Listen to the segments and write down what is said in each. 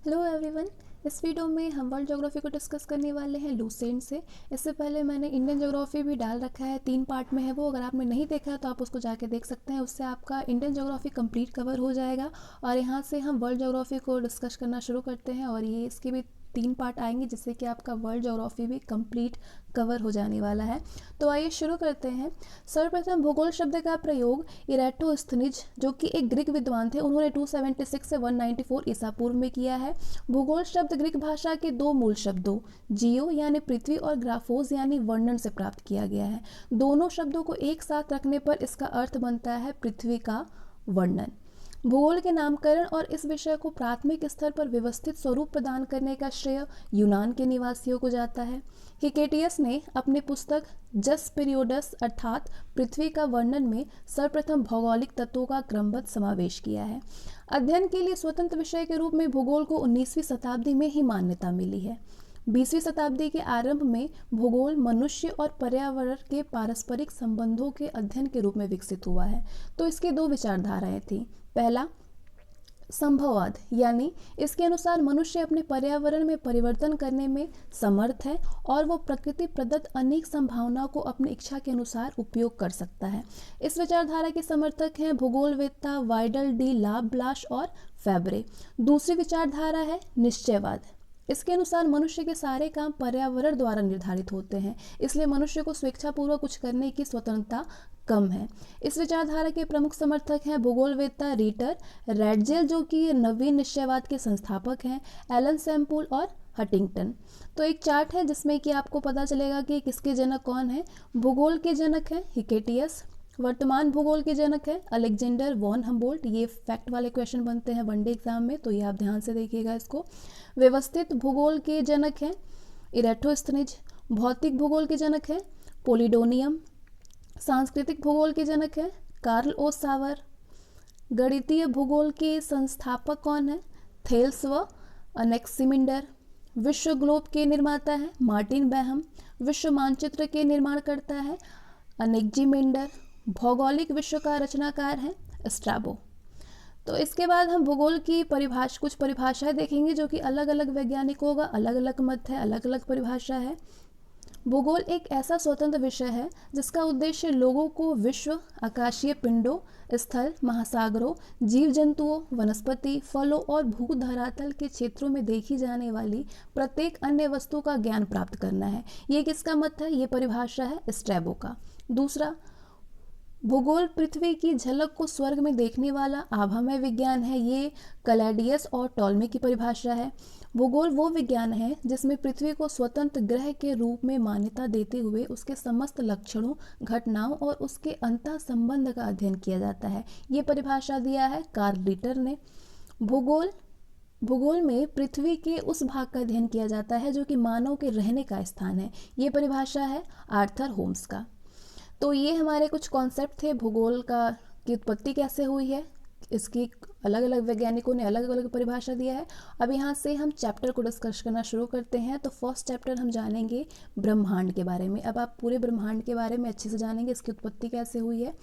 Hello everyone. इस video में हम वर्ल्ड ज्योग्राफी को डिस्कस करने वाले हैं लूसेंट से। इससे पहले मैंने इंडियन ज्योग्राफी भी डाल रखा है, 3 पार्ट में है वो। अगर आपने नहीं देखा है तो आप उसको जाके देख सकते हैं, उससे आपका इंडियन ज्योग्राफी कंप्लीट कवर हो जाएगा। और यहाँ से हम वर्ल्ड ज्योग्राफी को डिस्कस करना शुरू करते हैं और ये इसके भी 3 पार्ट आएंगे, जिससे कि आपका वर्ल्ड ज्योग्राफी भी कंप्लीट कवर हो जाने वाला है। तो आइए शुरू करते हैं। सर्वप्रथम भूगोल शब्द का प्रयोग इरेटोस्थनीज, जो कि एक ग्रीक विद्वान थे, उन्होंने 276 से 194 ईसा पूर्व में किया है। भूगोल शब्द ग्रीक भाषा के 2 मूल शब्दों जियो यानी पृथ्वी और ग्राफोस यानी वर्णन से प्राप्त किया गया है। दोनों शब्दों को एक साथ रखने पर इसका अर्थ बनता है पृथ्वी का वर्णन। भूगोल के नामकरण और इस विषय को प्राथमिक स्तर पर व्यवस्थित स्वरूप प्रदान करने का श्रेय यूनान के निवासियों को जाता है। हिकेटियस ने अपनी पुस्तक जस पीरियोडस अर्थात पृथ्वी का वर्णन में सर्वप्रथम भौगोलिक तत्वों का क्रमबद्ध समावेश किया है। अध्ययन के लिए स्वतंत्र विषय के रूप में भूगोल को 19वीं शताब्दी में ही मान्यता मिली है। 20वीं शताब्दी के आरंभ में भूगोल मनुष्य और पर्यावरण के पारस्परिक संबंधों के अध्ययन के रूप में विकसित हुआ है। तो इसकी 2 विचारधाराएं थी। पहला, संभववाद, यानी इसके अनुसार मनुष्य अपने पर्यावरण में परिवर्तन करने में समर्थ है और वो प्रकृति प्रदत्त अनेक संभावनाओं को अपनी इच्छा के अनुसार उपयोग कर सकता है। इस विचारधारा के समर्थक हैं भूगोलवेत्ता वाइडल डी लाब्लाश और फैब्रे। दूसरी विचारधारा है निश्चयवाद। इसके अनुसार मनुष्य के सारे काम पर्यावरण द्वारा निर्धारित होते हैं, इसलिए मनुष्य को स्वेच्छापूर्वक कुछ करने की स्वतंत्रता कम है। इस विचारधारा के प्रमुख समर्थक हैं भूगोलवेत्ता रीटर रैडजेल, जो कि नवीन निश्चयवाद के संस्थापक हैं, एलन सैम्पुल और हटिंगटन। तो एक चार्ट है जिसमें कि आपको पता चलेगा कि किसके जनक कौन है। भूगोल के जनक हैं हिकेटियस, वर्तमान भूगोल के जनक है अलेक्जेंडर वॉन हम्बोल्ट। ये फैक्ट वाले क्वेश्चन बनते हैं वनडे एग्जाम में, तो ये आप ध्यान से देखिएगा इसको। व्यवस्थित भूगोल के जनक हैं इरेटोस्थनीज। भौतिक भूगोल के जनक हैं पोलिडोनियम। सांस्कृतिक भूगोल के जनक हैं कार्ल ओ सावर। गणितीय भूगोल के संस्थापक कौन है? थेल्स व अनेक्सिमिंडर। विश्व ग्लोब के निर्माता है मार्टिन बैहम। विश्व मानचित्र के निर्माण करता है अनेक्जिमिंडर। भौगोलिक विश्व का रचनाकार है स्ट्रैबो। तो इसके बाद हम भूगोल की कुछ परिभाषाएं देखेंगे, जो कि अलग अलग वैज्ञानिकों का अलग अलग मत है, अलग अलग परिभाषा है। भूगोल एक ऐसा स्वतंत्र विषय है जिसका उद्देश्य लोगों को विश्व, आकाशीय पिंडों, स्थल, महासागरों, जीव जंतुओं, वनस्पति, फलों और भूधरातल के क्षेत्रों में देखी जाने वाली प्रत्येक अन्य वस्तु का ज्ञान प्राप्त करना है। ये किसका मत है? ये परिभाषा है स्ट्रैबो का। दूसरा, भूगोल पृथ्वी की झलक को स्वर्ग में देखने वाला आभामय विज्ञान है। ये कलैडियस और टॉलमे की परिभाषा है। भूगोल वो विज्ञान है जिसमें पृथ्वी को स्वतंत्र ग्रह के रूप में मान्यता देते हुए उसके समस्त लक्षणों, घटनाओं और उसके अंतः संबंध का अध्ययन किया जाता है। ये परिभाषा दिया है कार्ल रिटर ने। भूगोल में पृथ्वी के उस भाग का अध्ययन किया जाता है जो कि मानव के रहने का स्थान है। ये परिभाषा है आर्थर होम्स का। तो ये हमारे कुछ कॉन्सेप्ट थे भूगोल की उत्पत्ति कैसे हुई है। इसकी अलग अलग वैज्ञानिकों ने अलग अलग परिभाषा दिया है। अब यहाँ से हम चैप्टर को डिस्कस करना शुरू करते हैं। तो फर्स्ट चैप्टर हम जानेंगे ब्रह्मांड के बारे में। अब आप पूरे ब्रह्मांड के बारे में अच्छे से जानेंगे, इसकी उत्पत्ति कैसे हुई है।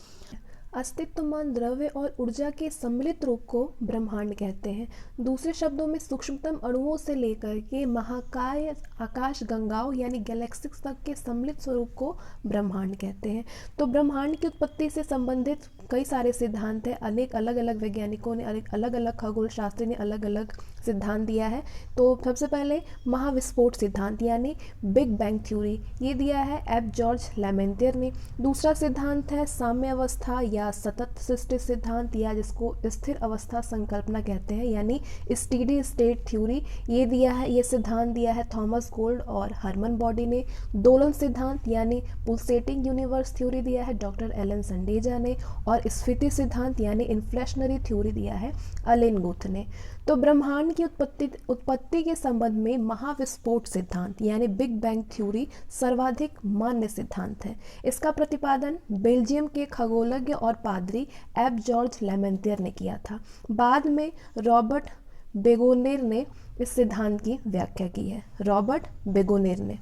अस्तित्वमान द्रव्य और ऊर्जा के सम्मिलित रूप को ब्रह्मांड कहते हैं। दूसरे शब्दों में सूक्ष्मतम अणुओं से लेकर के महाकाय आकाश गंगाओं यानी गैलेक्सिक्स तक के सम्मिलित स्वरूप को ब्रह्मांड कहते हैं। तो ब्रह्मांड की उत्पत्ति से संबंधित कई सारे सिद्धांत हैं। अनेक अलग अलग वैज्ञानिकों ने अलग अलग खगोल शास्त्री ने अलग अलग सिद्धांत दिया है। तो सबसे पहले महाविस्फोट सिद्धांत यानी बिग बैंग थ्योरी, ये दिया है एफ जॉर्ज लैमेंटियर ने। दूसरा सिद्धांत है साम्य अवस्था या सतत सृष्टि सिद्धांत, या जिसको स्थिर अवस्था संकल्पना कहते हैं, यानी स्टेडी स्टेट थ्योरी। ये सिद्धांत दिया है थॉमस गोल्ड और हरमन बॉडी ने। दोलन सिद्धांत यानी पुल्सेटिंग यूनिवर्स थ्योरी दिया है डॉक्टर एलन संडेजा ने। और स्फीति सिद्धांत यानी इन्फ्लेशनरी थ्योरी दिया है अलेन गुथ ने। तो ब्रह्मांड की उत्पत्ति के संबंध में महाविस्फोट सिद्धांत यानी बिग बैंग थ्योरी सर्वाधिक मान्य सिद्धांत है। इसका प्रतिपादन बेल्जियम के खगोलज्ञ और पादरी एफ जॉर्ज लैमेंटियर ने किया था। बाद में रॉबर्ट बेगोनेर ने इस सिद्धांत की व्याख्या की है। रॉबर्ट बेगोनेर ने।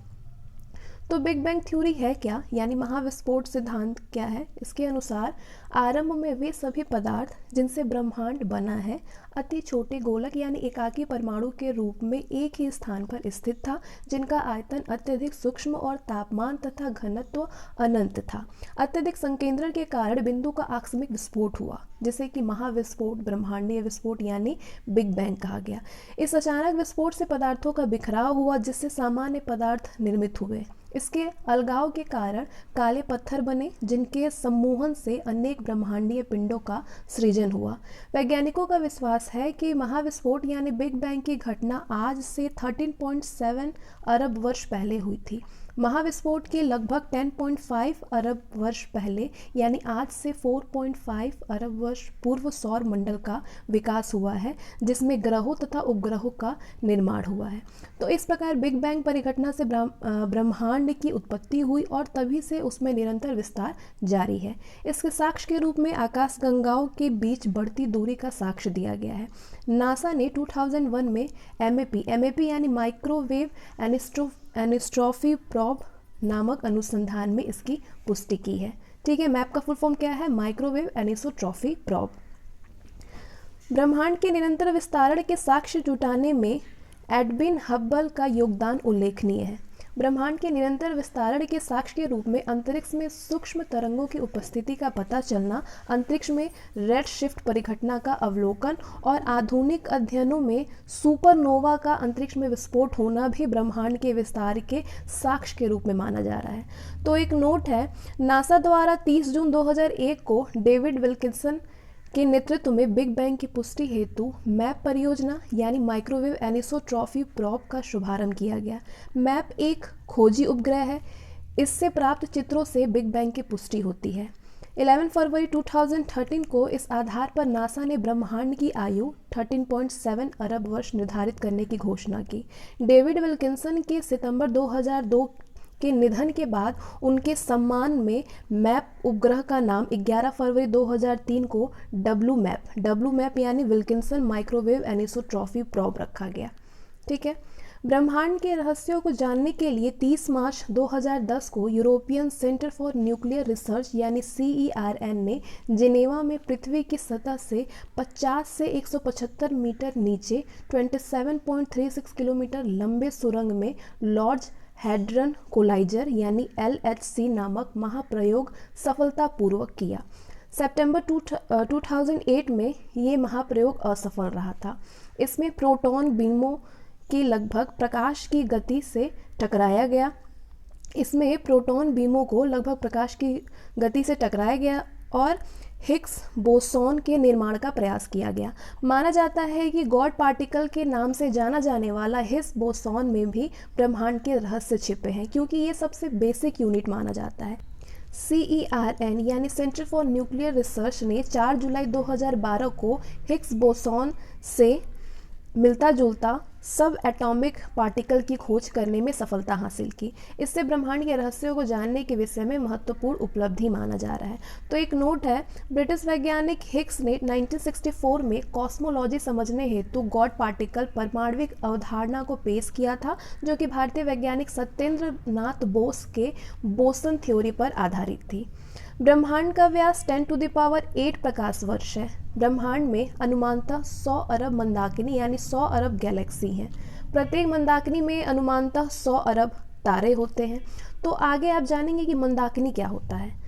तो बिग बैंग थ्योरी है क्या, यानी महाविस्फोट सिद्धांत क्या है? इसके अनुसार आरंभ में वे सभी पदार्थ जिनसे ब्रह्मांड बना है अति छोटे गोलक यानी एकाकी परमाणु के रूप में एक ही स्थान पर स्थित था, जिनका आयतन अत्यधिक सूक्ष्म और तापमान तथा घनत्व अनंत था। अत्यधिक संकेंद्रण के कारण बिंदु का आकस्मिक विस्फोट हुआ, जिसे कि महाविस्फोट, ब्रह्मांडीय विस्फोट यानी बिग बैंग कहा गया। इस अचानक विस्फोट से पदार्थों का बिखराव हुआ, जिससे सामान्य पदार्थ निर्मित हुए। इसके अलगाव के कारण काले पत्थर बने, जिनके सम्मोहन से अनेक ब्रह्मांडीय पिंडों का सृजन हुआ। वैज्ञानिकों का विश्वास है कि महाविस्फोट यानी बिग बैंग की घटना आज से 13.7 अरब वर्ष पहले हुई थी। महाविस्फोट के लगभग 10.5 अरब वर्ष पहले यानी आज से 4.5 अरब वर्ष पूर्व सौर मंडल का विकास हुआ है, जिसमें ग्रहों तथा उपग्रहों का निर्माण हुआ है। तो इस प्रकार बिग बैंग परिघटना से ब्रह्मांड की उत्पत्ति हुई और तभी से उसमें निरंतर विस्तार जारी है। इसके साक्ष्य के रूप में आकाशगंगाओं के बीच बढ़ती दूरी का साक्ष्य दिया गया है। नासा ने 2001 में एमएपी यानी माइक्रोवेव एनिस्ट्रॉफी प्रोब नामक अनुसंधान में इसकी पुष्टि की है। ठीक है, मैप का फुल फॉर्म क्या है? Microwave anisotropy probe. ब्रह्मांड के निरंतर विस्तारण के साक्ष्य जुटाने में एडविन हब्बल का योगदान उल्लेखनीय है। ब्रह्मांड के निरंतर विस्तारण के साक्ष्य के रूप में अंतरिक्ष में सूक्ष्म तरंगों की उपस्थिति का पता चलना, अंतरिक्ष में रेडशिफ्ट परिघटना का अवलोकन और आधुनिक अध्ययनों में सुपरनोवा का अंतरिक्ष में विस्फोट होना भी ब्रह्मांड के विस्तार के साक्ष्य के रूप में माना जा रहा है। तो एक नोट है, नासा द्वारा 30 जून 2001 को डेविड विल्किंसन के नेतृत्व में बिग बैंग की पुष्टि हेतु मैप परियोजना यानी माइक्रोवेव एनिसोट्रॉफी प्रोब का शुभारंभ किया गया। मैप एक खोजी उपग्रह है। इससे प्राप्त चित्रों से बिग बैंग की पुष्टि होती है। 11 फरवरी 2013 को इस आधार पर नासा ने ब्रह्मांड की आयु 13.7 अरब वर्ष निर्धारित करने की घोषणा की। डेविड विल्किंसन के सितंबर 2002 के निधन के बाद उनके सम्मान में मैप उपग्रह का नाम 11 फरवरी 2003 को डब्लू मैप यानी विल्किंसन माइक्रोवेव एनिसोट्रॉफी प्रोब रखा गया। ठीक है, ब्रह्मांड के रहस्यों को जानने के लिए 30 मार्च 2010 को European centre for nuclear research यानी CERN ने जिनेवा में पृथ्वी की सतह से 50 से 175 मीटर नीचे 27.36 किलोमीटर लंबे सुरंग में लॉर्ड्स हैड्रन कोलाइजर यानी LHC नामक महाप्रयोग सफलतापूर्वक किया। सितंबर 2008 में ये महाप्रयोग असफल रहा था। इसमें प्रोटॉन बीमों की लगभग प्रकाश की गति से टकराया गया। और हिग्स बोसॉन के निर्माण का प्रयास किया गया। माना जाता है कि गॉड पार्टिकल के नाम से जाना जाने वाला हिग्स बोसॉन में भी ब्रह्मांड के रहस्य छिपे हैं, क्योंकि ये सबसे बेसिक यूनिट माना जाता है। CERN यानी सेंटर फॉर न्यूक्लियर रिसर्च ने 4 जुलाई 2012 को हिग्स बोसॉन से मिलता जुलता सब एटॉमिक पार्टिकल की खोज करने में सफलता हासिल की। इससे ब्रह्मांड के रहस्यों को जानने के विषय में महत्वपूर्ण उपलब्धि माना जा रहा है। तो एक नोट है, ब्रिटिश वैज्ञानिक हिग्स ने 1964 में कॉस्मोलॉजी समझने हेतु गॉड पार्टिकल परमाणविक अवधारणा को पेश किया था, जो कि भारतीय वैज्ञानिक सत्येंद्र नाथ बोस के बोसन थ्योरी पर आधारित थी। ब्रह्मांड का व्यास 10⁸ प्रकाश वर्ष है। ब्रह्मांड में अनुमानतः 100 अरब मंदाकिनी यानी 100 अरब गैलेक्सी हैं। प्रत्येक मंदाकिनी में अनुमानतः 100 अरब तारे होते हैं। तो आगे आप जानेंगे कि मंदाकिनी क्या होता है।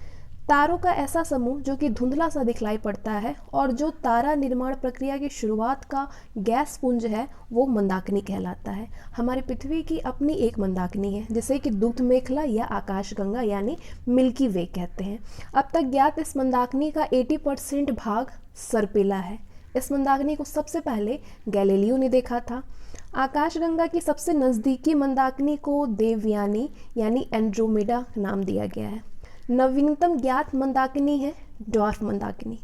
तारों का ऐसा समूह जो कि धुंधला सा दिखलाई पड़ता है और जो तारा निर्माण प्रक्रिया की शुरुआत का गैस पुंज है, वो मंदाकिनी कहलाता है। हमारी पृथ्वी की अपनी एक मंदाकिनी है, जिसे कि दूत मेखला या आकाशगंगा यानी मिल्की वे कहते हैं। अब तक ज्ञात इस मंदाकिनी का 80% भाग सर्पिला है। इस मंदाकिनी को सबसे पहले गैलीलियो ने देखा था। आकाशगंगा की सबसे नज़दीकी मंदाकिनी को देवयानी यानी एंड्रोमेडा नाम दिया गया है। नवीनतम ज्ञात मंदाकिनी है ड्वार्फ मंदाकिनी।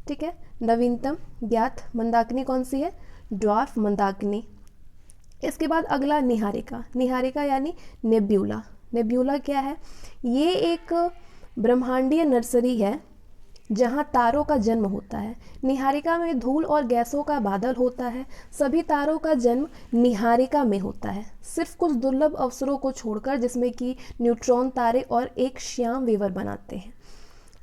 ठीक है, नवीनतम ज्ञात मंदाकिनी कौन सी है? ड्वार्फ मंदाकिनी। इसके बाद अगला निहारिका यानी नेब्यूला। नेब्यूला क्या है? ये एक ब्रह्मांडीय नर्सरी है जहाँ तारों का जन्म होता है। नीहारिका में धूल और गैसों का बादल होता है। सभी तारों का जन्म नीहारिका में होता है, सिर्फ कुछ दुर्लभ अवसरों को छोड़कर, जिसमें कि न्यूट्रॉन तारे और एक श्याम वीवर बनाते हैं।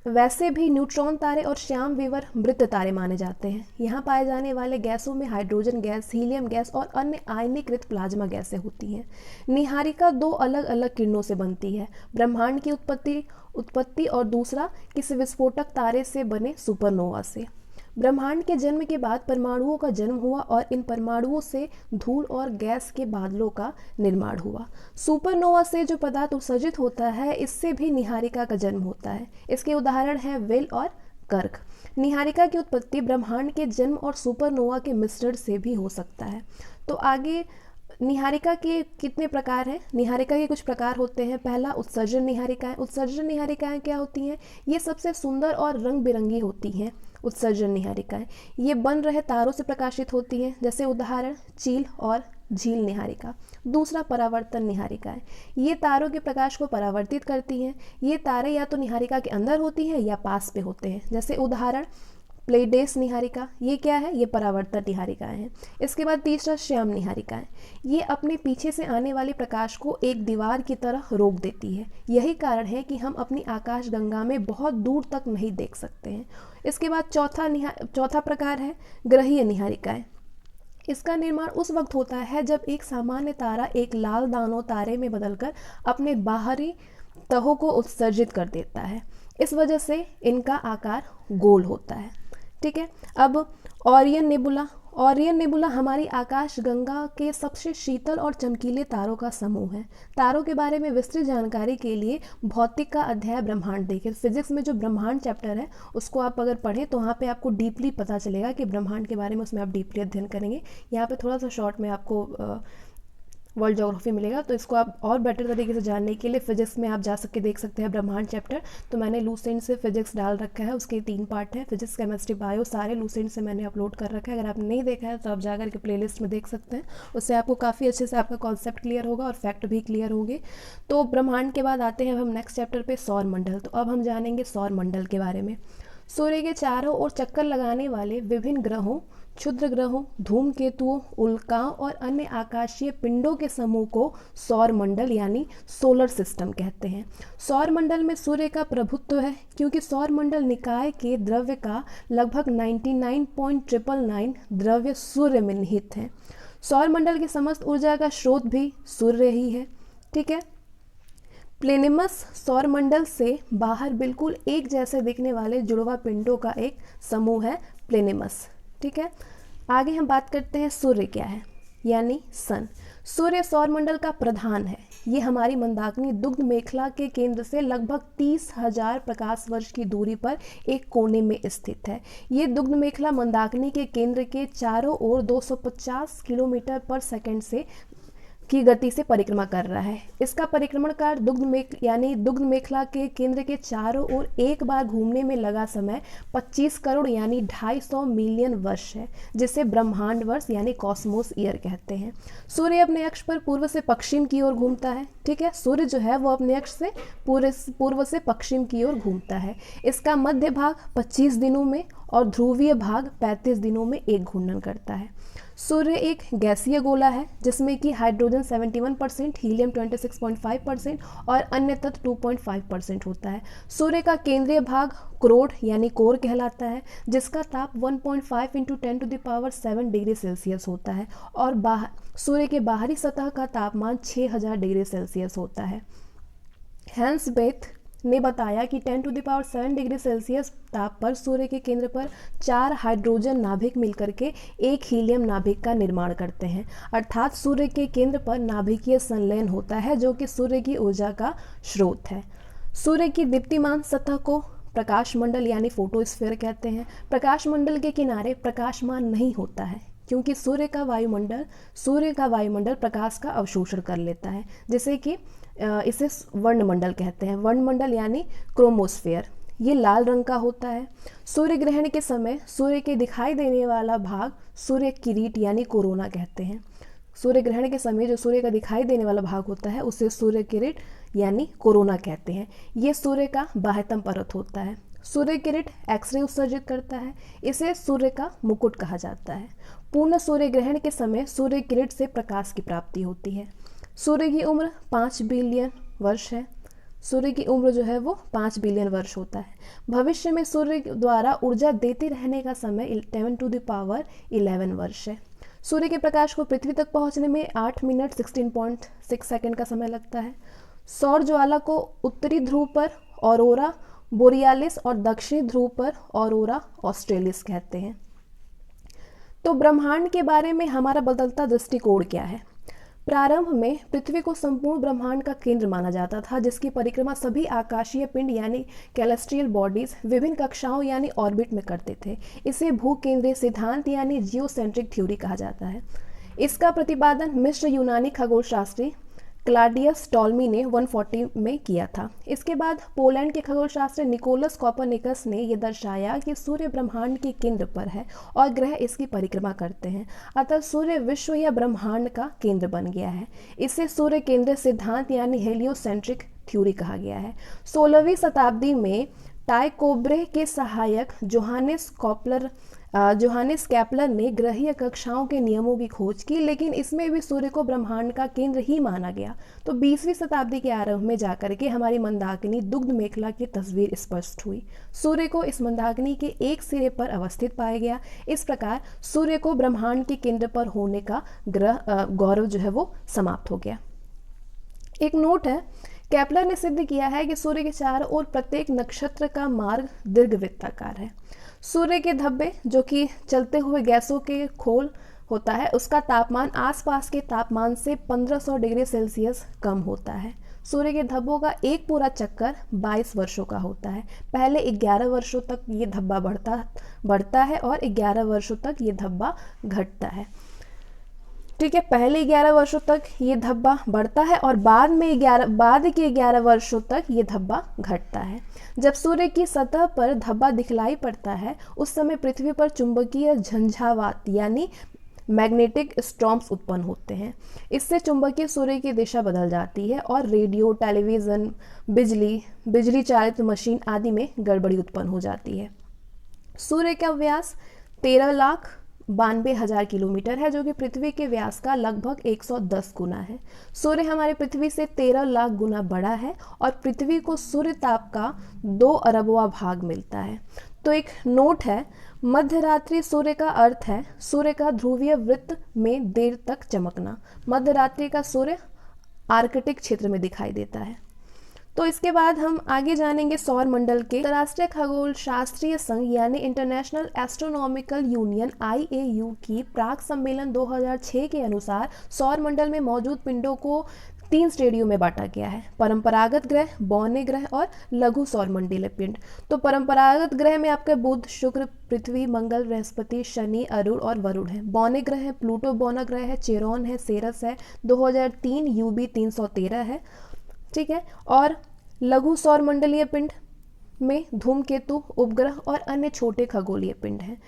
वैसे भी न्यूट्रॉन तारे और श्याम वीवर मृत तारे माने जाते हैं। यहाँ पाए जाने वाले गैसों में हाइड्रोजन गैस, हीलियम गैस और अन्य आयनीकृत प्लाज्मा गैसें होती हैं। नीहारिका दो अलग अलग किरणों से बनती है, ब्रह्मांड की उत्पत्ति और दूसरा किसी विस्फोटक तारे से बने सुपरनोवा से। ब्रह्मांड के जन्म के बाद परमाणुओं का जन्म हुआ और इन परमाणुओं से धूल और गैस के बादलों का निर्माण हुआ। सुपरनोवा से जो पदार्थ उत्सर्जित होता है, इससे भी नीहारिका का जन्म होता है। इसके उदाहरण हैं वेल और कर्क। नीहारिका की उत्पत्ति ब्रह्मांड के जन्म और सुपरनोवा के मिश्रण से भी हो सकता है। तो आगे नीहारिका के कितने प्रकार हैं? नीहारिका के कुछ प्रकार होते हैं। पहला, उत्सर्जन नीहारिकाएं। उत्सर्जन नीहारिकाएं क्या होती हैं? ये सबसे सुंदर और रंग बिरंगी होती हैं। उत्सर्जन नीहारिकाएं ये बन रहे तारों से प्रकाशित होती हैं, जैसे उदाहरण चील और झील नीहारिका। दूसरा, परावर्तन नीहारिकाएं। ये तारों के प्रकाश को परावर्तित करती हैं। ये तारे या तो नीहारिका के अंदर होती हैं या पास पे होते हैं, जैसे उदाहरण प्लेडेस नीहारिका। ये क्या है? ये परावर्तन निहारिकाएं हैं। इसके बाद तीसरा, श्याम निहारिकाएं। ये अपने पीछे से आने वाले प्रकाश को एक दीवार की तरह रोक देती है। यही कारण है कि हम अपनी आकाशगंगा में बहुत दूर तक नहीं देख सकते हैं। इसके बाद चौथा प्रकार है ग्रहीय निहारिकाएं। इसका निर्माण उस वक्त होता है जब एक सामान्य तारा एक लाल दानव तारे में बदलकर अपने बाहरी तहों को उत्सर्जित कर देता है। इस वजह से इनका आकार गोल होता है। ठीक है। अब ओरियन नेबुला। ओरियन नेबुला हमारी आकाशगंगा के सबसे शीतल और चमकीले तारों का समूह है। तारों के बारे में विस्तृत जानकारी के लिए भौतिक का अध्याय ब्रह्मांड देखें। फिजिक्स में जो ब्रह्मांड चैप्टर है उसको आप अगर पढ़ें तो वहाँ पे आपको डीपली पता चलेगा कि ब्रह्मांड के बारे में, उसमें आप डीपली अध्ययन करेंगे। यहाँ पे थोड़ा सा शॉर्ट में आपको वर्ल्ड ज्योग्राफी मिलेगा, तो इसको आप और बेटर तरीके से जानने के लिए फिजिक्स में आप जा सकते देख सकते हैं ब्रह्मांड चैप्टर। तो मैंने लूसेंट से फिजिक्स डाल रखा है, उसके 3 पार्ट हैं, फिजिक्स, केमिस्ट्री, बायो, सारे लूसेंट से मैंने अपलोड कर रखा है। अगर आपने नहीं देखा है तो आप जाकर के प्लेलिस्ट में देख सकते हैं। उससे आपको काफ़ी अच्छे से आपका कॉन्सेप्ट क्लियर होगा और फैक्ट भी क्लियर होंगे। तो ब्रह्मांड के बाद आते हैं अब हम नेक्स्ट चैप्टर पे, सौर मंडल। तो अब हम जानेंगे सौर मंडल के बारे में। सूर्य के चारों ओर चक्कर लगाने वाले विभिन्न ग्रहों, क्षुद्र ग्रहों, धूमकेतुओं, उल्काओं और अन्य आकाशीय पिंडों के समूह को सौर मंडल यानी सोलर सिस्टम कहते हैं। सौर मंडल में सूर्य का प्रभुत्व है, क्योंकि सौर मंडल निकाय के द्रव्य का लगभग 99.999 द्रव्य सूर्य में निहित है। सौर मंडल की समस्त ऊर्जा का स्रोत भी सूर्य ही है। ठीक है। प्लेनेमस सौर मंडल से बाहर बिल्कुल एक जैसे दिखने वाले जुड़वा पिंडों का एक समूह है प्लेनेमस। ठीक है। आगे हम बात करते हैं सूर्य क्या है, यानी सन। सूर्य सौर मंडल का प्रधान है। ये हमारी मंदाकिनी दुग्ध मेखला के केंद्र से लगभग 30,000 प्रकाश वर्ष की दूरी पर एक कोने में स्थित है। ये दुग्ध मेखला मंदाकिनी के केंद्र के चारों ओर 250 किलोमीटर पर सेकंड से की गति से परिक्रमा कर रहा है। इसका परिक्रमण काल दुग्ध मेखला के केंद्र के चारों ओर एक बार घूमने में लगा समय 25 करोड़ यानी 250 मिलियन वर्ष है, जिसे ब्रह्मांड वर्ष यानी कॉस्मोस ईयर कहते हैं। सूर्य अपने अक्ष पर पूर्व से पश्चिम की ओर घूमता है। ठीक है। सूर्य जो है वो अपने अक्ष से पूर्व से पश्चिम की ओर घूमता है। इसका मध्य भाग 25 दिनों में और ध्रुवीय भाग 35 दिनों में एक घूर्णन करता है। सूर्य एक गैसीय गोला है, जिसमें कि हाइड्रोजन 71%, हीलियम 26.5% और अन्य तत्व 2.5% होता है। सूर्य का केंद्रीय भाग क्रोड यानी कोर कहलाता है, जिसका ताप 1.5 × 10⁻7 डिग्री सेल्सियस होता है और सूर्य के बाहरी सतह का तापमान 6000 डिग्री सेल्सियस होता है। हैंस बेथ ने बताया कि 10⁻7 डिग्री सेल्सियस ताप पर सूर्य के केंद्र पर 4 हाइड्रोजन नाभिक मिलकर के एक हीलियम नाभिक का निर्माण करते हैं। अर्थात सूर्य के केंद्र पर नाभिकीय संलयन होता है, जो कि सूर्य की ऊर्जा का स्रोत है। सूर्य की दीप्तिमान सतह को प्रकाश मंडल यानी फोटोस्फीयर कहते हैं। प्रकाश मंडल के किनारे प्रकाशमान नहीं होता है, क्योंकि सूर्य का वायुमंडल प्रकाश का अवशोषण कर लेता है, जिसे कि इसे वर्णमंडल कहते हैं। वर्णमंडल यानी क्रोमोस्फेयर। ये लाल रंग का होता है। सूर्य ग्रहण के समय सूर्य के दिखाई देने वाला भाग सूर्य किरीट यानी कोरोना कहते हैं। सूर्य ग्रहण के समय जो सूर्य का दिखाई देने वाला भाग होता है उसे सूर्य किरीट यानी कोरोना कहते हैं। ये सूर्य का बाह्यतम परत होता है। सूर्य किरण एक्सरे उत्सर्जित करता है, इसे सूर्य का मुकुट कहा जाता है। पूर्ण सूर्य ग्रहण के समय सूर्य किरण से प्रकाश की प्राप्ति होती है। सूर्य की उम्र 5 बिलियन वर्ष है। सूर्य की उम्र जो है वो 5 बिलियन वर्ष होता है। भविष्य में सूर्य द्वारा ऊर्जा देते रहने का समय 10⁻11 वर्ष है। सूर्य के प्रकाश को पृथ्वी तक पहुंचने में 8 मिनट 16.6 सेकंड का समय लगता है। सौर ज्वाला को उत्तरी ध्रुव पर ऑरोरा बोरियालिस और दक्षिणी ध्रुव पर ऑरोरा ऑस्ट्रेलिस कहते हैं। तो ब्रह्मांड के बारे में हमारा बदलता दृष्टिकोण क्या है? प्रारंभ में पृथ्वी को संपूर्ण ब्रह्मांड का केंद्र माना जाता था, जिसकी परिक्रमा सभी आकाशीय पिंड यानी कैलेस्ट्रियल बॉडीज विभिन्न कक्षाओं यानी ऑर्बिट में करते थे। इसे भूकेंद्रीय सिद्धांत यानी जियोसेंट्रिक थ्योरी कहा जाता है। इसका प्रतिपादन मिस्र यूनानी खगोलशास्त्री क्लाडियस टॉल्मी ने 140 में किया था। इसके बाद पोलैंड के खगोलशास्त्री निकोलस कॉपरनिकस ने यह दर्शाया कि सूर्य ब्रह्मांड के केंद्र पर है और ग्रह इसकी परिक्रमा करते हैं, अतः सूर्य विश्व या ब्रह्मांड का केंद्र बन गया है। इसे सूर्य केंद्र सिद्धांत यानी हेलियोसेंट्रिक थ्योरी कहा गया है। 16वीं शताब्दी में टाइकोब्रे के सहायक जोहानिस कैप्लर ने ग्रहीय कक्षाओं के नियमों की खोज की, लेकिन इसमें भी सूर्य को ब्रह्मांड का केंद्र ही माना गया। तो 20वीं शताब्दी के आरंभ में जाकर के हमारी मंदाकिनी दुग्ध मेखला की तस्वीर स्पष्ट हुई। सूर्य को इस मंदाकिनी के एक सिरे पर अवस्थित पाया गया। इस प्रकार सूर्य को ब्रह्मांड के केंद्र पर होने का गौरव जो है वो समाप्त हो गया। एक नोट है, केपलर ने सिद्ध किया है कि सूर्य के चारों ओर प्रत्येक नक्षत्र का मार्ग दीर्घवृत्ताकार है। सूर्य के धब्बे जो कि चलते हुए गैसों के खोल होता है, उसका तापमान आसपास के तापमान से 1500 डिग्री सेल्सियस कम होता है। सूर्य के धब्बों का एक पूरा चक्कर 22 वर्षों का होता है। पहले 11 वर्षों तक ये धब्बा बढ़ता है और 11 वर्षों तक ये धब्बा घटता है। ठीक है, पहले 11 वर्षों तक ये धब्बा बढ़ता है और बाद के 11 वर्षों तक ये धब्बा घटता है। जब सूर्य की सतह पर धब्बा दिखलाई पड़ता है, उस समय पृथ्वी पर चुंबकीय झंझावात यानी मैग्नेटिक स्टॉर्म्स उत्पन्न होते हैं। इससे चुंबकीय सूर्य की दिशा बदल जाती है और रेडियो, टेलीविज़न, बिजली चालित मशीन आदि में गड़बड़ी उत्पन्न हो जाती है। सूर्य का व्यास 13,92,000 किलोमीटर है, जो कि पृथ्वी के व्यास का लगभग 110 गुना है। सूर्य हमारे पृथ्वी से 13 लाख गुना बड़ा है और पृथ्वी को सूर्य ताप का 2 अरबवां भाग मिलता है। तो एक नोट है, मध्य रात्रि सूर्य का अर्थ है सूर्य का ध्रुवीय वृत्त में देर तक चमकना। मध्य रात्रि का सूर्य आर्कटिक क्षेत्र में दिखाई देता है। तो इसके बाद हम आगे जानेंगे सौर मंडल के। अंतर्राष्ट्रीय खगोल शास्त्रीय संघ यानी इंटरनेशनल एस्ट्रोनॉमिकल यूनियन IAU की प्राक सम्मेलन 2006 के अनुसार सौर मंडल में मौजूद पिंडों को 3 श्रेणियों में बांटा गया है: परंपरागत ग्रह, बौने ग्रह और लघु सौरमंडलीय पिंड। तो परंपरागत ग्रह में आपके बुध, शुक्र, पृथ्वी, मंगल, बृहस्पति, शनि, अरुण और वरुण है। बौने ग्रह है प्लूटो बौना ग्रह है, चेरोन है, सेरस है, 2003 UB 313 है। ठीक है, और लघु सौरमंडलीय पिंड में धूमकेतु, उपग्रह और अन्य छोटे खगोलीय पिंड हैं।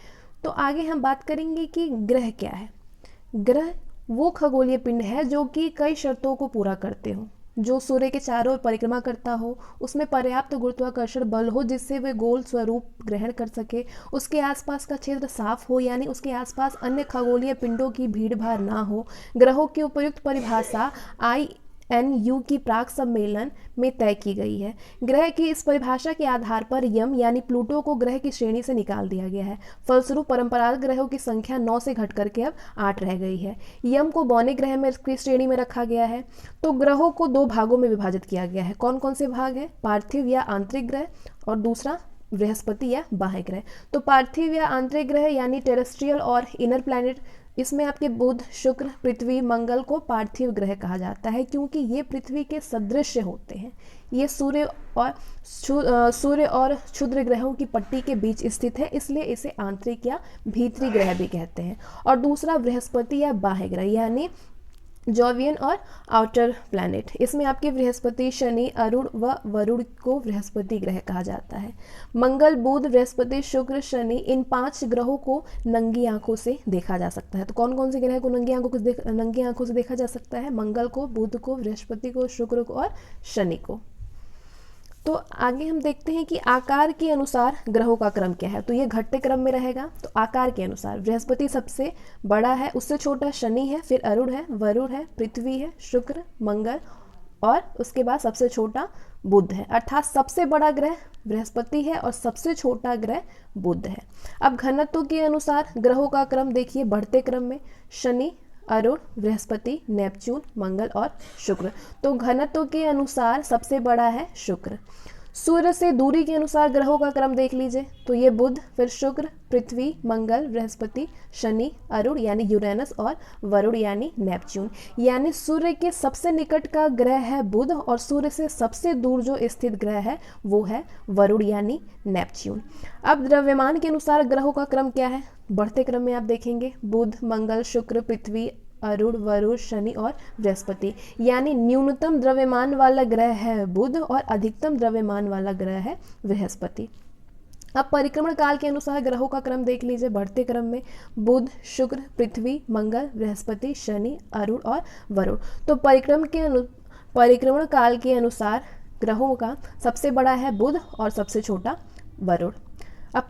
तो आगे हम बात करेंगे कि ग्रह क्या है। ग्रह वो खगोलीय पिंड है जो कि कई शर्तों को पूरा करते हो, जो सूर्य के चारों ओर परिक्रमा करता हो, उसमें पर्याप्त गुरुत्वाकर्षण बल हो जिससे वे गोल स्वरूप ग्रहण कर सके, उसके आसपास का क्षेत्र साफ हो यानी उसके आसपास अन्य खगोलीय पिंडों की भीड़ भाड़ ना हो। ग्रहों की उपयुक्त परिभाषा INU की प्राक सम्मेलन में तय की गई है। ग्रह की इस परिभाषा के आधार पर यम यानी प्लूटो को ग्रह की श्रेणी से निकाल दिया गया है। फलस्वरूप परंपरागत ग्रहों की संख्या 9 से घट करके अब 8 रह गई है। यम को बौने ग्रह में की श्रेणी में रखा गया है। तो ग्रहों को 2 भागों में विभाजित किया गया है। कौन कौन से भाग है? पार्थिव या आंतरिक ग्रह और दूसरा बृहस्पति या बाह्य ग्रह। तो पार्थिव या आंतरिक ग्रह यानी टेरेस्ट्रियल और इनर प्लैनेट, इसमें आपके बुध, शुक्र, पृथ्वी, मंगल को पार्थिव ग्रह कहा जाता है क्योंकि ये पृथ्वी के सदृश होते हैं। ये सूर्य और क्षुद्र ग्रहों की पट्टी के बीच स्थित है, इसलिए इसे आंतरिक या भीतरी ग्रह भी कहते हैं। और दूसरा बृहस्पति या बाह्य ग्रह यानी जॉवियन और आउटर प्लैनेट, इसमें आपके बृहस्पति, शनि, अरुण व वरुण को बृहस्पति ग्रह कहा जाता है। मंगल, बुध, बृहस्पति, शुक्र, शनि, इन 5 ग्रहों को नंगी आंखों से देखा जा सकता है। तो कौन कौन से ग्रह को नंगी आंखों से देखा जा सकता है? मंगल को, बुध को, बृहस्पति को, शुक्र को और शनि को। तो आगे हम देखते हैं कि आकार के अनुसार ग्रहों का क्रम क्या है। तो ये घटते क्रम में रहेगा। तो आकार के अनुसार बृहस्पति सबसे बड़ा है, उससे छोटा शनि है, फिर अरुण है, वरुण है, पृथ्वी है, शुक्र, मंगल और उसके बाद सबसे छोटा बुध है। अर्थात सबसे बड़ा ग्रह बृहस्पति है और सबसे छोटा ग्रह बुध है। अब घनत्व के अनुसार ग्रहों का क्रम देखिए, बढ़ते क्रम में शनि, अरुण, बृहस्पति, नेपच्यून, मंगल और शुक्र। तो घनत्व के अनुसार सबसे बड़ा है शुक्र। सूर्य से दूरी के अनुसार ग्रहों का क्रम देख लीजिए। तो ये बुध, फिर शुक्र, पृथ्वी, मंगल, बृहस्पति, शनि, अरुण यानी यूरेनस और वरुण यानी नेपच्यून। यानी सूर्य के सबसे निकट का ग्रह है बुध और सूर्य से सबसे दूर जो स्थित ग्रह है वो है वरुण यानी नेपच्यून। अब द्रव्यमान के अनुसार ग्रहों का क्रम क्या है। बढ़ते क्रम में आप देखेंगे बुध, मंगल, शुक्र, पृथ्वी, अरुण, वरुण, शनि और बृहस्पति। यानी न्यूनतम द्रव्यमान वाला ग्रह है बुध और अधिकतम द्रव्यमान वाला ग्रह है बृहस्पति। अब परिक्रमण काल के अनुसार ग्रहों का क्रम देख लीजिए। बढ़ते क्रम में बुध, शुक्र, पृथ्वी, मंगल, बृहस्पति, शनि, अरुण और वरुण। तो परिक्रमण काल के अनुसार ग्रहों का सबसे बड़ा है बुध और सबसे छोटा वरुण। अब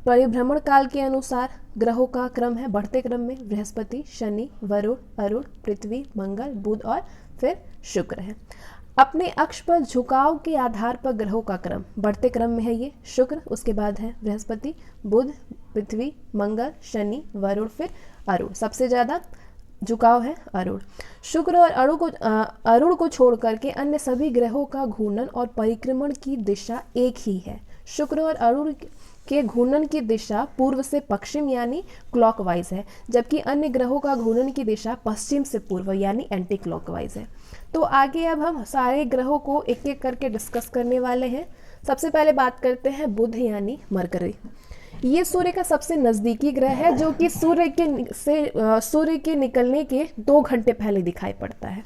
परिभ्रमण काल के अनुसार ग्रहों का क्रम है। बढ़ते क्रम में बृहस्पति, शनि, वरुण, अरुण, पृथ्वी, मंगल, बुध और फिर शुक्र है। अपने अक्ष पर झुकाव के आधार पर ग्रहों का क्रम बढ़ते क्रम में है ये शुक्र, उसके बाद है बृहस्पति, बुध, पृथ्वी, मंगल, शनि, वरुण, फिर अरुण। सबसे ज़्यादा झुकाव है अरुण। शुक्र और अरुण को छोड़ करके अन्य सभी ग्रहों का घूर्णन और परिक्रमण की दिशा एक ही है। शुक्र और अरुण के घूर्णन की दिशा पूर्व से पश्चिम यानी क्लॉकवाइज है, जबकि अन्य ग्रहों का घूर्णन की दिशा पश्चिम से पूर्व यानी एंटी क्लॉकवाइज है। तो आगे अब हम सारे ग्रहों को एक एक करके डिस्कस करने वाले हैं। सबसे पहले बात करते हैं बुध यानी मरकरी। ये सूर्य का सबसे नज़दीकी ग्रह है जो कि सूर्य के निकलने के 2 घंटे पहले दिखाई पड़ता है।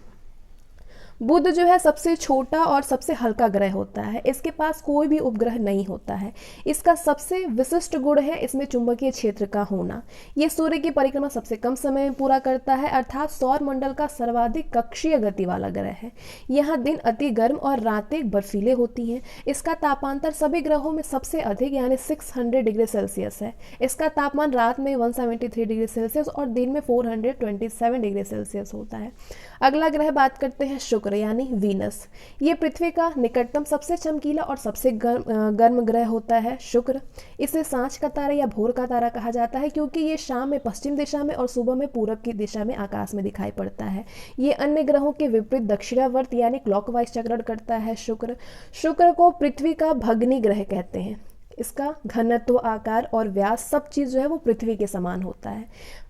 बुध जो है सबसे छोटा और सबसे हल्का ग्रह होता है। इसके पास कोई भी उपग्रह नहीं होता है। इसका सबसे विशिष्ट गुण है इसमें चुंबकीय क्षेत्र का होना। ये सूर्य की परिक्रमा सबसे कम समय में पूरा करता है, अर्थात सौर मंडल का सर्वाधिक कक्षीय गति वाला ग्रह है। यहाँ दिन अति गर्म और रातें बर्फीले होती हैं। इसका तापांतर सभी ग्रहों में सबसे अधिक यानी 600 डिग्री सेल्सियस है। इसका तापमान रात में 173 डिग्री सेल्सियस और दिन में 427 डिग्री सेल्सियस होता है। अगला ग्रह बात करते हैं शुक्र यानी वीनस। ये पृथ्वी का निकटतम सबसे चमकीला और सबसे गर्म ग्रह होता है शुक्र। इसे सांझ का तारा या भोर का तारा कहा जाता है क्योंकि ये शाम में पश्चिम दिशा में और सुबह में पूरब की दिशा में आकाश में दिखाई पड़ता है। ये अन्य ग्रहों के विपरीत दक्षिणावर्त यानी क्लॉकवाइज चक्रण करता है। शुक्र को पृथ्वी का भग्नी ग्रह कहते हैं। इसका घनत्व, आकार और व्यास सब चीज़ जो है वो पृथ्वी के समान होता है।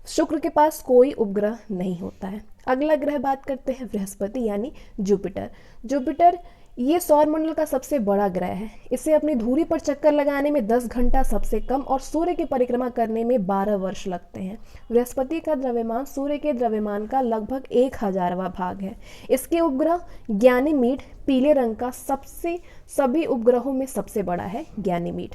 शुक्र के पास कोई उपग्रह नहीं होता है। अगला ग्रह बात करते हैं बृहस्पति यानी जुपिटर ये सौर मंडल का सबसे बड़ा ग्रह है। इसे अपनी धुरी पर चक्कर लगाने में 10 घंटा सबसे कम और सूर्य की परिक्रमा करने में 12 वर्ष लगते हैं। बृहस्पति का द्रव्यमान सूर्य के द्रव्यमान का लगभग 1000वां भाग है। इसके उपग्रह ज्ञानीमीड पीले रंग का सभी उपग्रहों में सबसे बड़ा है ज्ञानीमीड।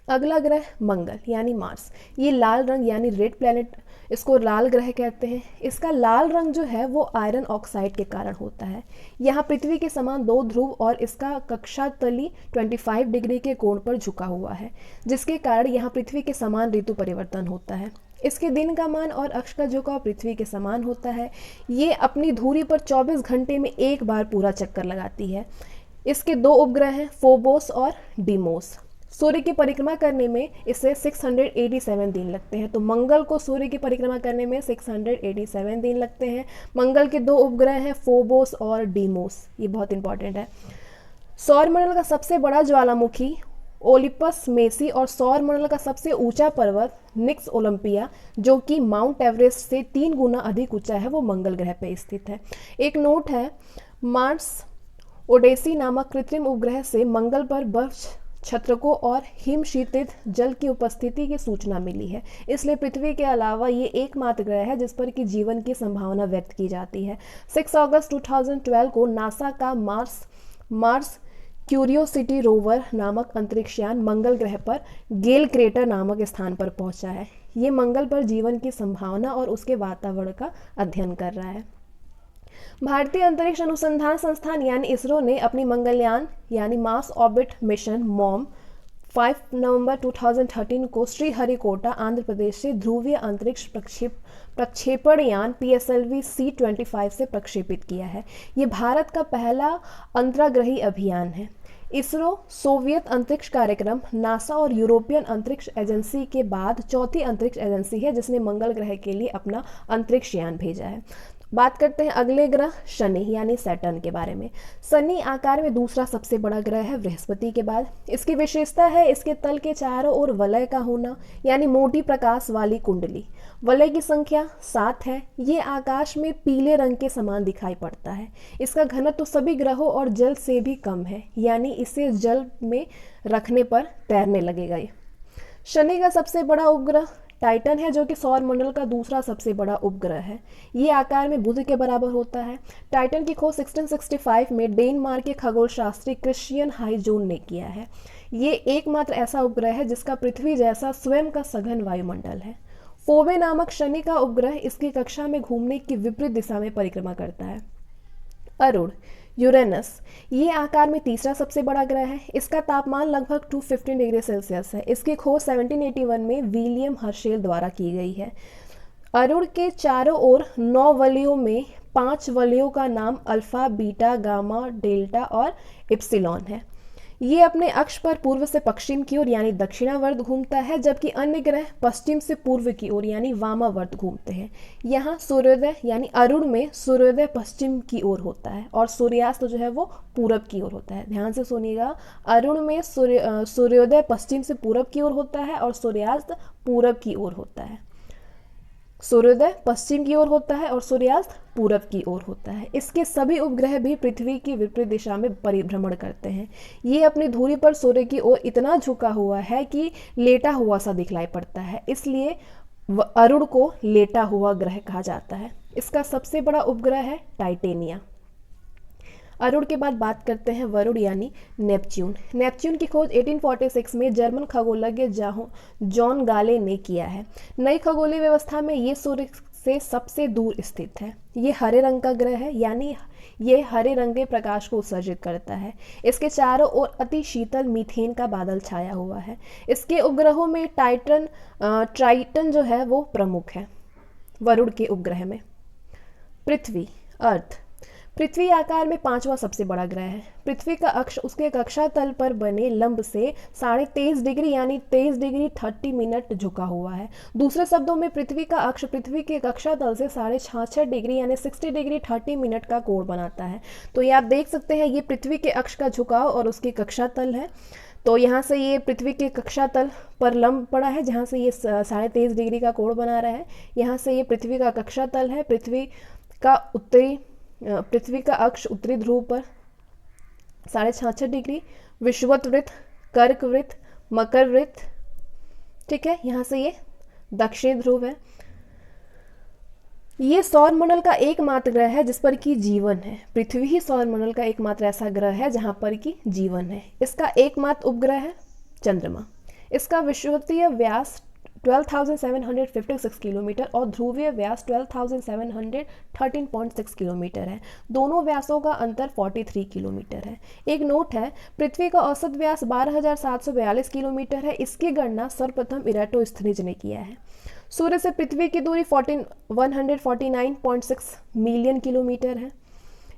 अगला ग्रह मंगल यानी मार्स। ये लाल रंग यानी रेड प्लैनेट, इसको लाल ग्रह कहते हैं। इसका लाल रंग जो है वो आयरन ऑक्साइड के कारण होता है। यहाँ पृथ्वी के समान 2 ध्रुव और इसका कक्षा तली 25 डिग्री के कोण पर झुका हुआ है, जिसके कारण यहाँ पृथ्वी के समान ऋतु परिवर्तन होता है। इसके दिन का मान और अक्ष का झुकाव पृथ्वी के समान होता है। ये अपनी धुरी पर 24 घंटे में एक बार पूरा चक्कर लगाती है। इसके 2 उपग्रह हैं, फोबोस और डीमोस। सूर्य की परिक्रमा करने में इसे 687 दिन लगते हैं। तो मंगल को सूर्य की परिक्रमा करने में 687 दिन लगते हैं। मंगल के 2 उपग्रह हैं, फोबोस और डीमोस। ये बहुत इंपॉर्टेंट है। सौर मंडल का सबसे बड़ा ज्वालामुखी ओलिपस मेसी और सौर मंडल का सबसे ऊंचा पर्वत निक्स ओलंपिया, जो कि माउंट एवरेस्ट से 3 गुना अधिक ऊंचा है, वो मंगल ग्रह पर स्थित है। एक नोट है, मार्स ओडेसी नामक कृत्रिम उपग्रह से मंगल पर बर्फ छत्रकों और हिमशीतित जल की उपस्थिति की सूचना मिली है। इसलिए पृथ्वी के अलावा ये एकमात्र ग्रह है जिस पर कि जीवन की संभावना व्यक्त की जाती है। 6 अगस्त 2012 को नासा का मार्स क्यूरियोसिटी रोवर नामक अंतरिक्षयान मंगल ग्रह पर गेल क्रेटर नामक स्थान पर पहुंचा है। ये मंगल पर जीवन की संभावना और उसके वातावरण का अध्ययन कर रहा है। भारतीय अंतरिक्ष अनुसंधान संस्थान यानी इसरो ने अपनी मंगलयान यानी मार्स ऑर्बिट मिशन मॉम 5 नवंबर 2013 को श्रीहरिकोटा आंध्र प्रदेश से ध्रुवीय अंतरिक्ष प्रक्षेपण यान PSLV C-25 से प्रक्षेपित किया है। ये भारत का पहला अंतराग्रही अभियान है। इसरो सोवियत अंतरिक्ष कार्यक्रम, नासा और यूरोपियन अंतरिक्ष एजेंसी के बाद चौथी अंतरिक्ष एजेंसी है जिसने मंगल ग्रह के लिए अपना अंतरिक्ष यान भेजा है। बात करते हैं अगले ग्रह शनि यानी सैटर्न के बारे में। शनि आकार में दूसरा सबसे बड़ा ग्रह है बृहस्पति के बाद। इसकी विशेषता है इसके तल के चारों ओर वलय का होना यानी मोटी प्रकाश वाली कुंडली। वलय की संख्या 7 है। ये आकाश में पीले रंग के समान दिखाई पड़ता है। इसका घनत्व तो सभी ग्रहों और जल से भी कम है यानी इसे जल में रखने पर तैरने लगेगा। ये शनि का सबसे बड़ा उपग्रह टाइटन है जो कि सौर मंडल का दूसरा सबसे बड़ा उपग्रह है। ये आकार में बुध के बराबर होता है। टाइटन की खोज 1665 में डेनमार्क के खगोल शास्त्री क्रिश्चियन हाइजोन ने किया है। ये एकमात्र ऐसा उपग्रह है जिसका पृथ्वी जैसा स्वयं का सघन वायुमंडल है। फोबे नामक शनि का उपग्रह इसकी कक्षा में घूमने की विपरीत दिशा में परिक्रमा करता है। अरुण यूरेनस, ये आकार में तीसरा सबसे बड़ा ग्रह है। इसका तापमान लगभग 215 डिग्री सेल्सियस है। इसकी खोज 1781 में विलियम हर्शेल द्वारा की गई है। अरुण के चारों ओर 9 वलयों में 5 वलयों का नाम अल्फा, बीटा, गामा, डेल्टा और इप्सिलॉन है। ये अपने अक्ष पर पूर्व से पश्चिम की ओर यानी दक्षिणावर्त घूमता है, जबकि अन्य ग्रह पश्चिम से पूर्व की ओर यानी वामावर्त घूमते हैं। यहाँ सूर्योदय यानी अरुण में सूर्योदय पश्चिम की ओर होता है और सूर्यास्त जो है वो पूरब की ओर होता है। ध्यान से सुनिएगा, अरुण में सूर्योदय पश्चिम से पूरब की ओर होता है और सूर्यास्त पूरब की ओर होता है। सूर्योदय पश्चिम की ओर होता है और सूर्यास्त पूरब की ओर होता है। इसके सभी उपग्रह भी पृथ्वी की विपरीत दिशा में परिभ्रमण करते हैं। ये अपनी धुरी पर सूर्य की ओर इतना झुका हुआ है कि लेटा हुआ सा दिखलाई पड़ता है, इसलिए अरुण को लेटा हुआ ग्रह कहा जाता है। इसका सबसे बड़ा उपग्रह है टाइटेनिया। अरुण के बाद बात करते हैं वरुण यानी नेपच्यून। नेपच्यून की खोज 1846 में जर्मन खगोलज्ञ जॉन गाले ने किया है। नई खगोलीय व्यवस्था में ये सूर्य से सबसे दूर स्थित है। ये हरे रंग का ग्रह है यानी ये हरे रंग के प्रकाश को उत्सर्जित करता है। इसके चारों ओर अति शीतल मीथेन का बादल छाया हुआ है। इसके उपग्रहों में ट्राइटन जो है वो प्रमुख है। वरुण के उपग्रह में पृथ्वी अर्थ। पृथ्वी आकार में 5वां सबसे बड़ा ग्रह है। पृथ्वी का अक्ष उसके कक्षा तल पर बने लंब से 23.5 डिग्री यानी 23 डिग्री 30 मिनट झुका हुआ है। दूसरे शब्दों में पृथ्वी का अक्ष पृथ्वी के कक्षा तल से 66.5 डिग्री यानी 60 डिग्री 30 मिनट का कोण बनाता है। तो ये आप देख सकते हैं, ये पृथ्वी के अक्ष का झुकाव और उसकी कक्षा तल है। तो यहाँ से ये पृथ्वी के कक्षा तल पर लंब पड़ा है जहाँ से ये 23.5 डिग्री का कोण बना रहा है। यहाँ से ये पृथ्वी का कक्षा तल है। पृथ्वी का अक्ष उत्तरी ध्रुव पर 66.5 डिग्री, विषुवत वृत्त, कर्क वृत्त, मकर वृत्त, ठीक है। यहाँ से ये दक्षिण ध्रुव है। ये सौर मंडल का एकमात्र ग्रह है जिस पर कि जीवन है। पृथ्वी ही सौर मंडल का एकमात्र ऐसा ग्रह है जहाँ पर कि जीवन है। इसका एकमात्र उपग्रह है चंद्रमा। इसका विषुवतीय व्यास 12,756 किलोमीटर और ध्रुवीय व्यास 12,713.6 किलोमीटर है। दोनों व्यासों का अंतर 43 किलोमीटर है। एक नोट है, पृथ्वी का औसत व्यास 12,742 किलोमीटर है। इसकी गणना सर्वप्रथम इराटोस्थनीज ने किया है। सूर्य से पृथ्वी की दूरी 149.6 मिलियन किलोमीटर है।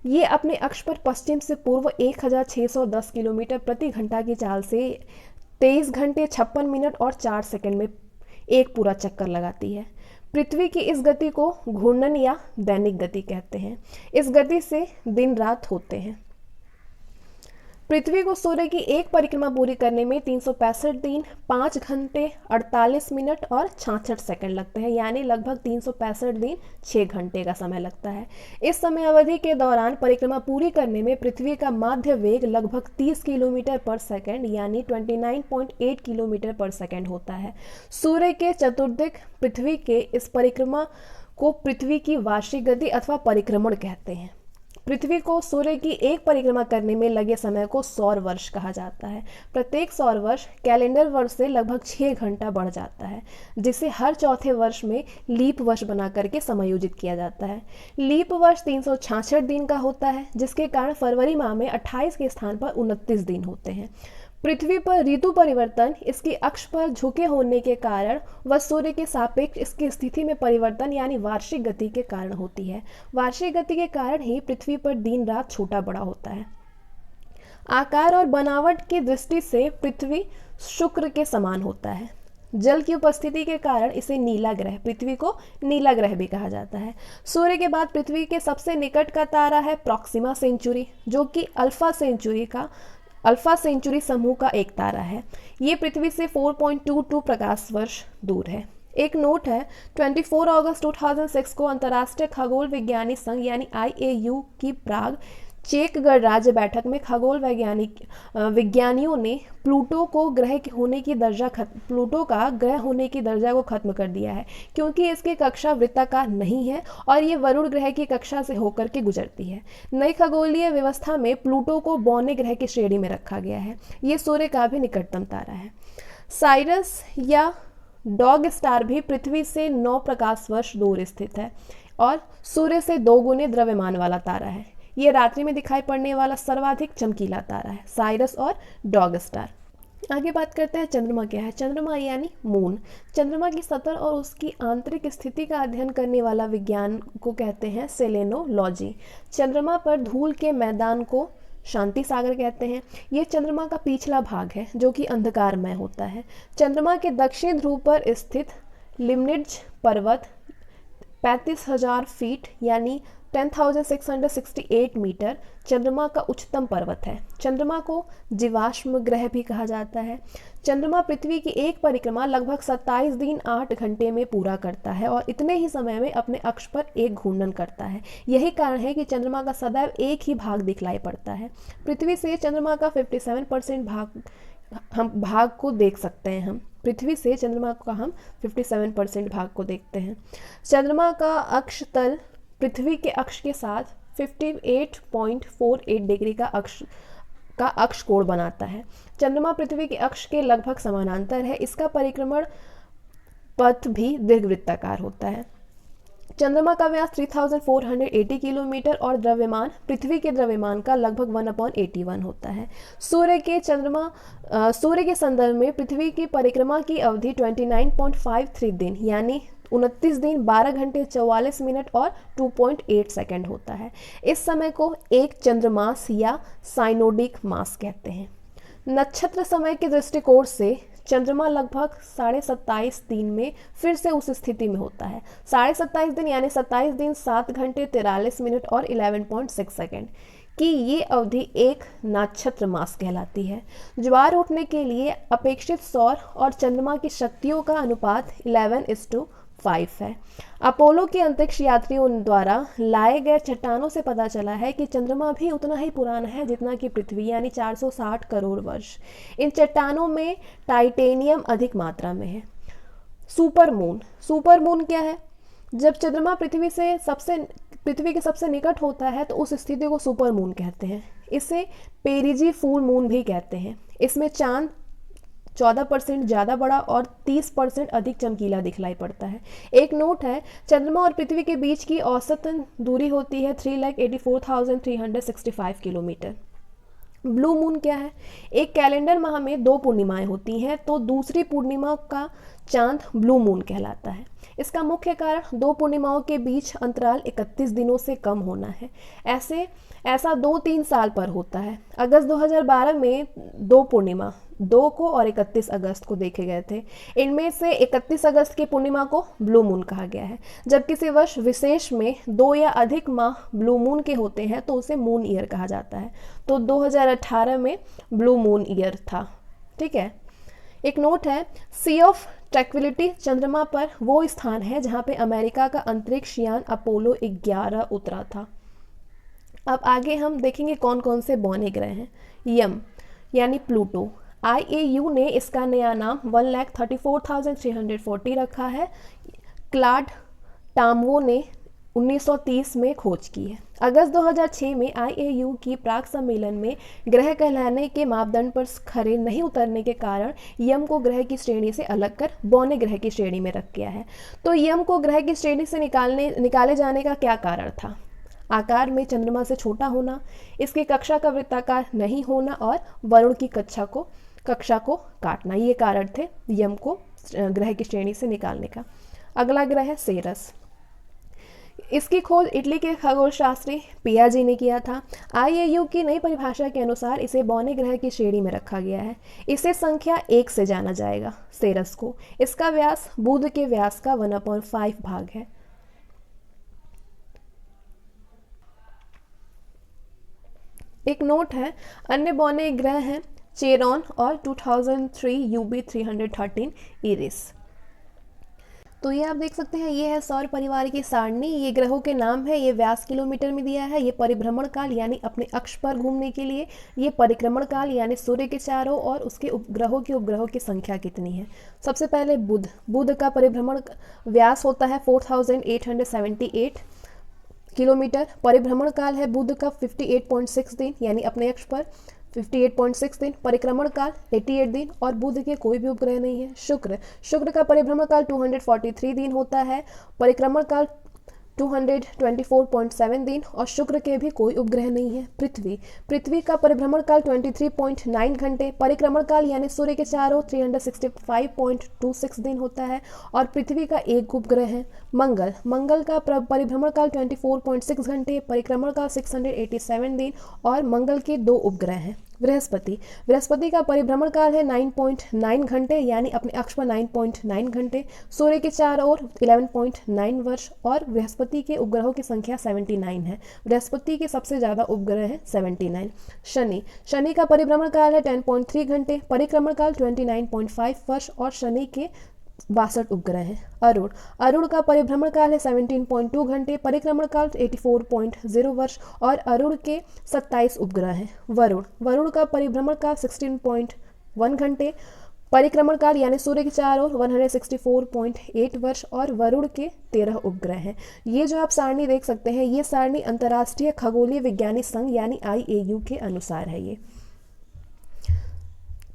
ये अपने अक्ष पर पश्चिम से पूर्व 1610 किलोमीटर प्रति घंटा की चाल से 23 घंटे 56 मिनट और 4 सेकंड में एक पूरा चक्कर लगाती है। पृथ्वी की इस गति को घूर्णन या दैनिक गति कहते हैं। इस गति से दिन रात होते हैं। पृथ्वी को सूर्य की एक परिक्रमा पूरी करने में 365 दिन 5 घंटे 48 मिनट और 66 सेकंड लगते हैं, यानी लगभग 365 दिन 6 घंटे का समय लगता है। इस समय अवधि के दौरान परिक्रमा पूरी करने में पृथ्वी का माध्य वेग लगभग 30 किलोमीटर पर सेकंड यानी 29.8 किलोमीटर पर सेकंड होता है। सूर्य के चतुर्दिक पृथ्वी के इस परिक्रमा को पृथ्वी की वार्षिक गति अथवा परिक्रमण कहते हैं। पृथ्वी को सूर्य की एक परिक्रमा करने में लगे समय को सौर वर्ष कहा जाता है। प्रत्येक सौर वर्ष कैलेंडर वर्ष से लगभग 6 घंटा बढ़ जाता है, जिसे हर चौथे वर्ष में लीप वर्ष बना करके समायोजित किया जाता है। लीप वर्ष 366 दिन का होता है, जिसके कारण फरवरी माह में 28 के स्थान पर 29 दिन होते हैं। पृथ्वी पर ऋतु परिवर्तन इसकी अक्ष पर झुके होने के कारण व सूर्य के सापेक्ष इसकी स्थिति में परिवर्तन यानी वार्षिक गति के कारण होती है। वार्षिक गति के कारण ही पृथ्वी पर दिन रात छोटा बड़ा होता है। आकार और बनावट की दृष्टि से पृथ्वी शुक्र के समान होता है। जल की उपस्थिति के कारण इसे नीला ग्रह, पृथ्वी को नीला ग्रह भी कहा जाता है। सूर्य के बाद पृथ्वी के सबसे निकट का तारा है प्रॉक्सिमा सेंचुरी, जो कि अल्फा सेंचुरी समूह का एक तारा है। ये पृथ्वी से 4.22 प्रकाश वर्ष दूर है। एक नोट है, 24 अगस्त 2006 को अंतर्राष्ट्रीय खगोल विज्ञानी संघ यानी IAU की प्राग चेक गणराज्य बैठक में खगोल विज्ञानियों ने प्लूटो का ग्रह होने की दर्जा को खत्म कर दिया है, क्योंकि इसकी कक्षा वृत्ताकार नहीं है और ये वरुण ग्रह की कक्षा से होकर के गुजरती है। नई खगोलीय व्यवस्था में प्लूटो को बौने ग्रह की श्रेणी में रखा गया है। ये सूर्य का भी निकटतम तारा है। साइरस या डॉग स्टार भी पृथ्वी से 9 प्रकाश वर्ष दूर स्थित है और सूर्य से 2 गुने द्रव्यमान वाला तारा है। ये रात्रि में दिखाई पड़ने वाला सर्वाधिक चमकीला तारा है, साइरस और डॉग स्टार। आगे बात करते हैं चंद्रमा क्या है। चंद्रमा यानी मून। चंद्रमा की सतह और उसकी आंतरिक स्थिति का अध्ययन करने वाला विज्ञान को कहते हैं सेलेनोलॉजी। चंद्रमा पर धूल के मैदान को शांति सागर कहते हैं। ये चंद्रमा का पिछला भाग है जो कि अंधकारमय होता है। चंद्रमा के दक्षिण ध्रुव पर स्थित लिमनिड्स पर्वत 35,000 फीट यानी 10,668 मीटर चंद्रमा का उच्चतम पर्वत है। चंद्रमा को जीवाश्म ग्रह भी कहा जाता है। चंद्रमा पृथ्वी की एक परिक्रमा लगभग 27 दिन 8 घंटे में पूरा करता है और इतने ही समय में अपने अक्ष पर एक घूर्णन करता है। यही कारण है कि चंद्रमा का सदैव एक ही भाग दिखलाई पड़ता है। पृथ्वी से चंद्रमा का 57% भाग को देख सकते हैं। हम पृथ्वी से चंद्रमा का 57% भाग को देखते हैं। चंद्रमा का अक्ष तल पृथ्वी के अक्ष के साथ 58.48 डिग्री का अक्ष कोण बनाता है। चंद्रमा पृथ्वी के अक्ष के लगभग समानांतर है। इसका परिक्रमण पथ भी दीर्घवृत्ताकार होता है। चंद्रमा का व्यास 3480 किलोमीटर और द्रव्यमान पृथ्वी के द्रव्यमान का लगभग 1/81 होता है। सूर्य के संदर्भ में पृथ्वी की परिक्रमा की अवधि 29.53 दिन यानी 29 दिन 12 घंटे 44 मिनट और 2.8 सेकंड होता है। इस समय को एक चंद्रमास या साइनोडिक मास कहते हैं। नक्षत्र समय के दृष्टिकोण से चंद्रमा लगभग 27.5 दिन में फिर से उस स्थिति में होता है। 27.5 दिन यानी 27 दिन 7 घंटे 43 मिनट और 11.6 सेकंड की ये अवधि एक नक्षत्र मास कहलाती है। ज्वार उठने के लिए अपेक्षित सौर और चंद्रमा की शक्तियों का अनुपात 11:5 है। अपोलो के अंतरिक्ष यात्रियों द्वारा लाए गए चट्टानों से पता चला है कि चंद्रमा भी उतना ही पुराना है जितना कि पृथ्वी यानी 460 करोड़ वर्ष। इन चट्टानों में टाइटेनियम अधिक मात्रा में है। सुपरमून क्या है? जब चंद्रमा पृथ्वी के सबसे निकट होता है तो उस स्थिति को सुपरमून कहते हैं। इसे पेरिजी फुल मून भी कहते हैं। इसमें चांद 14% ज़्यादा बड़ा और 30% अधिक चमकीला दिखलाई पड़ता है। एक नोट है, चंद्रमा और पृथ्वी के बीच की औसतन दूरी होती है 3,84,365 किलोमीटर। ब्लू मून क्या है? एक कैलेंडर माह में 2 पूर्णिमाएं होती हैं तो दूसरी पूर्णिमा का चांद ब्लू मून कहलाता है। इसका मुख्य कारण 2 पूर्णिमाओं के बीच अंतराल 31 दिनों से कम होना है। ऐसा 2-3 साल पर होता है। अगस्त 2012 में 2 पूर्णिमा 2 को और 31 अगस्त को देखे गए थे। इनमें से 31 अगस्त की पूर्णिमा को ब्लू मून कहा गया है। जब किसी वर्ष विशेष में 2 या अधिक माह ब्लू मून के होते हैं तो उसे मून ईयर कहा जाता है। तो 2018 में ब्लू मून ईयर था। ठीक है। एक नोट है, सी ऑफ ट्रैंक्विलिटी चंद्रमा पर वो स्थान है जहाँ पे अमेरिका का अंतरिक्ष यान अपोलो 11 उतरा था। अब आगे हम देखेंगे कौन कौन से बौने ग्रह हैं। यम यानी प्लूटो। IAU ने इसका नया नाम 1,34,340 रखा है। क्लाड टामवो ने 1930 में खोज की है। अगस्त 2006 में आईएयू की प्राक सम्मेलन में ग्रह कहलाने के मापदंड पर खरे नहीं उतरने के कारण यम को ग्रह की श्रेणी से अलग कर बौने ग्रह की श्रेणी में रख दिया है। तो यम को ग्रह की श्रेणी से निकाले जाने का क्या कारण था? आकार में चंद्रमा से छोटा होना, इसकी कक्षा का वृत्ताकार नहीं होना और वरुण की कक्षा को काटना, ये कारण थे यम को ग्रह की श्रेणी से निकालने का। अगला ग्रह है सेरस। इसकी खोज इटली के खगोलशास्त्री पियाजी ने किया था। आईएयू की नई परिभाषा के अनुसार इसे बौने ग्रह की श्रेणी में रखा गया है। इसे संख्या 1 से जाना जाएगा, सेरस को। इसका व्यास बुध के व्यास का 1/5 भाग है। एक नोट है, अन्य बौने ग्रह हैं चेरॉन और 2003 UB 313 इरिस। तो ये आप देख सकते हैं, ये है सौर परिवार की सारणी। ये ग्रहों के नाम है, ये व्यास किलोमीटर में दिया है। ये परिभ्रमण काल यानी अपने अक्ष पर घूमने के लिए, ये परिक्रमण काल यानी सूर्य के चारों और उसके उपग्रहों की संख्या कितनी है। सबसे पहले बुध का परिभ्रमण व्यास होता है 4878 किलोमीटर। परिभ्रमण काल है बुध का 58.6 दिन यानी अपने अक्ष पर 58.6 दिन। परिक्रमण काल 88 दिन और बुध के कोई भी उपग्रह नहीं है। शुक्र का परिभ्रमण काल 243 दिन होता है। परिक्रमण काल 224.7 दिन और शुक्र के भी कोई उपग्रह नहीं है। पृथ्वी का परिभ्रमण काल 23.9 घंटे। परिक्रमण काल यानी सूर्य के चारों 365.26 दिन होता है और पृथ्वी का एक उपग्रह है। मंगल का परिभ्रमण काल 24.6 घंटे, परिक्रमण काल 687 दिन और मंगल के 2 उपग्रह हैं। बृहस्पति का परिभ्रमण काल है 9.9 घंटे यानी अपने अक्ष पर 9.9 घंटे। सूर्य के चारों ओर 11.9 वर्ष और बृहस्पति के उपग्रहों की संख्या 79 है। बृहस्पति के सबसे ज्यादा उपग्रह है 79। शनि का परिभ्रमण काल है 10.3 घंटे, परिक्रमण काल 29.5 वर्ष और शनि के 62 उपग्रह हैं। अरुण का परिभ्रमण काल है 17.2 घंटे, परिक्रमण काल 84.0 वर्ष और अरुण के 27 उपग्रह हैं। वरुण का परिभ्रमण काल 16.1 घंटे, परिक्रमण काल यानी सूर्य के चारों ओर 164.8 वर्ष और वरुण के 13 उपग्रह हैं। ये जो आप सारणी देख सकते हैं, ये सारणी अंतर्राष्ट्रीय खगोलीय विज्ञानी संघ यानी आईएयू के अनुसार है ये।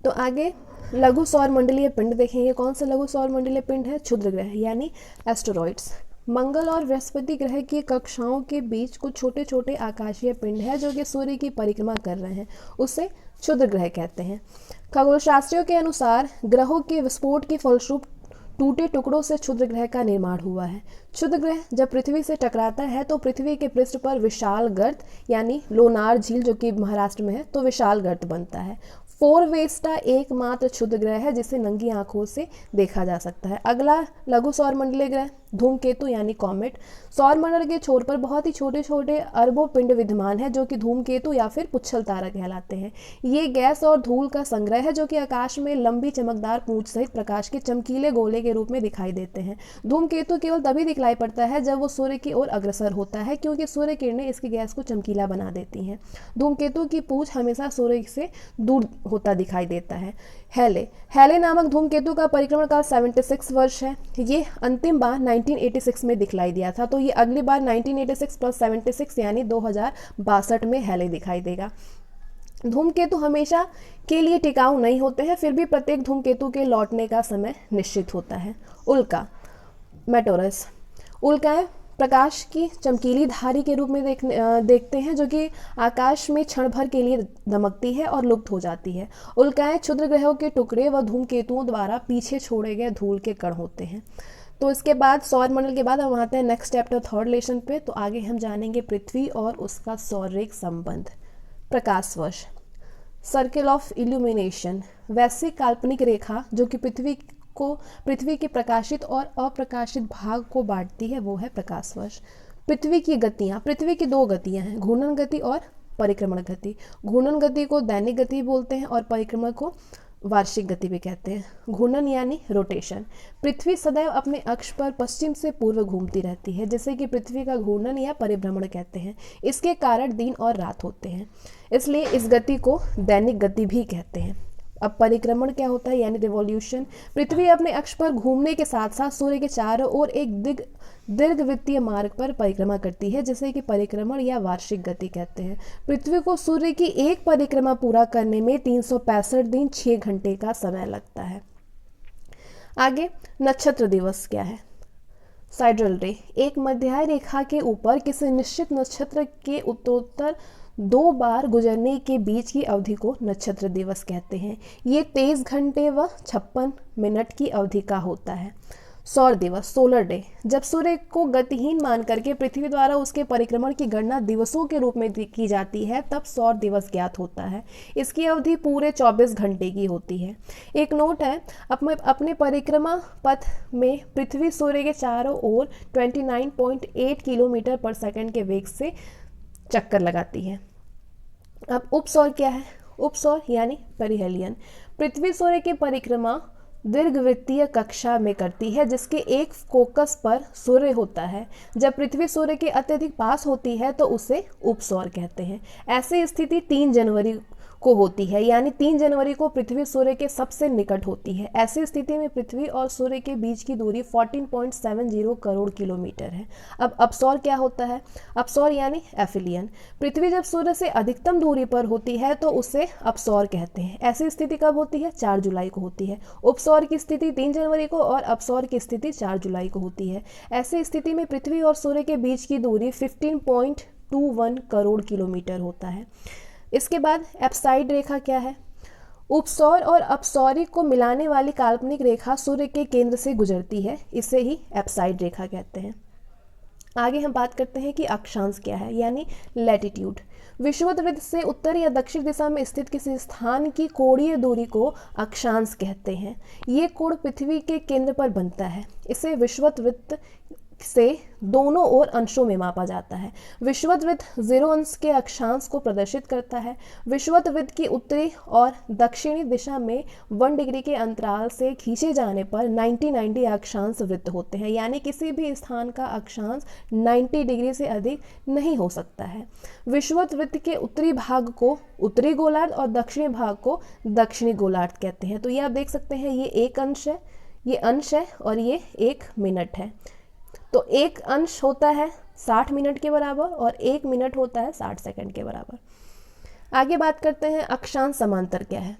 तो आगे लघु सौर मंडलीय पिंड देखेंगे। कौन सा लघु सौर मंडलीय पिंड है? क्षुद्र ग्रह यानी एस्टेरॉइड्स। मंगल और बृहस्पति ग्रह की कक्षाओं के बीच कुछ छोटे छोटे आकाशीय पिंड है जो कि सूर्य की परिक्रमा कर रहे हैं, उसे क्षुद्र ग्रह कहते हैं। खगोलशास्त्रियों के अनुसार ग्रहों के विस्फोट के फलस्वरूप टूटे टुकड़ों से क्षुद्र ग्रह का निर्माण हुआ है। क्षुद्र ग्रह जब पृथ्वी से टकराता है तो पृथ्वी के पृष्ठ पर विशाल गर्त यानी लोनार झील जो कि महाराष्ट्र में है तो विशाल गर्त बनता है। फोरवेस्टा एकमात्र क्षुद्र ग्रह है जिसे नंगी आंखों से देखा जा सकता है। अगला लघु सौर मंडलीय ग्रह धूमकेतु यानी कॉमेट। सौर मंडल के छोर पर बहुत ही छोटे छोटे अरबों पिंड विद्यमान है जो कि धूमकेतु या फिर पुच्छल तारा कहलाते हैं। ये गैस और धूल का संग्रह है जो कि आकाश में लंबी चमकदार पूंछ सहित प्रकाश के चमकीले गोले के रूप में दिखाई देते हैं। धूमकेतु केवल तभी दिखलाई पड़ता है जब वो सूर्य की ओर अग्रसर होता है क्योंकि सूर्य किरणें इसकी गैस को चमकीला बना देती हैं। धूमकेतु की पूंछ हमेशा सूर्य से दूर होता दिखाई देता है। हैले नामक धूमकेतु का परिक्रमण काल 76 वर्ष है। ये अंतिम बार 1986 में दिखलाई दिया था, तो ये अगली बार 1986 + 76 यानी 2062 में हैले दिखाई देगा। धूमकेतु हमेशा के लिए टिकाऊ नहीं होते हैं, फिर भी प्रत्येक धूमकेतु के लौटने का समय निश्चित होता है। उल्का मेटोरस। उल्काएं प्रकाश की चमकीली धारी के रूप में देखते हैं जो कि आकाश में क्षण भर के लिए दमकती है और लुप्त हो जाती है। उल्काएं क्षुद्र ग्रहों के टुकड़े व धूमकेतुओं द्वारा पीछे छोड़े गए धूल के कण होते हैं। तो इसके बाद सौर मंडल के बाद हम आते हैं नेक्स्ट चैप्टर थर्ड लेसन पे। तो आगे हम जानेंगे पृथ्वी और उसका सौररेख संबंध। प्रकाश वर्ष, सर्किल ऑफ इल्यूमिनेशन, वैश्विक काल्पनिक रेखा जो कि पृथ्वी के प्रकाशित और अप्रकाशित भाग को बांटती है, वो है प्रकाश वर्ष। पृथ्वी की गतियाँ, पृथ्वी की 2 गतियाँ हैं, घूर्णन गति और परिक्रमण गति। घूर्णन गति को दैनिक गति बोलते हैं और परिक्रमण को वार्षिक गति भी कहते हैं। घूर्णन यानी रोटेशन। पृथ्वी सदैव अपने अक्ष पर पश्चिम से पूर्व घूमती रहती है, जिसे कि पृथ्वी का घूर्णन या परिभ्रमण कहते हैं। इसके कारण दिन और रात होते हैं, इसलिए इस गति को दैनिक गति भी कहते हैं। अब परिक्रमण क्या होता है, यानी रिवॉल्यूशन। पृथ्वी अपने अक्ष पर घूमने के साथ साथ सूर्य के चारों ओर एक दीर्घवृत्तीय मार्ग पर परिक्रमा करती है, जिसे कि परिक्रमण या वार्षिक गति कहते हैं। पृथ्वी को सूर्य की एक परिक्रमा पूरा करने में 365 दिन 6 घंटे का समय लगता है। आगे नक्षत्र दिवस क्या है। साइड्रल रे, एक मध्याह्न रेखा के ऊपर किसी निश्चित नक्षत्र के उत्तरोत्तर 2 बार गुजरने के बीच की अवधि को नक्षत्र दिवस कहते हैं। ये 23 घंटे व 56 मिनट की अवधि का होता है। सौर दिवस, सोलर डे, जब सूर्य को गतिहीन मान करके पृथ्वी द्वारा उसके परिक्रमण की गणना दिवसों के रूप में की जाती है, तब सौर दिवस ज्ञात होता है। इसकी अवधि पूरे 24 घंटे की होती है। एक नोट है, अपने परिक्रमा पथ में पृथ्वी सूर्य के चारों ओर 29.8 किलोमीटर पर सेकंड के वेग से चक्कर लगाती है। अब उपसौर क्या है। उपसौर यानी पेरिहेलियन, पृथ्वी सूर्य की परिक्रमा दीर्घवृत्तीय कक्षा में करती है, जिसके एक फोकस पर सूर्य होता है। जब पृथ्वी सूर्य के अत्यधिक पास होती है तो उसे उपसौर कहते हैं। ऐसी स्थिति 3 जनवरी को होती है, यानी 3 जनवरी को पृथ्वी सूर्य के सबसे निकट होती है। ऐसी स्थिति में पृथ्वी और सूर्य के बीच की दूरी 14.70 करोड़ किलोमीटर है। अब अपसौर क्या होता है। अपसौर यानी एफिलियन, पृथ्वी जब सूर्य से अधिकतम दूरी पर होती है तो उसे अपसौर कहते हैं। ऐसी स्थिति कब होती है, 4 जुलाई को होती है। उपसौर की स्थिति 3 जनवरी को और अपसौर की स्थिति 4 जुलाई को होती है। ऐसी स्थिति में पृथ्वी और सूर्य के बीच की दूरी 15.21 करोड़ किलोमीटर होता है। इसके बाद एप्साइड रेखा क्या है। उपसौर और अपसौरी को मिलाने वाली काल्पनिक रेखा सूर्य के केंद्र से गुजरती है, इसे ही एप्साइड रेखा कहते हैं। आगे हम बात करते हैं कि अक्षांश क्या है, यानी लैटिट्यूड। विषुवत से उत्तर या दक्षिण दिशा में स्थित किसी स्थान की कोणीय दूरी को अक्षांश कहते हैं। ये कोण पृथ्वी के केंद्र पर बनता है। इसे विषुवत वृत्त से दोनों ओर अंशों में मापा जाता है। विषुवत वृत्त 0 अंश के अक्षांश को प्रदर्शित करता है। विषुवत वृत्त की उत्तरी और दक्षिणी दिशा में 1 डिग्री के अंतराल से खींचे जाने पर 90 अक्षांश वृत्त होते हैं, यानी किसी भी स्थान का अक्षांश 90 डिग्री से अधिक नहीं हो सकता है। विषुवत वृत्त के उत्तरी भाग को उत्तरी गोलार्ध और दक्षिणी भाग को दक्षिणी गोलार्ध कहते हैं। तो ये आप देख सकते हैं, ये एक अंश है, ये अंश है और ये 1 मिनट है। तो 1 अंश होता है 60 मिनट के बराबर और 1 मिनट होता है 60 सेकंड के बराबर। आगे बात करते हैं अक्षांश समांतर क्या है,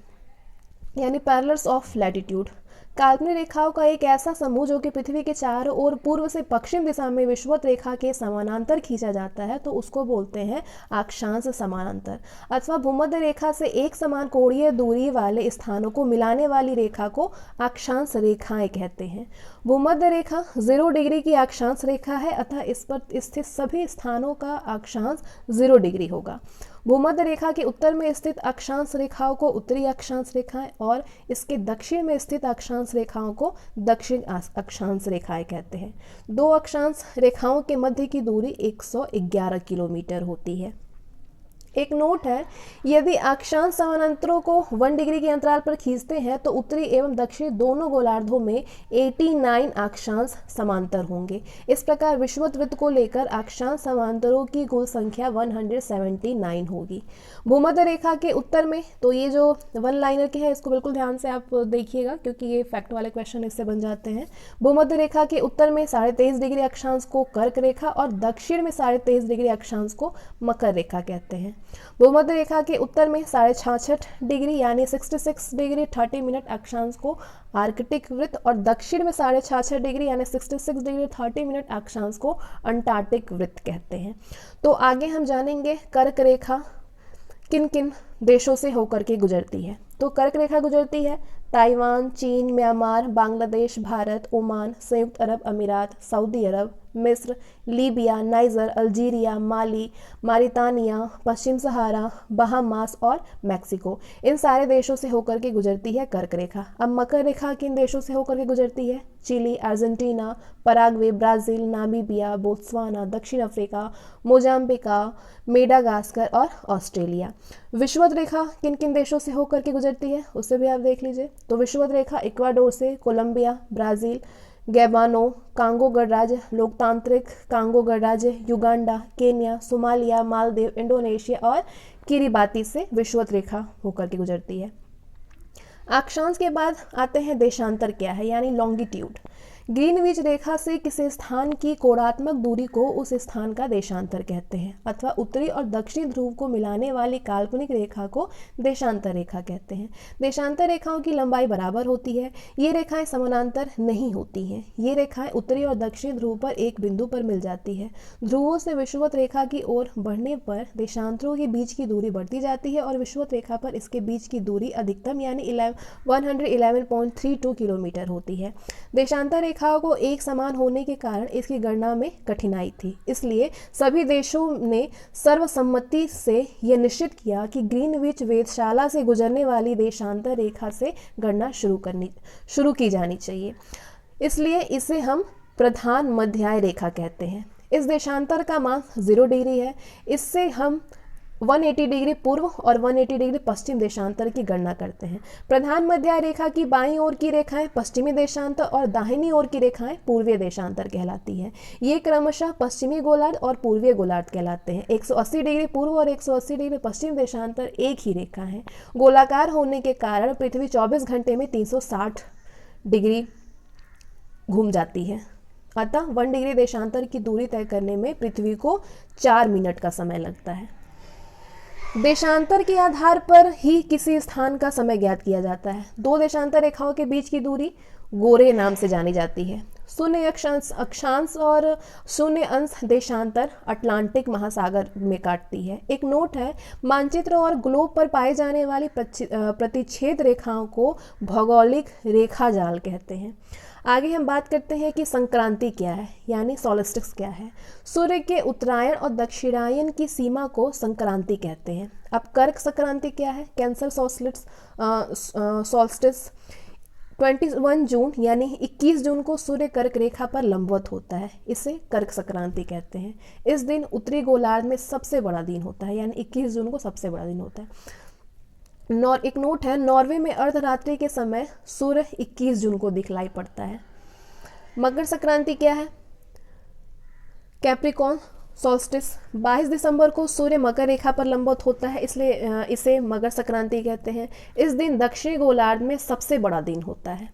यानी पैरेलल्स ऑफ लैटिट्यूड। काल्पनिक रेखाओं का एक ऐसा समूह जो कि पृथ्वी के चारों ओर पूर्व से पश्चिम दिशा में विषुवत रेखा के समानांतर खींचा जाता है, तो उसको बोलते हैं अक्षांश समानांतर। अथवा भूमध्य रेखा से एक समान कोणीय दूरी वाले स्थानों को मिलाने वाली रेखा को अक्षांश रेखाएं कहते हैं। भूमध्य रेखा 0 डिग्री की अक्षांश रेखा है, अतः इस पर स्थित सभी स्थानों का अक्षांश 0 डिग्री होगा। भूमध्य रेखा के उत्तर में स्थित अक्षांश रेखाओं को उत्तरी अक्षांश रेखाएं और इसके दक्षिण में स्थित अक्षांश रेखाओं को दक्षिण अक्षांश रेखाएं कहते हैं। 2 अक्षांश रेखाओं के मध्य की दूरी 111 किलोमीटर होती है। एक नोट है, यदि अक्षांश समानांतरों को 1 डिग्री के अंतराल पर खींचते हैं तो उत्तरी एवं दक्षिणी दोनों गोलार्धों में 89 अक्षांश समांतर होंगे। इस प्रकार विषुवत वृत्त को लेकर अक्षांश समांतरों की कुल संख्या 179 होगी। भूमध्य रेखा के उत्तर में, तो ये जो 1 लाइनर के हैं इसको बिल्कुल ध्यान से आप देखिएगा क्योंकि ये फैक्ट वाले क्वेश्चन इससे बन जाते हैं। भूमध्य रेखा के उत्तर में 23.5 डिग्री अक्षांश को कर्क रेखा और दक्षिण में 23.5 डिग्री अक्षांश को मकर रेखा कहते हैं। भूमध्य रेखा के उत्तर में 66.5 डिग्री यानी 66 डिग्री 30 मिनट अक्षांश को आर्कटिक वृत्त और दक्षिण में 66.5 डिग्री यानी 66 डिग्री 30 मिनट अक्षांश को अंटार्कटिक वृत्त कहते हैं। तो आगे हम जानेंगे कर्क रेखा किन किन देशों से होकर के गुजरती है। तो कर्क रेखा गुजरती है ताइवान, चीन, म्यांमार, बांग्लादेश, भारत, ओमान, संयुक्त अरब अमीरात, सऊदी अरब, मिस्र, लीबिया, नाइजर, अल्जीरिया, माली, मारितानिया, पश्चिम सहारा, बहामास और मैक्सिको। इन सारे देशों से होकर के गुजरती है कर्क रेखा। अब मकर रेखा किन देशों से होकर के गुजरती है। Chile, Argentina, Paraguay, Brazil, Namibia, Botswana, दक्षिण अफ्रीका, मोजाम्बिका, मेडागास्कर और ऑस्ट्रेलिया। विषुवत रेखा किन किन देशों से होकर के गुजरती है उसे भी आप देख लीजिए। तो विषुवत रेखा इक्वाडोर से कोलंबिया, ब्राज़ील, गैबानो, कांगो गणराज्य, लोकतांत्रिक कांगो गणराज्य, Uganda, Kenya, Somalia, Maldives, Indonesia और किरिबाती से विषुवत रेखा होकर के गुजरती है। अक्षांश के बाद आते हैं देशांतर क्या है, यानी लॉन्गिट्यूड। ग्रीनविच रेखा से किसी स्थान की कोणात्मक दूरी को उस स्थान का देशांतर कहते हैं, अथवा उत्तरी और दक्षिणी ध्रुव को मिलाने वाली काल्पनिक रेखा को देशांतर रेखा कहते हैं। देशांतर रेखाओं की लंबाई बराबर होती है। ये रेखाएं समानांतर नहीं होती हैं। ये रेखाएं उत्तरी और दक्षिणी ध्रुव पर एक बिंदु पर मिल जाती है। ध्रुवों से विषुवत रेखा की ओर बढ़ने पर देशांतरों के बीच की दूरी बढ़ती जाती है और विषुवत रेखा पर इसके बीच की दूरी अधिकतम यानी 111.32 किलोमीटर होती है। देशांतर रेखाओं को एक समान होने के कारण इसकी गणना में कठिनाई थी, इसलिए सभी देशों ने सर्वसम्मति से यह निश्चित किया कि ग्रीनविच वेधशाला से गुजरने वाली देशांतर रेखा से गणना शुरू की जानी चाहिए। इसलिए इसे हम प्रधान मध्याय रेखा कहते हैं। इस देशांतर का मान 0 डिग्री है। इससे हम 180 डिग्री पूर्व और 180 डिग्री पश्चिम देशांतर की गणना करते हैं। प्रधान मध्याय रेखा की बाईं ओर की रेखाएं पश्चिमी देशांतर और दाहिनी ओर की रेखाएं पूर्वीय देशांतर कहलाती हैं। ये क्रमशः पश्चिमी गोलार्ध और पूर्वीय गोलार्ध कहलाते हैं। 180 डिग्री पूर्व और 180 डिग्री पश्चिम देशांतर एक ही रेखा है। गोलाकार होने के कारण पृथ्वी 24 घंटे में 360 डिग्री घूम जाती है। अतः 1 डिग्री देशांतर की दूरी तय करने में पृथ्वी को 4 मिनट का समय लगता है। देशांतर के आधार पर ही किसी स्थान का समय ज्ञात किया जाता है। 2 देशांतर रेखाओं के बीच की दूरी गोरे नाम से जानी जाती है। 0 अक्षांश और 0 अंश देशांतर अटलांटिक महासागर में काटती है। एक नोट है, मानचित्र और ग्लोब पर पाए जाने वाली प्रतिच्छेद रेखाओं को भौगोलिक रेखा जाल कहते हैं। आगे हम बात करते हैं कि संक्रांति क्या है, यानी सॉल्स्टिस क्या है। सूर्य के उत्तरायण और दक्षिणायन की सीमा को संक्रांति कहते हैं। अब कर्क संक्रांति क्या है, कैंसर सॉल्स्टिस 21 जून यानी 21 जून को सूर्य कर्क रेखा पर लंबवत होता है। इसे कर्क संक्रांति कहते हैं। इस दिन उत्तरी गोलार्ध में सबसे बड़ा दिन होता है, यानी 21 जून को सबसे बड़ा दिन होता है। एक नोट है, नॉर्वे में अर्धरात्रि के समय सूर्य 21 जून को दिखलाई पड़ता है। मकर संक्रांति क्या है, कैप्रिकॉर्न सॉल्स्टिस 22 दिसंबर को सूर्य मकर रेखा पर लंबवत होता है, इसलिए इसे मकर संक्रांति कहते हैं। इस दिन दक्षिणी गोलार्ध में सबसे बड़ा दिन होता है।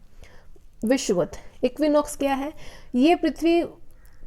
विषुवत इक्विनॉक्स क्या है, ये पृथ्वी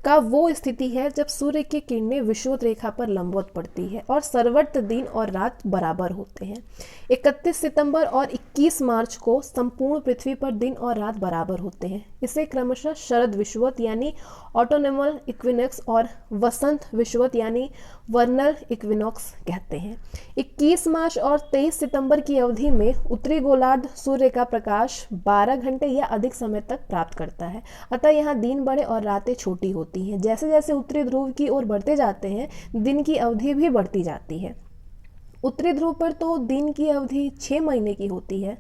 का वो स्थिति है जब सूर्य की किरणें विषुवत रेखा पर लंबवत पड़ती है और सर्वत्र दिन और रात बराबर होते हैं। 31 सितंबर और 21 मार्च को संपूर्ण पृथ्वी पर दिन और रात बराबर होते हैं। इसे क्रमशः शरद विषुवत यानी ऑटोनमल इक्विनॉक्स और वसंत विषुवत यानी वर्नल इक्विनॉक्स कहते हैं। 21 मार्च और 23 सितंबर की अवधि में उत्तरी गोलार्ध सूर्य का प्रकाश 12 घंटे या अधिक समय तक प्राप्त करता है, अतः यहाँ दिन बड़े और रातें छोटी होती हैं। जैसे जैसे उत्तरी ध्रुव की ओर बढ़ते जाते हैं, दिन की अवधि भी बढ़ती जाती है। उत्तरी ध्रुव पर तो दिन की अवधि 6 महीने की होती है।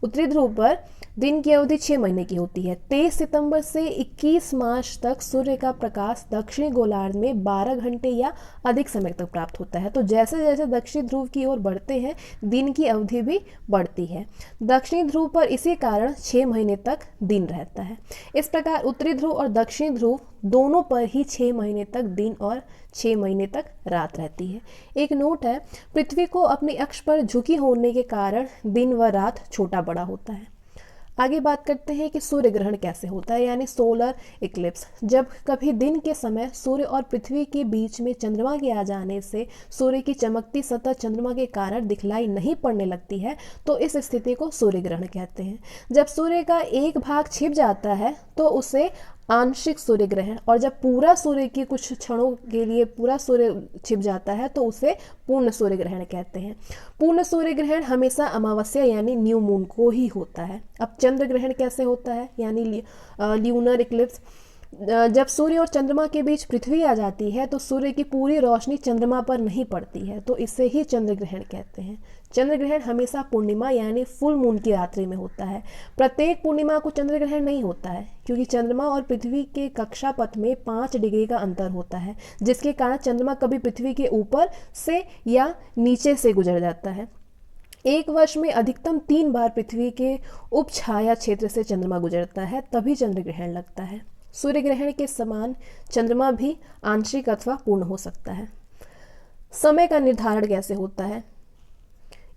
उत्तरी ध्रुव पर दिन की अवधि 6 महीने की होती है। 23 सितंबर से 21 मार्च तक सूर्य का प्रकाश दक्षिणी गोलार्ध में 12 घंटे या अधिक समय तक प्राप्त होता है। तो जैसे जैसे दक्षिणी ध्रुव की ओर बढ़ते हैं, दिन की अवधि भी बढ़ती है। दक्षिणी ध्रुव पर इसी कारण 6 महीने तक दिन रहता है। इस प्रकार उत्तरी ध्रुव और दक्षिणी ध्रुव दोनों पर ही 6 महीने तक दिन और 6 महीने तक रात रहती है। एक नोट है, पृथ्वी को अपनी अक्ष पर झुकी होने के कारण दिन व रात छोटा बड़ा होता है। आगे बात करते हैं कि सूर्य ग्रहण कैसे होता है, यानी सोलर इक्लिप्स। जब कभी दिन के समय सूर्य और पृथ्वी के बीच में चंद्रमा के आ जाने से सूर्य की चमकती सतह चंद्रमा के कारण दिखलाई नहीं पड़ने लगती है, तो इस स्थिति को सूर्य ग्रहण कहते हैं। जब सूर्य का एक भाग छिप जाता है तो उसे आंशिक सूर्य ग्रहण, और जब पूरा सूर्य की कुछ क्षणों के लिए पूरा सूर्य छिप जाता है तो उसे पूर्ण सूर्य ग्रहण कहते हैं। पूर्ण सूर्य ग्रहण हमेशा अमावस्या यानी न्यू मून को ही होता है। अब चंद्र ग्रहण कैसे होता है, यानी ल्यूनर इक्लिप्स। जब सूर्य और चंद्रमा के बीच पृथ्वी आ जाती है तो सूर्य की पूरी रोशनी चंद्रमा पर नहीं पड़ती है, तो इसे ही चंद्र ग्रहण कहते हैं। चंद्र ग्रहण हमेशा पूर्णिमा यानी फुल मून की रात्रि में होता है। प्रत्येक पूर्णिमा को चंद्र ग्रहण नहीं होता है, क्योंकि चंद्रमा और पृथ्वी के कक्षापथ में 5 डिग्री का अंतर होता है, जिसके कारण चंद्रमा कभी पृथ्वी के ऊपर से या नीचे से गुजर जाता है। एक वर्ष में अधिकतम 3 बार पृथ्वी के उपछाया क्षेत्र से चंद्रमा गुजरता है, तभी चंद्र ग्रहण लगता है। सूर्य ग्रहण के समान चंद्रमा भी आंशिक अथवा पूर्ण हो सकता है। समय का निर्धारण कैसे होता है,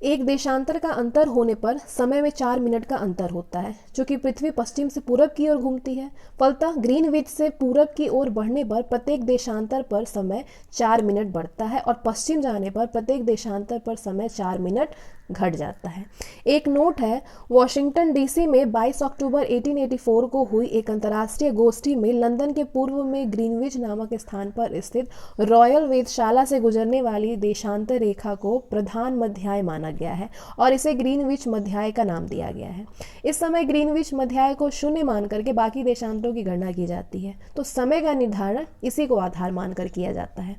एक देशांतर का अंतर होने पर समय में 4 मिनट का अंतर होता है। चूँकि पृथ्वी पश्चिम से पूरब की ओर घूमती है, फलतः ग्रीनविच से पूरब की ओर बढ़ने पर प्रत्येक देशांतर पर समय 4 मिनट बढ़ता है और पश्चिम जाने पर प्रत्येक देशांतर पर समय 4 मिनट घट जाता है। एक नोट है, वॉशिंगटन डीसी में 22 अक्टूबर 1884 को हुई एक अंतर्राष्ट्रीय गोष्ठी में लंदन के पूर्व में ग्रीनविच नामक स्थान पर स्थित रॉयल वेधशाला से गुजरने वाली देशांतर रेखा को प्रधान मध्याय माना गया है और इसे ग्रीनविच मध्याय का नाम दिया गया है। इस समय ग्रीनविच मध्याय को 0 मान करके बाकी देशांतरों की गणना की जाती है, तो समय का निर्धारण इसी को आधार मानकर किया जाता है।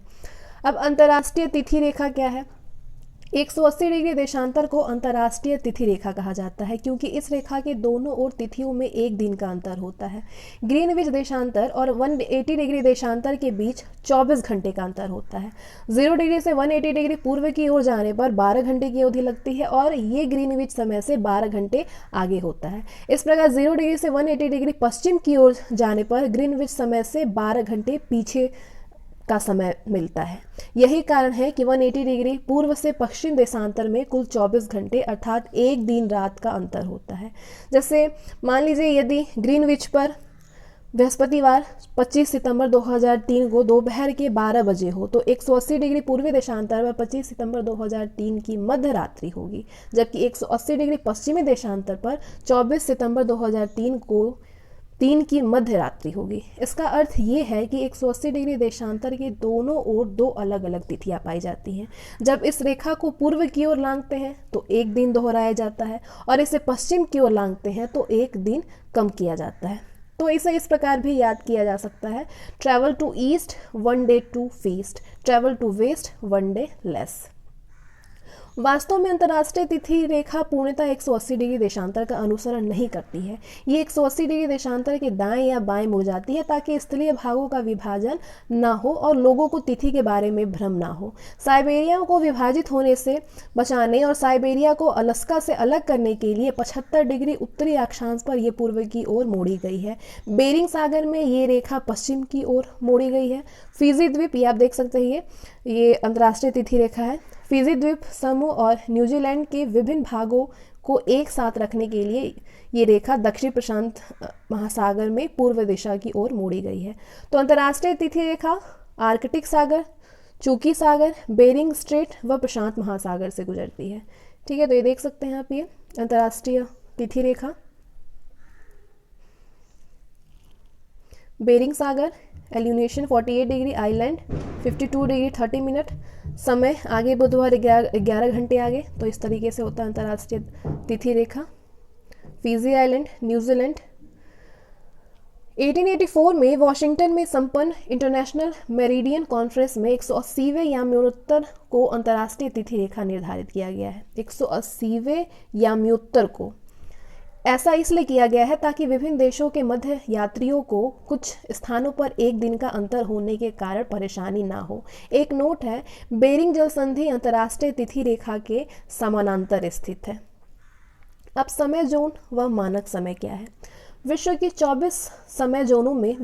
अब अंतर्राष्ट्रीय तिथि रेखा क्या है? 180 डिग्री देशांतर को अंतर्राष्ट्रीय तिथि रेखा कहा जाता है, क्योंकि इस रेखा के दोनों ओर तिथियों में एक दिन का अंतर होता है। ग्रीनविच देशांतर और 180 डिग्री देशांतर के बीच 24 घंटे का अंतर होता है। 0 डिग्री से 180 डिग्री पूर्व की ओर जाने पर 12 घंटे की अवधि लगती है और ये ग्रीनविच समय से 12 घंटे आगे होता है। इस प्रकार 0 डिग्री से 180 डिग्री पश्चिम की ओर जाने पर ग्रीनविच समय से 12 घंटे पीछे का समय मिलता है। यही कारण है कि 180 डिग्री पूर्व से पश्चिम देशांतर में कुल 24 घंटे अर्थात एक दिन रात का अंतर होता है। जैसे मान लीजिए यदि ग्रीनविच पर बृहस्पतिवार 25 सितंबर 2003 को दोपहर के 12 बजे हो, तो 180 डिग्री पूर्वी देशांतर पर 25 सितंबर 2003 की मध्य रात्रि होगी, जबकि 180 डिग्री पश्चिमी देशांतर पर 24 सितंबर 2003 को 3 की मध्य रात्रि होगी। इसका अर्थ ये है कि 180 डिग्री देशांतर के दोनों ओर 2 अलग अलग तिथियां पाई जाती हैं। जब इस रेखा को पूर्व की ओर लांघते हैं तो एक दिन दोहराया जाता है और इसे पश्चिम की ओर लांघते हैं तो एक दिन कम किया जाता है। तो इसे इस प्रकार भी याद किया जा सकता है, travel to east 1 day to feast, travel to west 1 day less. वास्तव में अंतर्राष्ट्रीय तिथि रेखा पूर्णतः 180 डिग्री देशांतर का अनुसरण नहीं करती है। ये 180 डिग्री देशांतर के दाएं या बाएं मुड़ जाती है ताकि स्थलीय भागों का विभाजन ना हो और लोगों को तिथि के बारे में भ्रम ना हो। साइबेरिया को विभाजित होने से बचाने और साइबेरिया को अलास्का से अलग करने के लिए 75 डिग्री उत्तरी अक्षांश पर यह पूर्व की ओर मोड़ी गई है। बेरिंग सागर में ये रेखा पश्चिम की ओर मोड़ी गई है। फिजी द्वीप, ये आप देख सकते हैं, ये अंतर्राष्ट्रीय तिथि रेखा है। फिजी द्वीप समूह और न्यूजीलैंड के विभिन्न भागों को एक साथ रखने के लिए ये रेखा दक्षिण प्रशांत महासागर में पूर्व दिशा की ओर मोड़ी गई है। तो अंतर्राष्ट्रीय तिथि रेखा आर्कटिक सागर, चूकी सागर, बेरिंग स्ट्रेट व प्रशांत महासागर से गुजरती है। ठीक है, तो ये देख सकते हैं आप, ये अंतर्राष्ट्रीय तिथि रेखा। बेरिंग सागर, एल्यूनेशन 48 डिग्री, आइलैंड 52 डिग्री 30 मिनट, समय आगे बुधवार 11 घंटे आगे। तो इस तरीके से होता है अंतर्राष्ट्रीय तिथि रेखा। Fiji island, New Zealand. 1884 में वॉशिंगटन में संपन्न इंटरनेशनल मेरिडियन कॉन्फ्रेंस में 180वें याम्योत्तर को अंतर्राष्ट्रीय तिथि रेखा निर्धारित किया गया है। 180वें याम्योत्तर को ऐसा इसलिए किया गया है ताकि विभिन्न देशों के मध्य यात्रियों को कुछ स्थानों पर एक दिन का अंतर होने के कारण परेशानी ना हो। एक नोट है, बेरिंग जल संधि अंतर्राष्ट्रीय तिथि रेखा के समानांतर स्थित है। अब समय जोन व मानक समय क्या है? विश्व को 24 समय जोनों में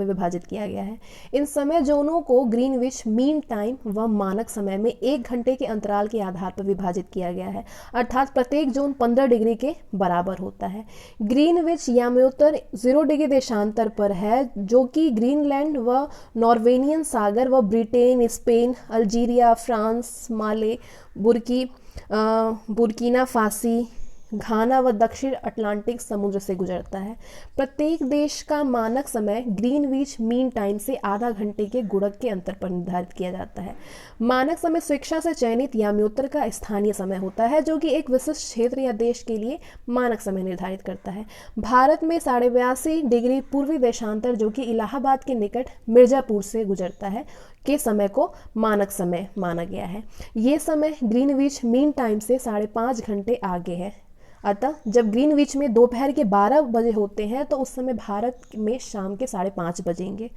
विभाजित किया गया है। इन समय जोनों को ग्रीनविच मीन टाइम व मानक समय में 1 घंटे के अंतराल के आधार पर विभाजित किया गया है, अर्थात प्रत्येक जोन 15 डिग्री के बराबर होता है। ग्रीनविच याम्योत्तर 0 डिग्री देशांतर पर है, जो कि ग्रीनलैंड व नॉर्वेनियन सागर व ब्रिटेन, स्पेन, अल्जीरिया, फ्रांस, माले, बुर्किना फासी, घाना व दक्षिण अटलांटिक समुद्र से गुजरता है। प्रत्येक देश का मानक समय ग्रीनविच मीन टाइम से आधा घंटे के गुणक के अंतर पर निर्धारित किया जाता है। मानक समय स्वेच्छा से चयनित याम्योत्तर का स्थानीय समय होता है, जो कि एक विशिष्ट क्षेत्र या देश के लिए मानक समय निर्धारित करता है। भारत में 82.5 डिग्री पूर्वी देशांतर, जो कि इलाहाबाद के निकट मिर्जापुर से गुजरता है, के समय को मानक समय माना गया है। ये समय ग्रीनविच मीन टाइम से 5.5 घंटे आगे है। अतः जब ग्रीनविच में दोपहर के 12 बजे होते हैं तो उस समय भारत में शाम के 5:30 बजेंगे।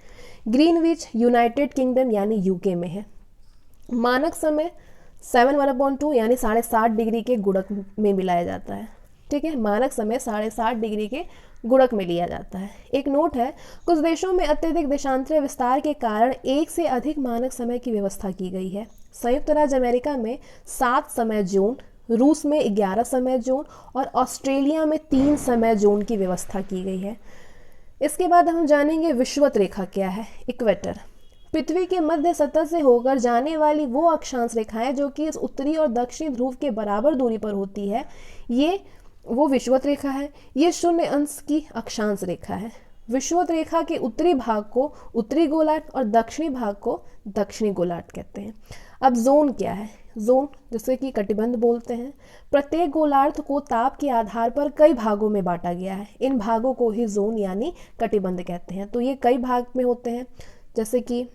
ग्रीनविच यूनाइटेड किंगडम यानी यूके में है। मानक समय 7/2 यानी 7.5 डिग्री के गुणक में मिलाया जाता है। ठीक है, मानक समय 7.5 डिग्री के गुणक में लिया जाता है। एक नोट है, कुछ देशों में अत्यधिक देशांतरीय विस्तार के कारण एक से अधिक मानक समय की व्यवस्था की गई है। संयुक्त राज्य अमेरिका में 7 समय जोन, रूस में 11 समय जोन और ऑस्ट्रेलिया में 3 समय जोन की व्यवस्था की गई है। इसके बाद हम जानेंगे विषुवत रेखा क्या है। इक्वेटर, पृथ्वी के मध्य सतह से होकर जाने वाली वो अक्षांश रेखाएं जो कि इस उत्तरी और दक्षिणी ध्रुव के बराबर दूरी पर होती है, ये वो विषुवत रेखा है। ये 0 अंश की अक्षांश रेखा है। विषुवत रेखा के उत्तरी भाग को उत्तरी गोलार्ध और दक्षिणी भाग को दक्षिणी गोलार्ध कहते हैं। अब जोन क्या है? जोन, जिसे कि कटिबंध बोलते हैं, प्रत्येक गोलार्ध को ताप के आधार पर कई भागों में बांटा गया है। इन भागों को ही जोन यानी कटिबंध कहते हैं। तो ये कई भाग में होते हैं, जैसे कि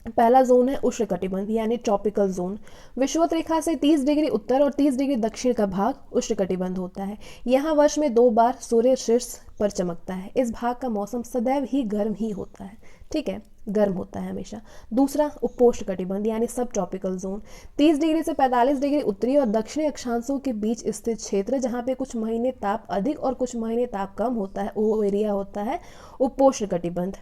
पहला जोन है उष्णकटिबंध यानी ट्रॉपिकल जोन। विषुवत रेखा से 30 डिग्री उत्तर और 30 डिग्री दक्षिण का भाग उष्णकटिबंध होता है। यहाँ वर्ष में 2 बार सूर्य शीर्ष पर चमकता है। इस भाग का मौसम सदैव ही गर्म ही होता है, ठीक है, गर्म होता है हमेशा। दूसरा उपोष्णकटिबंध यानी सब ट्रॉपिकल जोन, 30 डिग्री से 45 डिग्री उत्तरी और दक्षिणी अक्षांशों के बीच स्थित क्षेत्र जहाँ पे कुछ महीने ताप अधिक और कुछ महीने ताप कम होता है, वो एरिया होता है उपोष्णकटिबंध।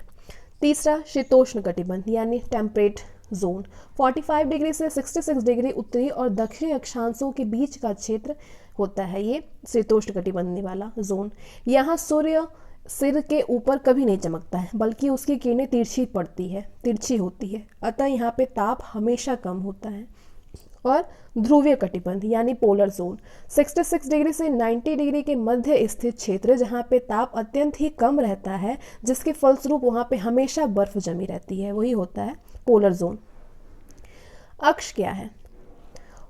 तीसरा शीतोष्ण कटिबंध यानी टेम्परेट जोन, 45 डिग्री से 66 डिग्री उत्तरी और दक्षिणी अक्षांशों के बीच का क्षेत्र होता है, ये शीतोष्ण कटिबंध वाला जोन। यहाँ सूर्य सिर के ऊपर कभी नहीं चमकता है, बल्कि उसकी किरणें तिरछी होती है, अतः यहाँ पे ताप हमेशा कम होता है। और ध्रुवीय कटिबंध यानी पोलर जोन, 66 डिग्री से 90 डिग्री के मध्य स्थित क्षेत्र जहाँ पे ताप अत्यंत ही कम रहता है, जिसके फलस्वरूप वहाँ पे हमेशा बर्फ जमी रहती है, वही होता है पोलर जोन। अक्ष क्या है?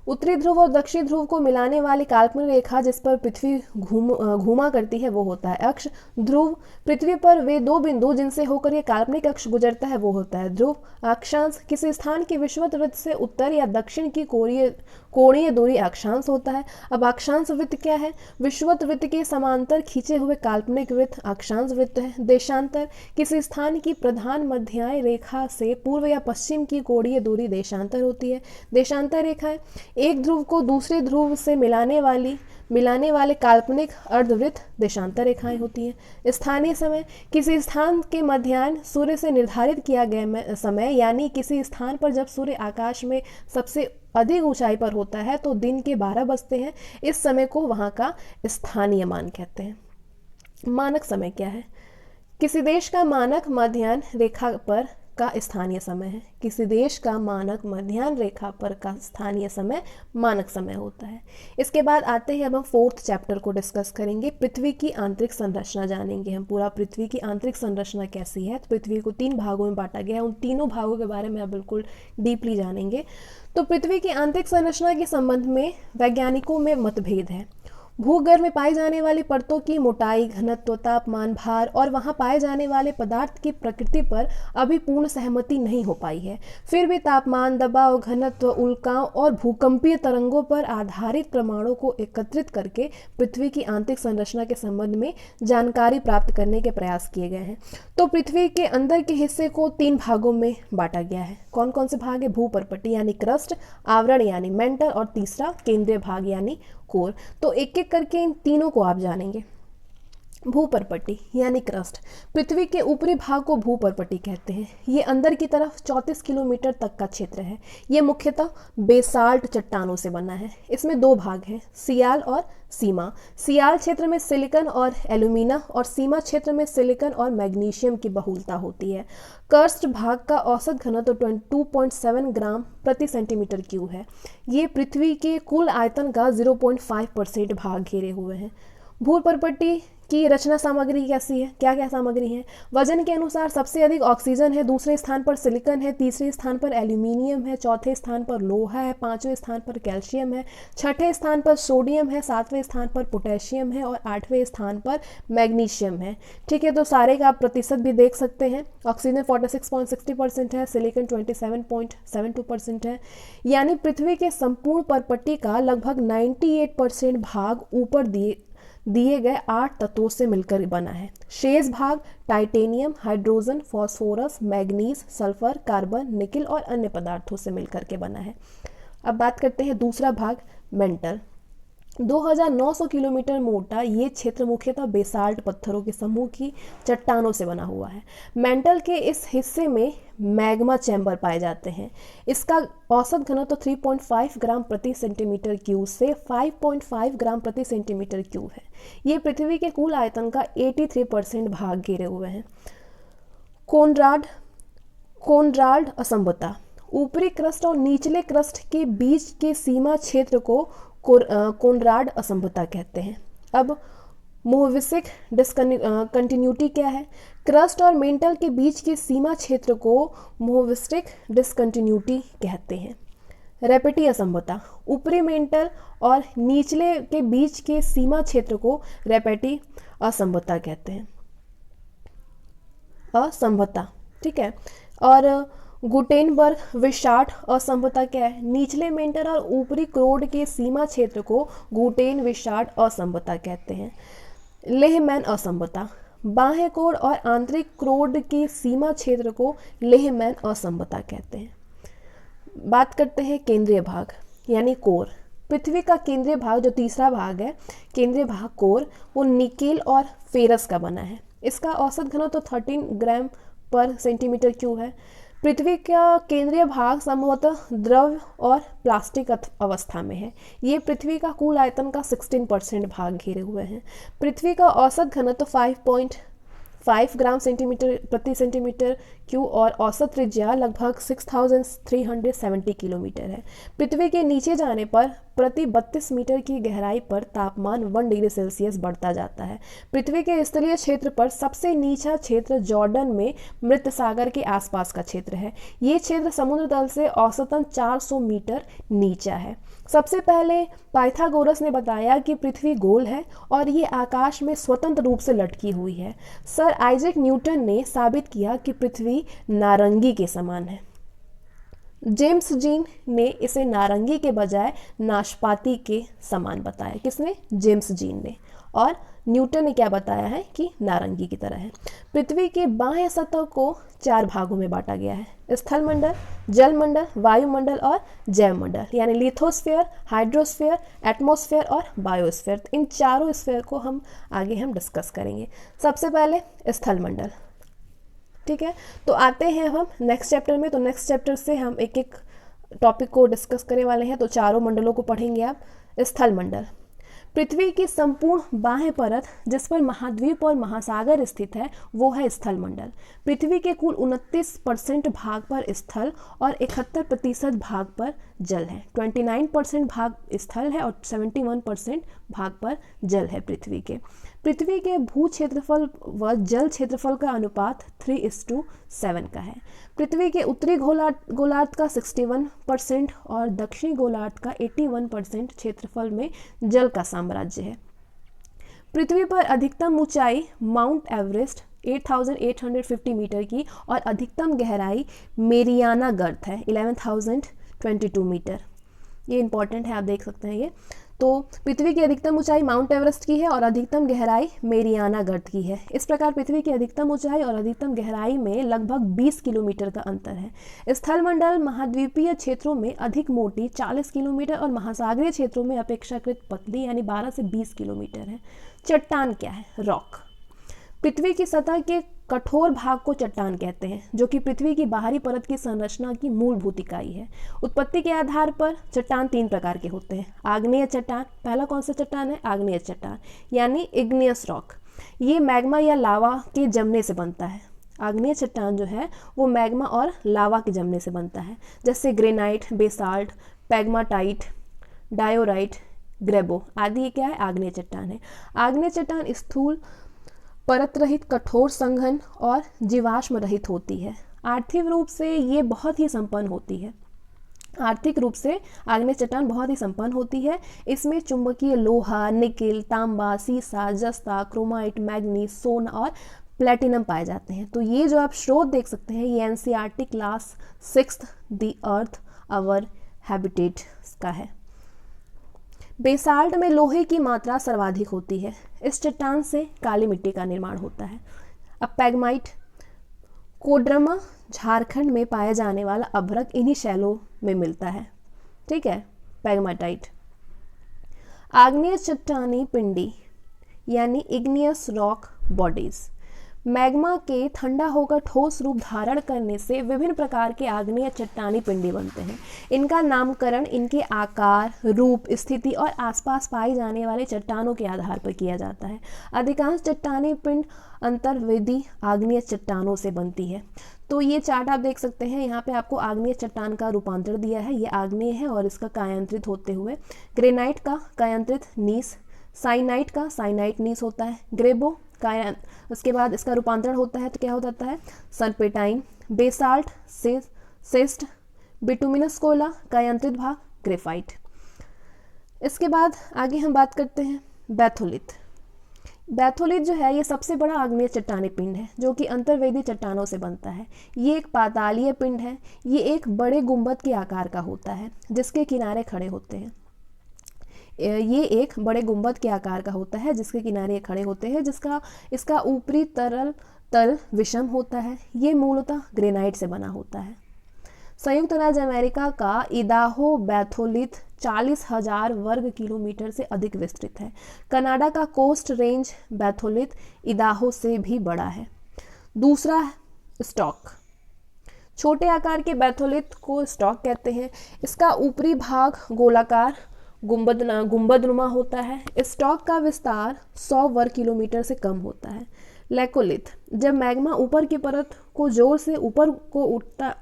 उत्तरी ध्रुव और दक्षिणी ध्रुव को मिलाने वाली काल्पनिक रेखा जिस पर पृथ्वी घूमा करती है वो होता है अक्ष। ध्रुव, पृथ्वी पर वे 2 बिंदु जिनसे होकर ये काल्पनिक अक्ष गुजरता है वो होता है ध्रुव। अक्षांश, किसी स्थान के विषुवत वृत्त से उत्तर या दक्षिण की कोणीय दूरी अक्षांश होता है। अब अक्षांश वृत्त क्या है? विषुवत वृत्त के समांतर खींचे हुए काल्पनिक वृत्त अक्षांश वृत्त है। देशांतर, किसी स्थान की प्रधान मध्याय रेखा से पूर्व या पश्चिम की कोणीय दूरी देशांतर होती है। देशांतर रेखाएं एक ध्रुव को दूसरे ध्रुव से मिलाने वाले काल्पनिक अर्धवृत्त देशांतर रेखाएं होती हैं। स्थानीय समय, किसी स्थान के मध्याह्न सूर्य से निर्धारित किया गया समय, यानी किसी स्थान पर जब सूर्य आकाश में सबसे अधिक ऊंचाई पर होता है तो दिन के 12 बजते हैं, इस समय को वहां का स्थानीय मान कहते हैं। मानक समय क्या है? किसी देश का मानक मध्याह्न रेखा पर का स्थानीय समय है। किसी देश का मानक मध्याह्न रेखा पर का स्थानीय समय मानक समय होता है। इसके बाद आते हैं, अब हम 4th चैप्टर को डिस्कस करेंगे। पृथ्वी की आंतरिक संरचना जानेंगे हम, पूरा पृथ्वी की आंतरिक संरचना कैसी है। तो पृथ्वी को 3 भागों में बांटा गया है, उन तीनों भागों के बारे में आप बिल्कुल डीपली जानेंगे। तो पृथ्वी की आंतरिक संरचना के संबंध में वैज्ञानिकों में मतभेद है। भूगर्भ में पाई जाने वाली परतों की मोटाई, घनत्व, तापमान, भार और वहां पाए जाने वाले पदार्थ की प्रकृति पर अभी पूर्ण सहमति नहीं हो पाई है। फिर भी तापमान, दबाव, घनत्व, उल्काओं और भूकंपीय तरंगों पर आधारित प्रमाणों को एकत्रित करके पृथ्वी की आंतरिक संरचना के संबंध में जानकारी प्राप्त करने के प्रयास किए गए हैं। तो पृथ्वी के अंदर के हिस्से को 3 भागों में बांटा गया है। कौन कौन से भाग है? भूपरपट्टी यानी क्रस्ट, आवरण यानी मेंटल और तीसरा केंद्रीय भाग यानी कोर। तो एक एक करके इन तीनों को आप जानेंगे। भूपरपट्टी यानी क्रस्ट, पृथ्वी के ऊपरी भाग को भूपरपट्टी कहते हैं। ये अंदर की तरफ 34 किलोमीटर तक का क्षेत्र है। ये मुख्यतः बेसाल्ट चट्टानों से बना है। इसमें 2 भाग हैं, सियाल और सीमा। सियाल क्षेत्र में सिलिकॉन और एल्यूमिना और सीमा क्षेत्र में सिलिकॉन और मैग्नीशियम की बहुलता होती है। कर्स्ट भाग का औसत घनत्व 22.7 ग्राम प्रति सेंटीमीटर क्यूब है। ये पृथ्वी के कुल आयतन का 0.5% भाग घेरे हुए हैं। भूपरपट्टी की रचना सामग्री कैसी है? क्या क्या सामग्री है? वजन के अनुसार सबसे अधिक ऑक्सीजन है, दूसरे स्थान पर सिलिकॉन है, तीसरे स्थान पर एल्यूमिनियम है, चौथे स्थान पर लोहा है, 5वें स्थान पर कैल्शियम है, 6ठे स्थान पर सोडियम है, 7वें स्थान पर पोटेशियम है और 8वें स्थान पर मैग्नीशियम है। ठीक है, तो सारे का आप प्रतिशत भी देख सकते हैं। ऑक्सीजन 46.60% है, सिलिकॉन 27.72% है। यानी पृथ्वी के संपूर्ण परपट्टी का लगभग 98% भाग ऊपर दिए गए 8 तत्वों से मिलकर बना है। शेष भाग titanium, hydrogen, phosphorus, manganese, sulphur, carbon, nickel और अन्य पदार्थों से मिलकर के बना है। अब बात करते हैं दूसरा भाग, मेंटल। 2900 किलोमीटर मोटा ये क्षेत्र मुख्यतः बेसाल्ट पत्थरों के समूह की चट्टानों से बना हुआ है। मेंटल के इस हिस्से में मैग्मा चैम्बर पाए जाते हैं। इसका औसत घनत्व 3.5 ग्राम प्रति सेंटीमीटर क्यूब से 5.5 ग्राम प्रति सेंटीमीटर क्यूब है। ये पृथ्वी के कुल आयतन का 83% भाग घेरे हुए हैं। कोनराड असंभवता, ऊपरी क्रस्ट और निचले क्रस्ट के बीच के सीमा क्षेत्र को कोनराड असंभवता कहते हैं। अब मोहविसिक डिसकंटिन्यूटी क्या है? क्रस्ट और मेंटल के बीच के सीमा क्षेत्र को मोहविस्टिक डिसकंटिन्यूटी कहते हैं। रेपेटी असंभवता, ऊपरी मेंटल और निचले के बीच के सीमा क्षेत्र को रेपेटी असंभवता कहते हैं। असंभवता, ठीक है। और गुटेनबर्ग विशार्ट असंभवता क्या है? निचले मेंटल और ऊपरी क्रोड के सीमा क्षेत्र को गुटेन विशार्ट असंभवता कहते हैं। लेहमैन असंभवता, बाह्य कोड और आंतरिक क्रोड के सीमा क्षेत्र को लेहमैन असंभवता कहते हैं। बात करते हैं केंद्रीय भाग यानी कोर। पृथ्वी का केंद्रीय भाग जो तीसरा भाग है, केंद्रीय भाग कोर, वो निकेल और फेरस का बना है। इसका औसत घनत्व तो 13 ग्राम पर सेंटीमीटर क्यूब है। पृथ्वी का केंद्रीय भाग संभवतः द्रव और प्लास्टिक अवस्था में है। ये पृथ्वी का कुल आयतन का 16% भाग घेरे हुए हैं। पृथ्वी का औसत घनत्व 5.5 ग्राम सेंटीमीटर प्रति सेंटीमीटर क्यूब और औसत त्रिज्या लगभग 6370 किलोमीटर है। पृथ्वी के नीचे जाने पर प्रति 32 मीटर की गहराई पर तापमान 1 डिग्री सेल्सियस बढ़ता जाता है। पृथ्वी के स्थलीय क्षेत्र पर सबसे नीचा क्षेत्र जॉर्डन में मृत सागर के आसपास का क्षेत्र है। ये क्षेत्र समुद्र तल से औसतन 400 मीटर नीचा है। सबसे पहले पाइथागोरस ने बताया कि पृथ्वी गोल है और ये आकाश में स्वतंत्र रूप से लटकी हुई है। सर आइजैक न्यूटन ने साबित किया कि पृथ्वी नारंगी के समान है। जेम्स जीन ने इसे नारंगी के बजाय नाशपाती के समान बताया। किसने? जेम्स जीन ने। और न्यूटन ने क्या बताया है कि नारंगी की तरह है। पृथ्वी के बाह्य सतह को 4 भागों में बांटा गया है: स्थल मंडल, जल मंडल, वायुमंडल और जैव मंडल, यानी लिथोस्फीयर, हाइड्रोस्फीयर, एटमॉस्फेयर और बायोस्फीयर। इन चारों स्फीयर को हम आगे डिस्कस करेंगे। सबसे पहले स्थल मंडल, ठीक है। तो आते हैं हम नेक्स्ट चैप्टर में। तो नेक्स्ट चैप्टर से हम एक एक टॉपिक को डिस्कस करने वाले हैं। तो चारों मंडलों को पढ़ेंगे आप। स्थल मंडल, पृथ्वी की संपूर्ण बाह्य परत जिस पर महाद्वीप और महासागर स्थित है वो है स्थल मंडल। पृथ्वी के कुल 29% भाग पर स्थल और 71% भाग पर जल है। 29% भाग स्थल है और 71% भाग पर जल है पृथ्वी के भू क्षेत्रफल व जल क्षेत्रफल का अनुपात 3:7 का है। पृथ्वी के उत्तरी गोलार्ध का 61% और दक्षिणी गोलार्ध का 81% क्षेत्रफल में जल का साम्राज्य है। पृथ्वी पर अधिकतम ऊंचाई माउंट एवरेस्ट 8850 मीटर की और अधिकतम गहराई मेरियाना गर्त है 11022 मीटर। ये इंपॉर्टेंट है, आप देख सकते हैं ये। तो पृथ्वी की अधिकतम ऊंचाई माउंट एवरेस्ट की है और अधिकतम गहराई मेरियाना गर्त की है। इस प्रकार पृथ्वी की अधिकतम ऊंचाई और अधिकतम गहराई में लगभग 20 किलोमीटर का अंतर है। स्थल मंडल महाद्वीपीय क्षेत्रों में अधिक मोटी 40 किलोमीटर और महासागरीय क्षेत्रों में अपेक्षाकृत पतली यानी 12 से 20 किलोमीटर है। चट्टान क्या है? रॉक। पृथ्वी की सतह के कठोर भाग को चट्टान कहते हैं, जो कि पृथ्वी की बाहरी परत की संरचना की मूलभूत इकाई है। उत्पत्ति के आधार पर चट्टान 3 प्रकार के होते हैं। आग्नेय चट्टान, पहला कौन सा चट्टान है? आग्नेय चट्टान यानी इग्नियस रॉक। ये मैग्मा या लावा के जमने से बनता है। आग्नेय चट्टान जो है वो मैग्मा और लावा के जमने से बनता है, जैसे ग्रेनाइट, बेसाल्ट, पैग्माटाइट, डायोराइट, ग्रेबो आदि। ये क्या है? आग्नेय चट्टान है। आग्नेय चट्टान स्थूल, परत रहित, कठोर संघन और जीवाश्म रहित होती है। आर्थिक रूप से ये बहुत ही संपन्न होती है। आर्थिक रूप से आग्नेय चट्टान बहुत ही संपन्न होती है। इसमें चुंबकीय लोहा, निकेल, तांबा, सीसा, जस्ता, क्रोमाइट, मैग्नीज, सोना और प्लेटिनम पाए जाते हैं। तो ये जो आप स्रोत देख सकते हैं ये NCERT class 6 the earth our habitat का है। बेसाल्ट में लोहे की मात्रा सर्वाधिक होती है। इस चट्टान से काली मिट्टी का निर्माण होता है। अब पैग्माइट, कोडरमा झारखंड में पाया जाने वाला अभ्रक इन्हीं शैलों में मिलता है, ठीक है, पैग्माटाइट। आग्नेय चट्टानी पिंडी यानी इग्नियस रॉक बॉडीज। मैग्मा के ठंडा होकर ठोस रूप धारण करने से विभिन्न प्रकार के आग्नेय चट्टानी पिंडी बनते हैं। इनका नामकरण इनके आकार, रूप, स्थिति और आसपास पाई जाने वाले चट्टानों के आधार पर किया जाता है। अधिकांश चट्टानी पिंड अंतर्वेदी आग्नेय चट्टानों से बनती है। तो ये चार्ट आप देख सकते हैं, यहाँ पे आपको आग्नेय चट्टान का रूपांतर दिया है। ये आग्नेय है और इसका कायांतरित होते हुए ग्रेनाइट का कायांतरित नीस, साइनाइट का साइनाइट नीस होता है, ग्रेबो उसके बाद इसका रूपांतरण होता है तो क्या हो जाता है सर्पेटाइन, बेसाल्ट सेस्ट, बिटुमिनस कोयला कायांतरित भाग ग्रेफाइट। इसके बाद आगे हम बात करते हैं बैथोलिथ। बैथोलिथ जो है ये सबसे बड़ा आग्नेय चट्टानी पिंड है जो कि अंतर्वेदी चट्टानों से बनता है। ये एक पातालीय पिंड है। ये एक बड़े गुंबद के आकार का होता है जिसके किनारे खड़े होते हैं। ये एक बड़े गुंबद के आकार का होता है जिसके किनारे खड़े होते हैं, इसका ऊपरी तल विषम होता है। ये मूलतः ग्रेनाइट से बना होता है। संयुक्त राज्य अमेरिका का इदाहो बैथोलिथ 40,000 वर्ग किलोमीटर से अधिक विस्तृत है। कनाडा का कोस्ट रेंज बैथोलिथ इदाहो से भी बड़ा है। दूसरा स्टॉक, छोटे आकार के बैथोलिथ को स्टॉक कहते हैं। इसका ऊपरी भाग गोलाकार गुंबदनुमा होता है। स्टॉक का विस्तार 100 वर्ग किलोमीटर से कम होता है। लैकोलिथ, जब मैग्मा ऊपर की परत को जोर से ऊपर को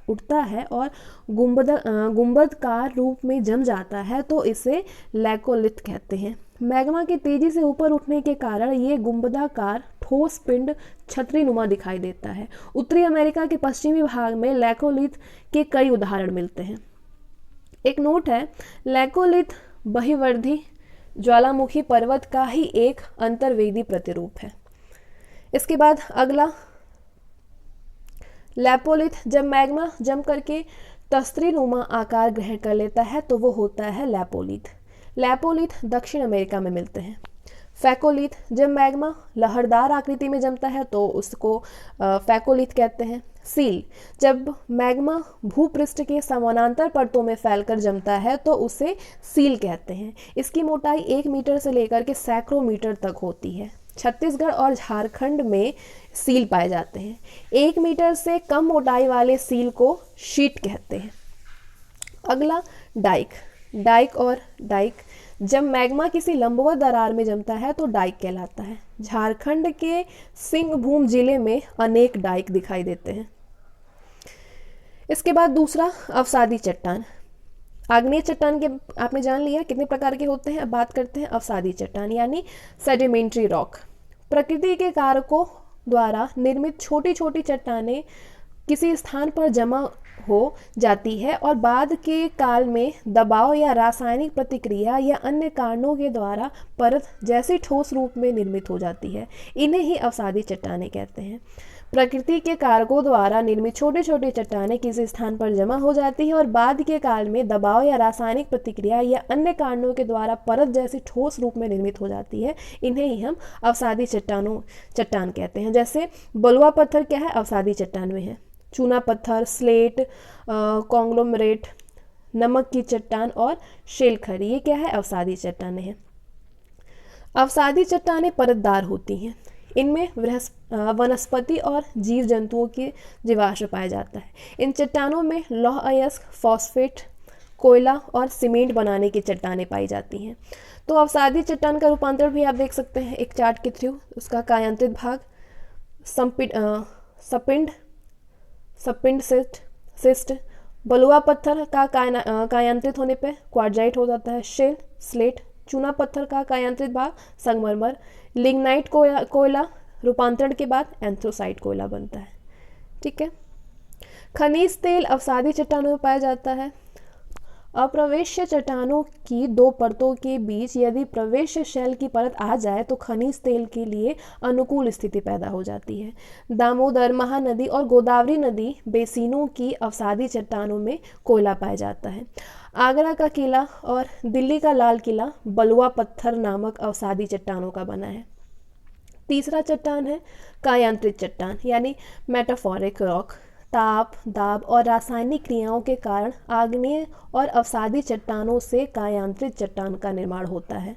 उठता है और गुंबदकार रूप में जम जाता है तो इसे लैकोलिथ कहते हैं। मैग्मा के तेजी से ऊपर उठने के कारण ये गुंबदाकार ठोस पिंड छतरीनुमा दिखाई देता है। उत्तरी अमेरिका के पश्चिमी भाग में लैकोलिथ के कई उदाहरण मिलते हैं। एक नोट है, लैकोलिथ बहिर्वर्धी ज्वालामुखी पर्वत का ही एक अंतर्वेदी प्रतिरूप है। इसके बाद अगला लैपोलिथ, जब मैग्मा जम करके तस्त्रीनुमा आकार ग्रहण कर लेता है तो वो होता है लैपोलिथ। लैपोलिथ दक्षिण अमेरिका में मिलते हैं। फैकोलिथ, जब मैग्मा लहरदार आकृति में जमता है तो उसको फैकोलिथ कहते हैं। सील, जब मैग्मा भूपृष्ठ के समानांतर परतों में फैलकर जमता है तो उसे सील कहते हैं। इसकी मोटाई 1 मीटर से लेकर के सैकड़ों मीटर तक होती है। छत्तीसगढ़ और झारखंड में सील पाए जाते हैं। 1 मीटर से कम मोटाई वाले सील को शीट कहते हैं। अगला डाइक, जब मैग्मा किसी लंबवत दरार में जमता है तो डाइक कहलाता है। झारखंड के सिंहभूम जिले में अनेक डाइक दिखाई देते हैं। इसके बाद दूसरा अवसादी चट्टान। आग्नेय चट्टान के आपने जान लिया कितने प्रकार के होते हैं। अब बात करते हैं अवसादी चट्टान यानी सेडिमेंट्री रॉक। प्रकृति के कारकों द्वारा निर्मित छोटी छोटी चट्टानें किसी स्थान पर जमा हो जाती है और बाद के काल में दबाव या रासायनिक प्रतिक्रिया या अन्य कारणों के द्वारा परत जैसे ठोस रूप में निर्मित हो जाती है। इन्हें ही अवसादी चट्टानें कहते हैं। प्रकृति के कारकों द्वारा निर्मित छोटे छोटे चट्टानें किसी स्थान पर जमा हो जाती है और बाद के काल में दबाव या रासायनिक प्रतिक्रिया या अन्य कारणों के द्वारा परत जैसी ठोस रूप में निर्मित हो जाती है। इन्हें ही हम अवसादी चट्टान कहते हैं। जैसे बलुआ पत्थर क्या है, अवसादी चट्टान में है। चूना पत्थर, स्लेट, कॉन्ग्लोमरेट, नमक की चट्टान और शेलखरी, ये क्या है, अवसादी चट्टानें हैं। अवसादी चट्टानें परतदार होती हैं। इनमें वनस्पति और जीव जंतुओं के जीवाश्म पाया जाता है। इन चट्टानों में लौह अयस्क, फॉस्फेट, कोयला और सीमेंट बनाने की चट्टानें पाई जाती हैं। तो अवसादी चट्टान का रूपांतरण भी आप देख सकते हैं एक चार्ट के थ्रू। उसका कायांत्रित भाग सपिंड सिस्ट, बलुआ पत्थर का कायांत्रित होने पे क्वार्जाइट हो जाता है। शेल, स्लेट, चूना पत्थर का कायांत्रित भाग संगमरमर, लिग्नाइट कोयला रूपांतरण के बाद एंथ्रोसाइट कोयला बनता है। ठीक है। खनिज तेल अवसादी चट्टानों में पाया जाता है। अप्रवेश्य चट्टानों की 2 परतों के बीच यदि प्रवेश्य शैल की परत आ जाए तो खनिज तेल के लिए अनुकूल स्थिति पैदा हो जाती है। दामोदर, महानदी और गोदावरी नदी बेसिनों की अवसादी चट्टानों में कोयला पाया जाता है। आगरा का किला और दिल्ली का लाल किला बलुआ पत्थर नामक अवसादी चट्टानों का बना है। तीसरा चट्टान है कायांत्रित चट्टान यानी मेटाफोरिक रॉक। ताप, दाब और रासायनिक क्रियाओं के कारण आग्नेय और अवसादी चट्टानों से कायांत्रित चट्टान का निर्माण होता है।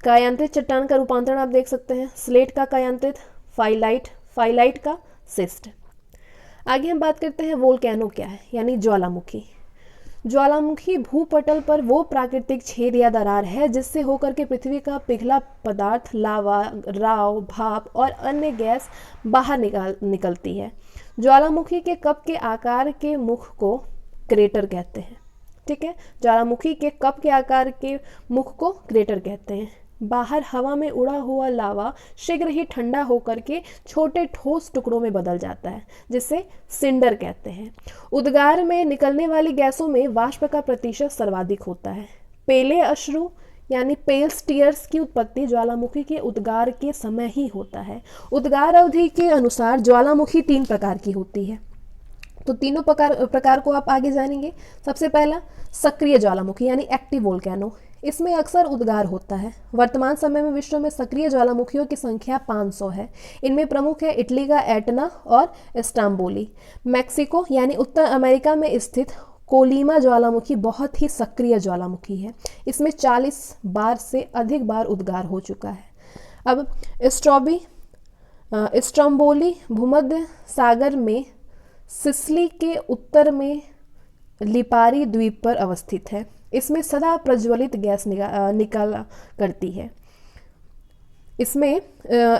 कायांतरित चट्टान का रूपांतरण आप देख सकते हैं, स्लेट का कायांतरित, फाइलाइट, फाइलाइट का सिस्ट। आगे हम बात करते हैं वोल्केनो क्या है, यानी ज्वालामुखी। ज्वालामुखी भूपटल पर वो प्राकृतिक छेद या दरार है जिससे होकर के पृथ्वी का पिघला पदार्थ, लावा, राव, भाप और अन्य गैस बाहर निकलती है। ज्वालामुखी के कप के आकार के मुख को क्रेटर कहते हैं। ठीक है, ज्वालामुखी के कप के आकार के मुख को क्रेटर कहते हैं। बाहर हवा में उड़ा हुआ लावा शीघ्र ही ठंडा होकर के छोटे ठोस टुकड़ों में बदल जाता है, जिसे सिंडर कहते हैं। उद्गार में निकलने वाली गैसों में वाष्प का प्रतिशत सर्वाधिक होता है। पेले अश्रु यानी पेल टीयर्स की उत्पत्ति ज्वालामुखी के उद्गार के समय ही होता है। उद्गार अवधि के अनुसार ज्वालामुखी 3 प्रकार की होती है। तो तीनों प्रकार को आप आगे जानेंगे। सबसे पहला सक्रिय ज्वालामुखी यानी एक्टिव वोल्केनो, इसमें अक्सर उद्गार होता है। वर्तमान समय में विश्व में सक्रिय ज्वालामुखियों की संख्या 500 है। इनमें प्रमुख है इटली का एटना और स्टाम्बोली। मैक्सिको यानी उत्तर अमेरिका में स्थित कोलीमा ज्वालामुखी बहुत ही सक्रिय ज्वालामुखी है। इसमें 40 बार से अधिक बार उद्गार हो चुका है। अब स्ट्रोम्बोली भूमध्य सागर में सिसिली के उत्तर में लिपारी द्वीप पर अवस्थित है। इसमें सदा प्रज्वलित गैस निकला करती है। इसमें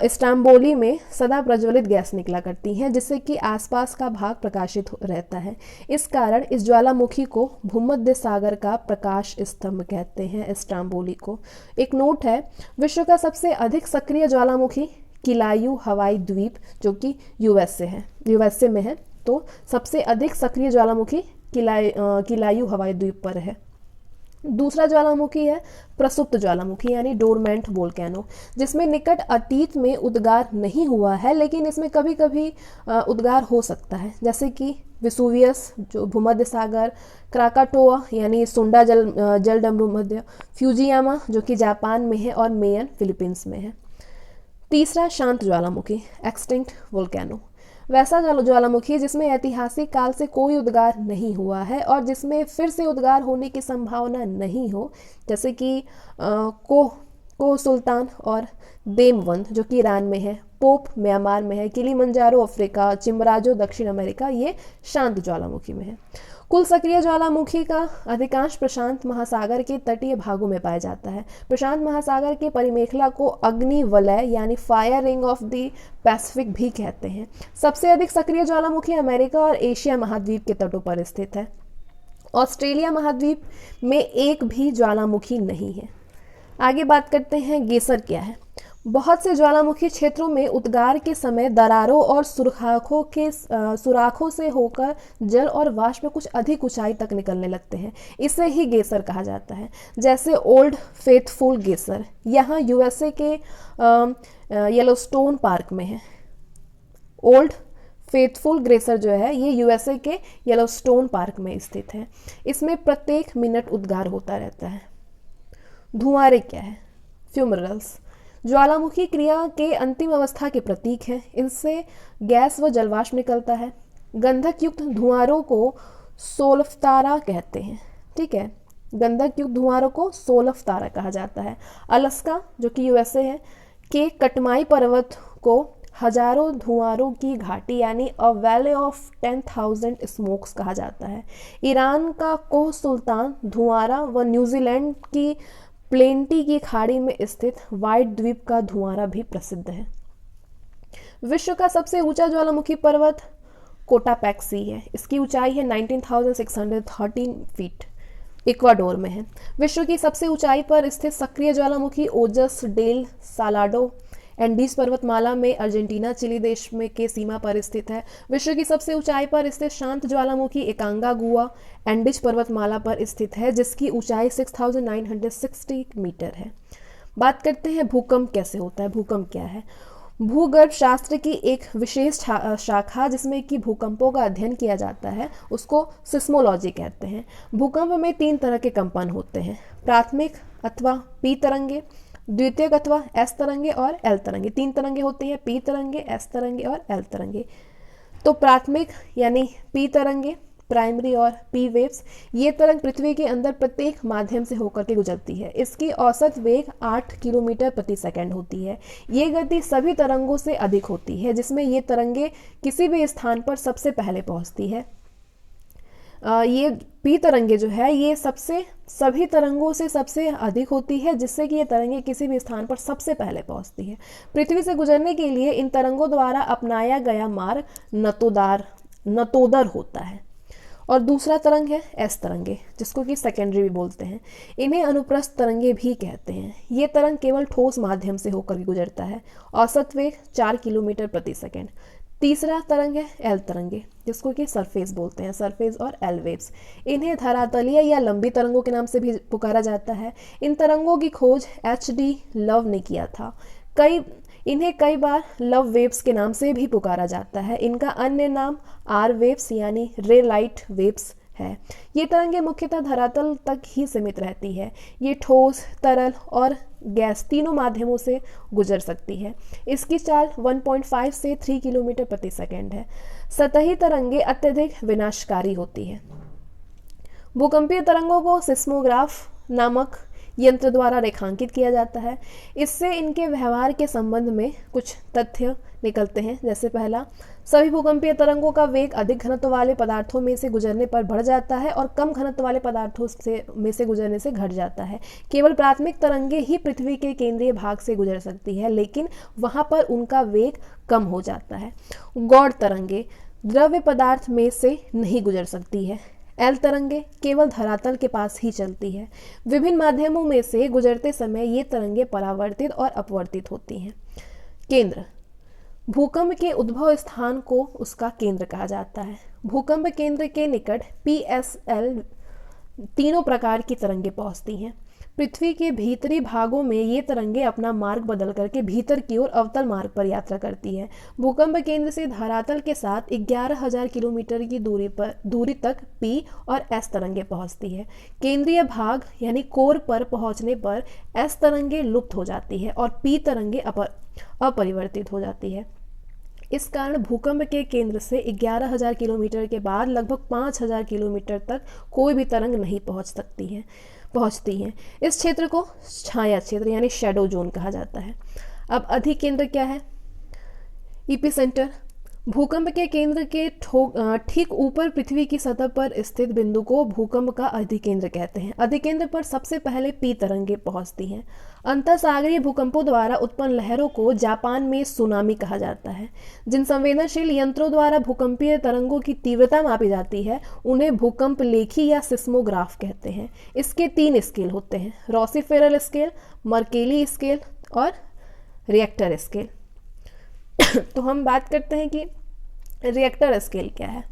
स्ट्रोम्बोली में सदा प्रज्वलित गैस निकला करती है, जिससे कि आसपास का भाग प्रकाशित रहता है। इस कारण इस ज्वालामुखी को भूमध्य सागर का प्रकाश स्तंभ कहते हैं, स्ट्रोम्बोली को। एक नोट है, विश्व का सबसे अधिक सक्रिय ज्वालामुखी किलायू हवाई द्वीप, जो कि यूएसए में है। तो सबसे अधिक सक्रिय ज्वालामुखी किलायू हवाई द्वीप पर है। दूसरा ज्वालामुखी है प्रसुप्त ज्वालामुखी यानी डोरमेंट वोल्केनो, जिसमें निकट अतीत में उद्गार नहीं हुआ है, लेकिन इसमें कभी कभी उद्गार हो सकता है, जैसे कि विसुवियस जो भूमध्य सागर, क्राकाटोआ यानी सुंडा जलडमरू मध्य, फ्यूजियामा जो कि जापान में है और मेयन फिलीपींस में है। तीसरा शांत ज्वालामुखी एक्सटिंक्ट वोल्केनो, वैसा ज्वालामुखी जिसमें ऐतिहासिक काल से कोई उद्गार नहीं हुआ है और जिसमें फिर से उद्गार होने की संभावना नहीं हो, जैसे कि कोह सुल्तान और देमवंत जो कि ईरान में है, पोप म्यांमार में है, किलिमंजारो अफ्रीका, चिम्बराजो दक्षिण अमेरिका, ये शांत ज्वालामुखी में है। कुल सक्रिय ज्वालामुखी का अधिकांश प्रशांत महासागर के तटीय भागों में पाया जाता है। प्रशांत महासागर के परिमेखला को अग्नि वलय यानी fire ring of the Pacific भी कहते हैं। सबसे अधिक सक्रिय ज्वालामुखी अमेरिका और एशिया महाद्वीप के तटों पर स्थित है। ऑस्ट्रेलिया महाद्वीप में एक भी ज्वालामुखी नहीं है। आगे बात करते हैं गेसर क्या है। बहुत से ज्वालामुखी क्षेत्रों में उद्गार के समय दरारों और सुराखों से होकर जल और वाष्प कुछ अधिक ऊंचाई तक निकलने लगते हैं। इसे ही गेसर कहा जाता है। जैसे ओल्ड फेथफुल गेसर यहाँ यूएसए के येलोस्टोन पार्क में है। ओल्ड फेथफुल ग्लेशियर जो है ये यूएसए के येलोस्टोन पार्क में स्थित है। इसमें प्रत्येक मिनट उद्गार होता रहता है। धुआंरे क्या है? फ्यूमरल्स ज्वालामुखी क्रिया के अंतिम अवस्था के प्रतीक हैं। इनसे गैस व जलवाष्प निकलता है। गंधक युक्त धुआंरों को सोलफतारा कहते हैं। ठीक है, गंधक युक्त धुआंरों को सोलफतारा कहा जाता है। अलास्का जो कि यूएसए है के कटमाई पर्वत को हजारों धुआंरों की घाटी यानी अ वैली ऑफ 10,000 स्मोक्स कहा जाता है। ईरान का कोह सुल्तान धुआंरा व न्यूजीलैंड की प्लेंटी की खाड़ी में स्थित वाइट द्वीप का धुआंरा भी प्रसिद्ध है। विश्व का सबसे ऊंचा ज्वालामुखी पर्वत कोटापैक्सी है। इसकी ऊंचाई है 19,613 फीट, इक्वाडोर में है। विश्व की सबसे ऊंचाई पर स्थित सक्रिय ज्वालामुखी ओजस डेल सालाडो एंडीज पर्वतमाला में अर्जेंटीना चिली देश में के सीमा पर स्थित है। विश्व की सबसे ऊंचाई पर स्थित शांत ज्वालामुखी एकांगागुआ एंडीज पर्वतमाला पर स्थित है, जिसकी ऊंचाई 6,960 मीटर है। बात करते हैं भूकंप कैसे होता है। भूकंप क्या है? भूगर्भ शास्त्र की एक विशेष शाखा जिसमें कि भूकंपों का अध्ययन किया जाता है, उसको सिस्मोलॉजी कहते हैं। भूकंप में 3 तरह के कंपन होते हैं, प्राथमिक अथवा पी तरंगे, द्वितीयक अथवा एस तरंगे और एल तरंगे। 3 तरंगे होती हैं, पी तरंगे, एस तरंगे और एल तरंगे। तो प्राथमिक यानी पी तरंगे प्राइमरी और पी वेव्स। ये तरंग पृथ्वी के अंदर प्रत्येक माध्यम से होकर के गुजरती है। इसकी औसत वेग 8 किलोमीटर प्रति सेकंड होती है। ये गति सभी तरंगों से अधिक होती है, जिसमें ये तरंगे किसी भी स्थान पर सबसे पहले पहुंचती है। ये पी तरंगे जो है ये सभी तरंगों से सबसे अधिक होती है, जिससे कि ये तरंगे किसी भी स्थान पर सबसे पहले पहुंचती है। पृथ्वी से गुजरने के लिए इन तरंगों द्वारा अपनाया गया मार्ग नतोदर होता है। और दूसरा तरंग है एस तरंगे, जिसको कि सेकेंडरी भी बोलते हैं। इन्हें अनुप्रस्थ तरंगे भी कहते हैं। ये तरंग केवल ठोस माध्यम से होकर गुजरता है। औसत वेग 4 किलोमीटर प्रति सेकंड। तीसरा तरंग है एल तरंगे, जिसको कि सरफेस बोलते हैं, सरफेस और एल वेव्स। इन्हें धरातलीय या लंबी तरंगों के नाम से भी पुकारा जाता है। इन तरंगों की खोज HD लव ने किया था। इन्हें कई बार लव वेव्स के नाम से भी पुकारा जाता है। इनका अन्य नाम आर वेव्स यानी रे लाइट वेव्स है। ये तरंगे मुख्यतः धरातल तक ही सीमित रहती है। ये ठोस, तरल और गैस तीनों माध्यमों से गुजर सकती है। इसकी चाल 1.5 से 3 किलोमीटर प्रति सेकंड है। सतही तरंगे अत्यधिक विनाशकारी होती है। भूकंपीय तरंगों को सिस्मोग्राफ नामक यंत्र द्वारा रेखांकित किया जाता है। इससे इनके व्यवहार के संबंध में कुछ तथ्य निकलते हैं। जैसे पहला, सभी भूकंपीय तरंगों का वेग अधिक घनत्व वाले पदार्थों में से गुजरने पर बढ़ जाता है और कम घनत्व वाले पदार्थों में से गुजरने से घट जाता है। केवल प्राथमिक तरंगे ही पृथ्वी के केंद्रीय भाग से गुजर सकती है, लेकिन वहां पर उनका वेग कम हो जाता है। गौड़ तरंगे द्रव्य पदार्थ में से नहीं गुजर सकती है। एल तरंगे केवल धरातल के पास ही चलती है। विभिन्न माध्यमों में से गुजरते समय ये तरंगे परावर्तित और अपवर्तित होती हैं। केंद्र, भूकंप के उद्भव स्थान को उसका केंद्र कहा जाता है। भूकंप केंद्र के निकट PSL तीनों प्रकार की तरंगे पहुंचती हैं। पृथ्वी के भीतरी भागों में ये तरंगे अपना मार्ग बदल करके भीतर की ओर अवतल मार्ग पर यात्रा करती है। भूकंप केंद्र से धरातल के साथ 11,000 किलोमीटर की दूरी तक P और S तरंगे पहुंचती है। केंद्रीय भाग यानी कोर पर पहुंचने पर S तरंगे लुप्त हो जाती है और P तरंगे अपरिवर्तित हो जाती है। इस कारण भूकंप के केंद्र से 11,000 किलोमीटर के बाद लगभग 5,000 किलोमीटर तक कोई भी तरंग नहीं पहुंचती हैं। इस क्षेत्र को छाया क्षेत्र यानी शैडो जोन कहा जाता है। अब अधिकेंद्र क्या है? इपिसेंटर, भूकंप के केंद्र के ठीक ऊपर पृथ्वी की सतह पर स्थित बिंदु को भूकंप का अधिकेंद्र कहते हैं। अधिकेंद्र पर सबसे पहले P तरंगे पहुंचती हैं। अंतरसागरीय भूकंपों द्वारा उत्पन्न लहरों को जापान में सुनामी कहा जाता है। जिन संवेदनशील यंत्रों द्वारा भूकंपीय तरंगों की तीव्रता मापी जाती है उन्हें भूकंप लेखी या सिस्मोग्राफ कहते हैं। इसके 3 स्केल होते हैं, रोसीफेरल स्केल, मर्केली स्केल और रिएक्टर स्केल। तो हम बात करते हैं कि रिएक्टर स्केल क्या है।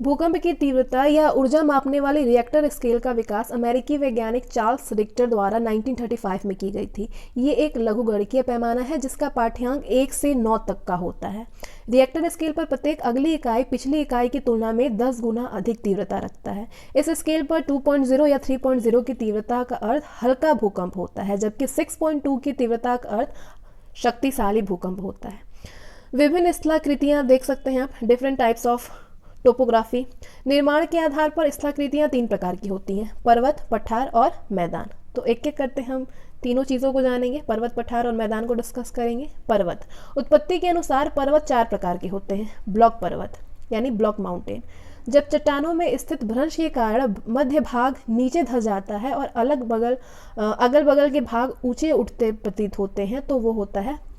भूकंप की तीव्रता या ऊर्जा मापने वाली रिएक्टर स्केल का विकास अमेरिकी वैज्ञानिक चार्ल्स रिक्टर द्वारा 1935 में की गई थी। ये एक लघुगणकीय पैमाना है जिसका पाठ्यांक 1 से 9 तक का होता है। रिएक्टर स्केल पर प्रत्येक अगली इकाई पिछली इकाई की तुलना में 10 गुना अधिक तीव्रता रखता है। इस स्केल पर 2.0 या 3.0 की तीव्रता का अर्थ हल्का भूकंप होता है, जबकि 6.2 की तीव्रता का अर्थ शक्तिशाली भूकंप होता है। विभिन्न स्थलाकृतियां देख सकते हैं आप, डिफरेंट टाइप्स ऑफ टोपोग्राफी। निर्माण के आधार पर स्थलाकृतियां 3 प्रकार की होती हैं, पर्वत, पठार और मैदान। तो एक एक करते हम तीनों चीज़ों को जानेंगे, पर्वत, पठार और मैदान को डिस्कस करेंगे। पर्वत, उत्पत्ति के अनुसार पर्वत 4 प्रकार के होते हैं। ब्लॉक पर्वत यानी ब्लॉक माउंटेन, जब चट्टानों में स्थित भ्रंश के कारण मध्य भाग नीचे धंस जाता है और अगल बगल के भाग ऊंचे उठते प्रतीत होते हैं तो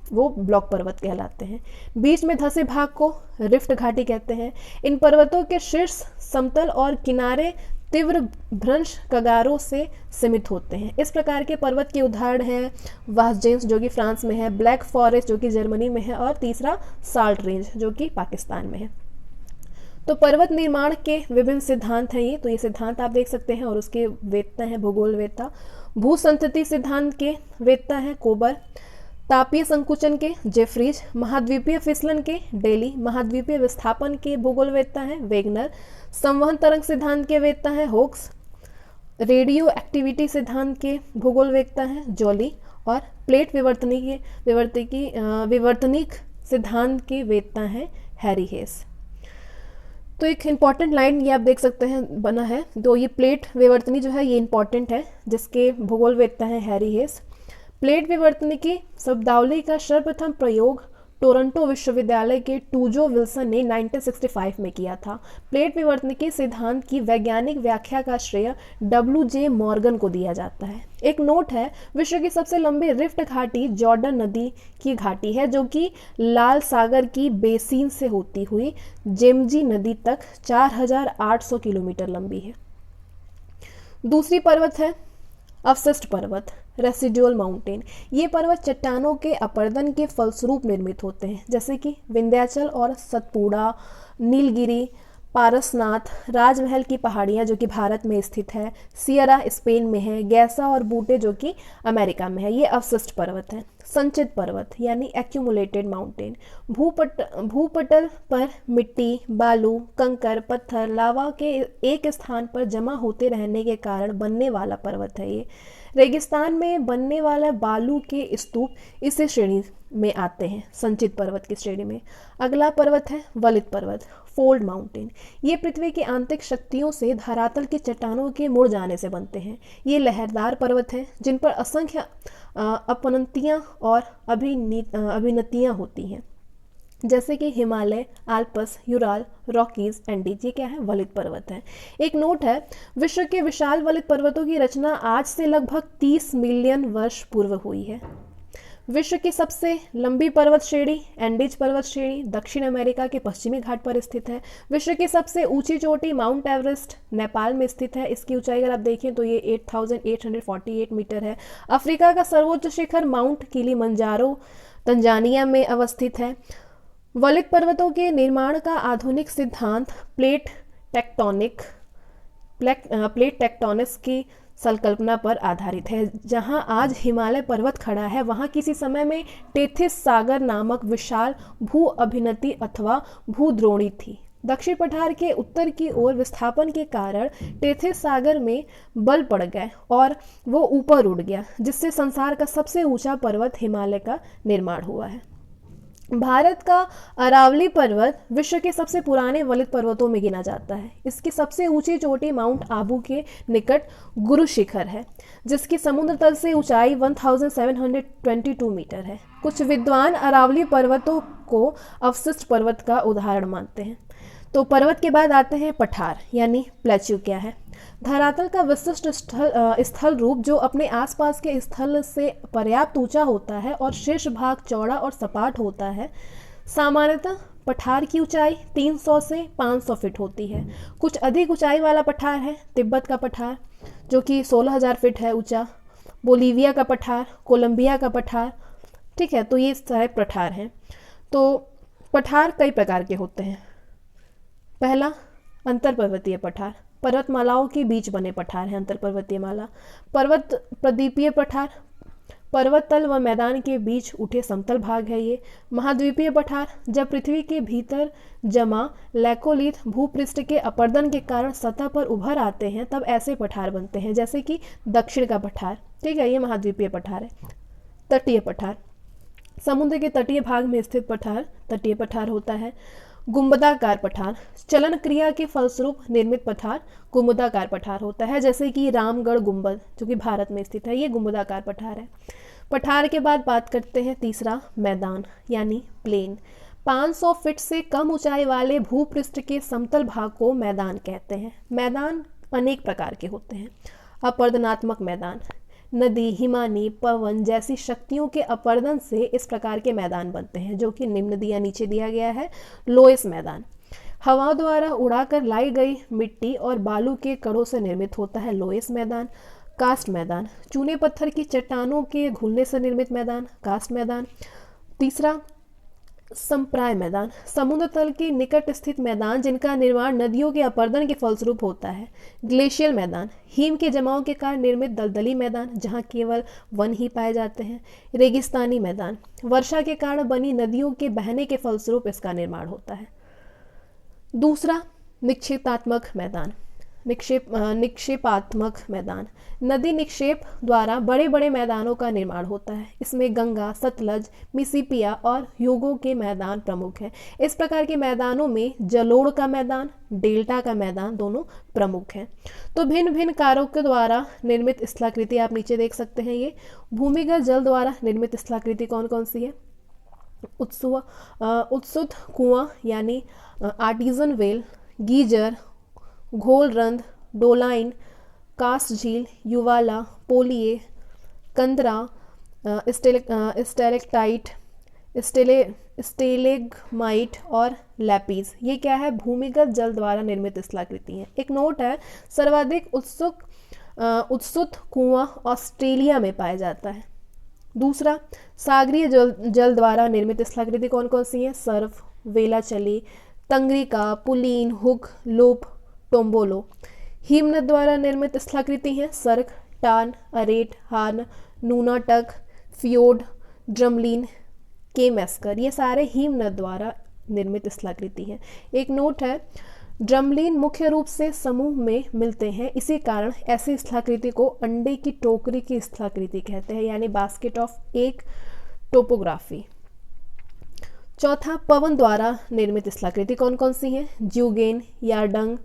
वो ब्लॉक पर्वत कहलाते हैं। बीच में धंसे भाग को रिफ्ट घाटी कहते हैं। इन पर्वतों के शीर्ष समतल और किनारे तीव्र भ्रंश कगारों से सीमित होते हैं। इस प्रकार के पर्वत के उदाहरण हैं वासजेंस जो कि फ्रांस में है, ब्लैक फॉरेस्ट जो कि जर्मनी में है और तीसरा साल्ट रेंज जो कि पाकिस्तान में है। तो पर्वत निर्माण के विभिन्न सिद्धांत हैं ये, तो ये सिद्धांत आप देख सकते हैं और उसके वेत्ता हैं भूगोल वेत्ता। भूसंतति सिद्धांत के वेत्ता हैं कोबर, तापीय संकुचन के जेफ्रीज, महाद्वीपीय फिसलन के डेली, महाद्वीपीय विस्थापन के भूगोलवेत्ता हैं वेगनर, संवहन तरंग सिद्धांत के वेत्ता हैं होक्स, रेडियो एक्टिविटी सिद्धांत के भूगोलवेत्ता हैं जॉली और प्लेट विवर्तनिक सिद्धांत के वेत्ता हैं हैरी हेस। तो एक इम्पॉर्टेंट लाइन ये आप देख सकते हैं बना है, तो ये प्लेट विवर्तनी जो है ये इम्पॉर्टेंट है, जिसके भूगोलवेत्ता हैं हैरी हेस। प्लेट विवर्तनी की शब्दावली का सर्वप्रथम प्रयोग टोरंटो विश्वविद्यालय के टूजो विल्सन ने 1965 में किया था। प्लेट विवर्तन के सिद्धांत की वैज्ञानिक व्याख्या का श्रेय W.J. मॉर्गन को दिया जाता है। एक नोट है, विश्व की सबसे लंबी रिफ्ट घाटी जॉर्डन नदी की घाटी है, जो कि लाल सागर की बेसिन से होती हुई जेमजी नदी तक 4800 किलोमीटर लंबी है। दूसरी पर्वत है अवशिष्ट पर्वत, रेसिडुअल माउंटेन। ये पर्वत चट्टानों के अपर्दन के फलस्वरूप निर्मित होते हैं, जैसे कि विंध्याचल और सतपुड़ा, नीलगिरी, पारसनाथ, राजमहल की पहाड़ियाँ जो कि भारत में स्थित है, सियरा स्पेन में है, गैसा और बूटे जो कि अमेरिका में है। ये अवशिष्ट पर्वत है। संचित पर्वत यानी एक्यूमुलेटेड माउंटेन, भूपटल पर मिट्टी, बालू, कंकर, पत्थर, लावा के एक स्थान पर जमा होते रहने के कारण बनने वाला पर्वत है। ये रेगिस्तान में बनने वाला बालू के स्तूप इसी श्रेणी में आते हैं, संचित पर्वत की श्रेणी में। अगला पर्वत है वलित पर्वत, फोल्ड माउंटेन। ये पृथ्वी की आंतरिक शक्तियों से धरातल की चट्टानों के मुड़ जाने से बनते हैं। ये लहरदार पर्वत हैं जिन पर असंख्य अपनतियाँ और अभिनतियाँ होती हैं, जैसे कि Himalaya, Alps, Ural, Rockies, Andes. ये क्या है? वलित पर्वत है। एक नोट है, विश्व के विशाल वलित पर्वतों की रचना आज से लगभग 30 मिलियन वर्ष पूर्व हुई है। विश्व की सबसे लंबी पर्वत श्रेणी एंडीज पर्वत श्रेणी दक्षिण अमेरिका के पश्चिमी घाट पर स्थित है। विश्व की सबसे ऊंची चोटी माउंट एवरेस्ट नेपाल में स्थित है। इसकी ऊंचाई अगर आप देखें तो ये 8848 मीटर है। अफ्रीका का सर्वोच्च शिखर माउंट किलिमंजारो तंजानिया में अवस्थित है। वलित पर्वतों के निर्माण का आधुनिक सिद्धांत प्लेट टेक्टोनिक्स की संकल्पना पर आधारित है। जहां आज हिमालय पर्वत खड़ा है, वहां किसी समय में टेथिस सागर नामक विशाल भू अभिनति अथवा भूद्रोणी थी। दक्षिण पठार के उत्तर की ओर विस्थापन के कारण टेथिस सागर में बल पड़ गए और वो ऊपर उड़ गया, जिससे संसार का सबसे ऊंचा पर्वत हिमालय का निर्माण हुआ है। भारत का अरावली पर्वत विश्व के सबसे पुराने वलित पर्वतों में गिना जाता है। इसकी सबसे ऊंची चोटी माउंट आबू के निकट गुरु शिखर है, जिसकी समुद्र तल से ऊंचाई 1722 मीटर है। कुछ विद्वान अरावली पर्वतों को अवशिष्ट पर्वत का उदाहरण मानते हैं। तो पर्वत के बाद आते हैं पठार यानी प्लेच्यू। क्या है? धरातल का विशिष्ट स्थल रूप जो अपने आसपास के स्थल से पर्याप्त ऊंचा होता है और शीर्ष भाग चौड़ा और सपाट होता है। सामान्यतः पठार की ऊंचाई 300 से 500 फीट होती है। कुछ अधिक ऊंचाई वाला पठार है तिब्बत का पठार, जो कि 16,000 फीट है ऊंचा, बोलीविया का पठार, कोलंबिया का पठार। ठीक है, तो ये सारे पठार हैं। तो पठार कई प्रकार के होते हैं। पहला अंतरपर्वतीय पठार, पर्वतमालाओं के बीच बने पठार हैं अंतरपर्वतीय माला। पर्वत प्रदीपीय पठार, पर्वत तल व मैदान के बीच उठे समतल भाग है ये। महाद्वीपीय पठार, जब पृथ्वी के भीतर जमा लैकोलिथ भूपृष्ठ के अपर्दन के कारण सतह पर उभर आते हैं, तब ऐसे पठार बनते हैं, जैसे कि दक्षिण का पठार। ठीक है, ये महाद्वीपीय पठार है। तटीय पठार, समुद्र के तटीय भाग में स्थित पठार तटीय पठार होता है। गुंबदाकार पठार, चलन क्रिया के फलस्वरूप निर्मित पठार गुंबदाकार पठार होता है, जैसे कि रामगढ़ गुंबद जो कि भारत में स्थित है, ये गुंबदाकार पठार है। पठार के बाद बात करते हैं तीसरा मैदान यानी प्लेन। 500 फीट से कम ऊंचाई वाले भूपृष्ठ के समतल भाग को मैदान कहते हैं। मैदान अनेक प्रकार के होते हैं। अपर्दनात्मक मैदान, नदी, हिमानी, पवन जैसी शक्तियों के अपर्दन से इस प्रकार के मैदान बनते हैं, जो कि निम्न दिया नीचे दिया गया है। लोएस मैदान, हवा द्वारा उड़ाकर लाई गई मिट्टी और बालू के कणों से निर्मित होता है लोएस मैदान। कास्ट मैदान, चूने पत्थर की चट्टानों के घुलने से निर्मित मैदान, कास्ट मैदान। तीसरा संप्राय मैदान, समुद्र तल के निकट स्थित मैदान जिनका निर्माण नदियों के अपर्दन के फलस्वरूप होता है। ग्लेशियल मैदान, हिम के जमाव के कारण निर्मित दलदली मैदान जहां केवल वन ही पाए जाते हैं। रेगिस्तानी मैदान, वर्षा के कारण बनी नदियों के बहने के फलस्वरूप इसका निर्माण होता है। दूसरा निक्षेपात्मक मैदान, निक्षेपात्मक मैदान। नदी निक्षेप द्वारा बड़े बड़े मैदानों का निर्माण होता है। इसमें गंगा, सतलज, मिसिसिपी और ह्यूगो के मैदान प्रमुख हैं। इस प्रकार के मैदानों में जलोढ़ का मैदान, डेल्टा का मैदान दोनों प्रमुख हैं। तो भिन्न भिन्न कारकों द्वारा निर्मित स्थलाकृति आप नीचे देख सकते हैं। ये भूमिगत जल द्वारा निर्मित स्थलाकृति कौन कौन सी है? उत्सुत कुआं यानी आर्टिजन वेल, गीजर, घोलरंध, डोलाइन, कास्ट झील, युवाला, पोलिए, कंदरा, स्टेलेक्टाइट, स्टेलेग्माइट और लैपिस। ये क्या है? भूमिगत जल द्वारा निर्मित स्थलाकृति है। एक नोट है, सर्वाधिक उत्सुत कुआं ऑस्ट्रेलिया में पाया जाता है। दूसरा, सागरीय जल द्वारा निर्मित स्थलाकृति कौन कौन सी है? सर्फ, वेलाचली, तंग्रिका, पुलीन, हुक, लोप, टोम्बोलो। हिमनद द्वारा निर्मित स्थलाकृति हैं सर्क, टान, अरेट, हार्न, नूनाटक, फियोर्ड, ड्रमलिन, केमेस्कर। ये सारे हिमनद द्वारा निर्मित स्थलाकृति हैं। एक नोट है, ड्रमलिन मुख्य रूप से समूह में मिलते हैं, इसी कारण ऐसी स्थलाकृति को अंडे की टोकरी की स्थलाकृति कहते हैं, यानी बास्केट ऑफ एग टोपोग्राफी। चौथा, पवन द्वारा निर्मित स्थलाकृति कौन कौन सी हैं? ज्यूगेन, यार्डंग,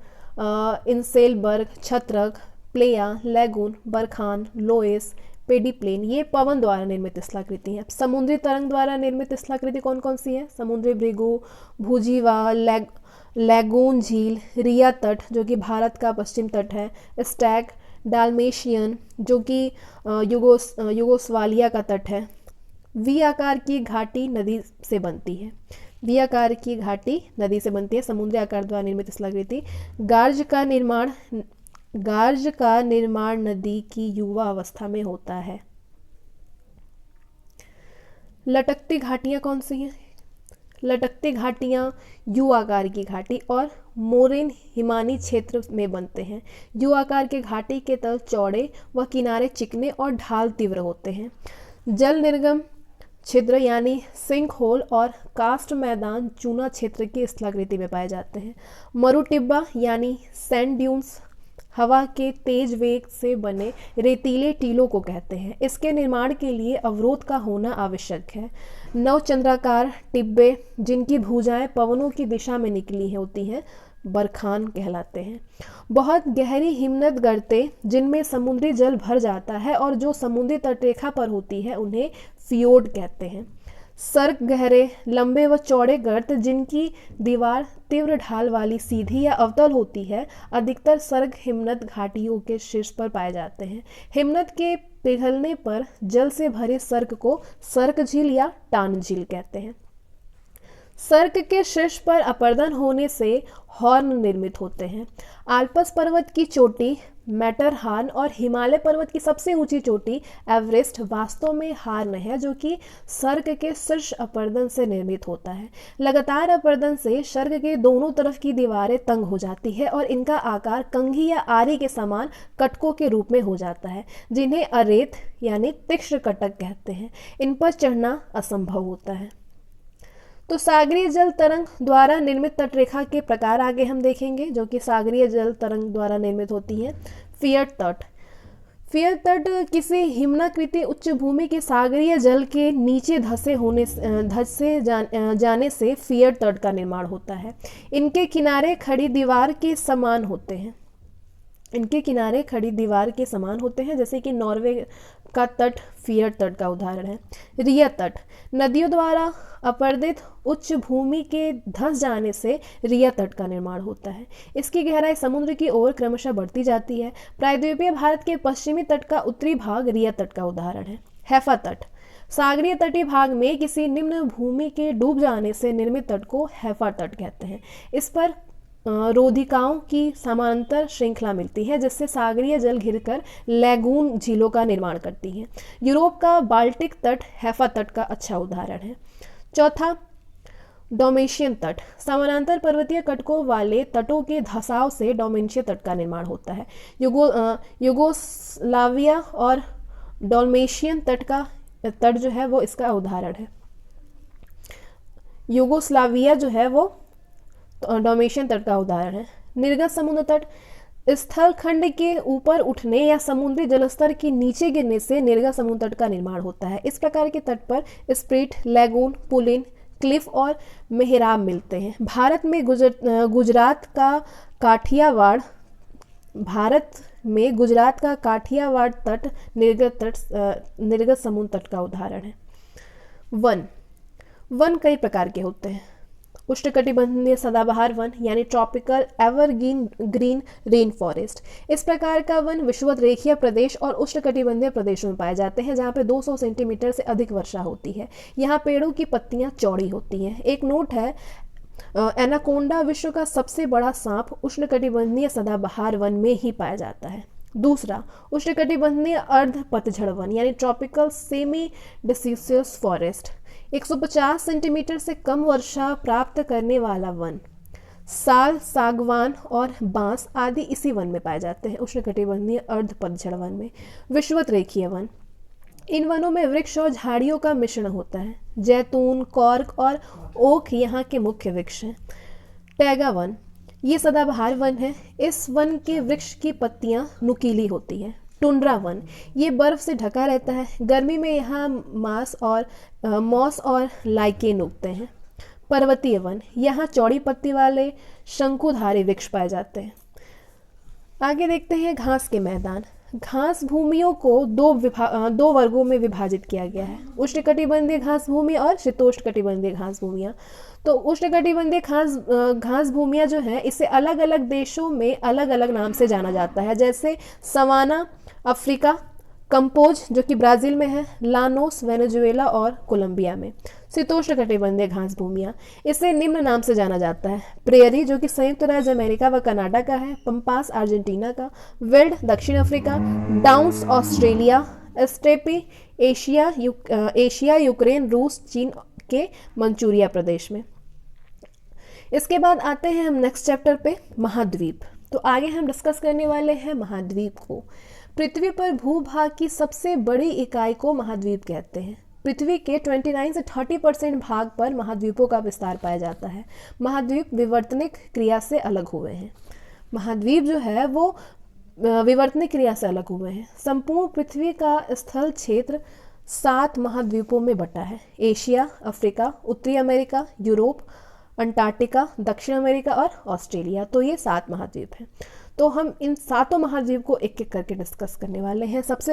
इंसेलबर्ग, छत्रक, प्लेया, लैगून, बरखान, लोएस, पेडीप्लेन। ये पवन द्वारा निर्मित स्थलाकृति हैं। समुद्री तरंग द्वारा निर्मित स्थलाकृति कौन कौन सी है? समुद्री भृगु, भुजीवा, लैगून झील, रिया तट जो कि भारत का पश्चिम तट है, स्टैग, डाल्मेशियन जो कि युगोस्लाविया का तट है। वी आकार की घाटी नदी से बनती है। वी आकार की घाटी नदी से बनती है समुद्री आकार द्वारा निर्मित स्थलाकृति। गार्ज का निर्माण नदी की युवा अवस्था में होता है। लटकती घाटियां कौन सी हैं? लटकती घाटियां यू आकार की घाटी और मोरेन हिमानी क्षेत्र में बनते हैं। यू आकार के घाटी के तल चौड़े व किनारे चिकने और ढाल तीव्र होते हैं। जल निर्गम छिद्र यानी सिंक होल और कास्ट मैदान चूना क्षेत्र की स्थलाकृति में पाए जाते हैं। मरुटिब्बा यानी सैंड ड्यून्स हवा के तेज वेग से बने रेतीले टीलों को कहते हैं। इसके निर्माण के लिए अवरोध का होना आवश्यक है। नवचंद्राकार टिब्बे जिनकी भुजाएं पवनों की दिशा में निकली होती हैं बरखान कहलाते हैं। बहुत गहरी हिमनद गर्तें जिनमें समुद्री जल भर जाता है और जो समुद्री तटरेखा पर होती है उन्हें फियोर्ड कहते हैं। सर्क गहरे, लंबे व चौड़े गर्त जिनकी दीवार तीव्र ढाल वाली सीधी या अवतल होती है, अधिकतर सर्क हिमनद घाटियों के शीर्ष पर पाए जाते हैं। हिमनद के पिघलने पर जल से भरे सर्क को सर्क झील या टान झील कहते हैं। सर्क के शीर्ष पर अपर्दन होने से हॉर्न निर्मित होते हैं। आल्पस पर्वत की चोटी मैटरहार्न और हिमालय पर्वत की सबसे ऊंची चोटी एवरेस्ट वास्तव में हार्न है जो कि सर्क के शीर्ष अपर्दन से निर्मित होता है। लगातार अपर्दन से सर्क के दोनों तरफ की दीवारें तंग हो जाती है और इनका आकार कंघी या आरी के समान कटकों के रूप में हो जाता है, जिन्हें अरेत यानी तीक्ष्ण कटक कहते हैं। इन पर चढ़ना असंभव होता है। तो सागरीय जल तरंग द्वारा निर्मित तटरेखा के प्रकार आगे हम देखेंगे, जो कि सागरीय जल तरंग द्वारा निर्मित होती है। फियट तट। फियट तट किसी हिमनाकृति उच्च भूमि के सागरीय जल के नीचे धंसे जाने से फियट तट का निर्माण होता है। इनके किनारे खड़ी दीवार के समान होते हैं। जैसे कि नॉर्वे का तट फियट तट का उदाहरण है। रिया तट नदियों द्वारा अपर्दित उच्च भूमि के धंस जाने से रिया तट का निर्माण होता है। इसकी गहराई समुद्र की ओर क्रमशः बढ़ती जाती है। प्रायद्वीपीय भारत के पश्चिमी तट का उत्तरी भाग रिया तट का उदाहरण है। हैफा तट सागरीय तटीय भाग में किसी निम्न भूमि के डूब जाने से निर्मित तट को हैफा तट कहते हैं। इस पर रोधिकाओं की समानांतर श्रृंखला मिलती है, जिससे सागरीय जल घिरकर लैगून झीलों का निर्माण करती है। यूरोप का बाल्टिक तट हैफा तट का अच्छा उदाहरण है। चौथा, डोमेशियन तट समानांतर पर्वतीय कटकों वाले तटों के धसाव से डोमेशियन तट का निर्माण होता है। युगोस्लाविया और डोमेशियन तट जो है वो इसका उदाहरण है। युगोस्लाविया जो है वो डोमेशियन तट का उदाहरण है। निर्गत समुद्र तट स्थल खंड के ऊपर उठने या समुद्री जलस्तर के नीचे गिरने से निर्गत समुद्र तट का निर्माण होता है। इस प्रकार के तट पर स्प्रिट, लैगून, पुलिन, क्लिफ और मेहराब मिलते हैं। भारत में गुजरात का काठियावाड़ तट निर्गत समुद्र तट का उदाहरण है। वन कई प्रकार के होते हैं। उष्णकटिबंधीय सदाबहार वन यानी ट्रॉपिकल एवरग्रीन रेन फॉरेस्ट। इस प्रकार का वन विषुवत रेखीय प्रदेश और उष्णकटिबंधीय प्रदेशों में पाए जाते हैं, जहाँ पे 200 सेंटीमीटर से अधिक वर्षा होती है। यहाँ पेड़ों की पत्तियां चौड़ी होती हैं। एक नोट है, एनाकोंडा विश्व का सबसे बड़ा सांप उष्णकटिबंधीय सदाबहार वन में ही पाया जाता है। दूसरा, उष्णकटिबंधीय अर्ध पतझड़ वन यानी tropical semi deciduous forest. 150 centimetre से कम वर्षा प्राप्त करने वाला वन। साल, सागवान और बांस आदि इसी वन में पाए जाते हैं। उष्णकटिबंधीय अर्ध पतझड़ वन में विषुवत रेखीय वन। इन वनों में वृक्ष और झाड़ियों का मिश्रण होता है। जैतून, कॉर्क और ओक यहाँ के मुख्य वृक्ष हैं। टैगा वन, ये सदाबहार वन है। इस वन के वृक्ष की पत्तियां नुकीली होती हैं। टुंड्रा वन, ये बर्फ से ढका रहता है। गर्मी में यहाँ मॉस और लाइकेन उगते हैं। पर्वतीय वन, यहाँ चौड़ी पत्ती वाले शंकुधारी वृक्ष पाए जाते हैं। आगे देखते हैं घास के मैदान। घास भूमियों को दो वर्गों में विभाजित किया गया है, उष्णकटिबंधीय घास भूमि और शीतोष्णकटिबंधीय घास भूमियाँ। तो उष्णकटिबंधीय घास भूमियाँ जो है, इसे अलग अलग देशों में अलग अलग नाम से जाना जाता है, जैसे सवाना अफ्रीका, कंपोज जो कि ब्राज़ील में है, लानोस वेनेजुएला और कोलंबिया में। शीतोष्णकटिबंधीय घास भूमियाँ, इसे निम्न नाम से जाना जाता है। प्रेयरी जो कि संयुक्त राज्य अमेरिका व कनाडा का है, पंपास अर्जेंटीना का, वेल्ड दक्षिण Africa, downs Australia, steppe Asia Ukraine, रूस, चीन के मंचूरिया प्रदेश में। इसके बाद आते हैं हम नेक्स्ट चैप्टर पे, महाद्वीप। तो आगे हम डिस्कस करने वाले हैं महाद्वीप को। पृथ्वी पर भूभाग की सबसे बड़ी इकाई को महाद्वीप कहते हैं। पृथ्वी के 29 से 30% भाग पर महाद्वीपों का विस्तार पाया जाता है। महाद्वीप विवर्तनिक क्रिया से अलग हुए हैं। महाद्वीप जो है वो विवर्तनिक क्रिया से अलग हुए हैं। संपूर्ण पृथ्वी का स्थल क्षेत्र 7 महाद्वीपों में बटा है। एशिया, अफ्रीका, उत्तरी अमेरिका, यूरोप, अंटार्कटिका, दक्षिण अमेरिका और ऑस्ट्रेलिया। तो ये 7 महाद्वीप हैं। तो हम इन 7 महाद्वीप को एक एक करके डिस्कस करने वाले हैं। सबसे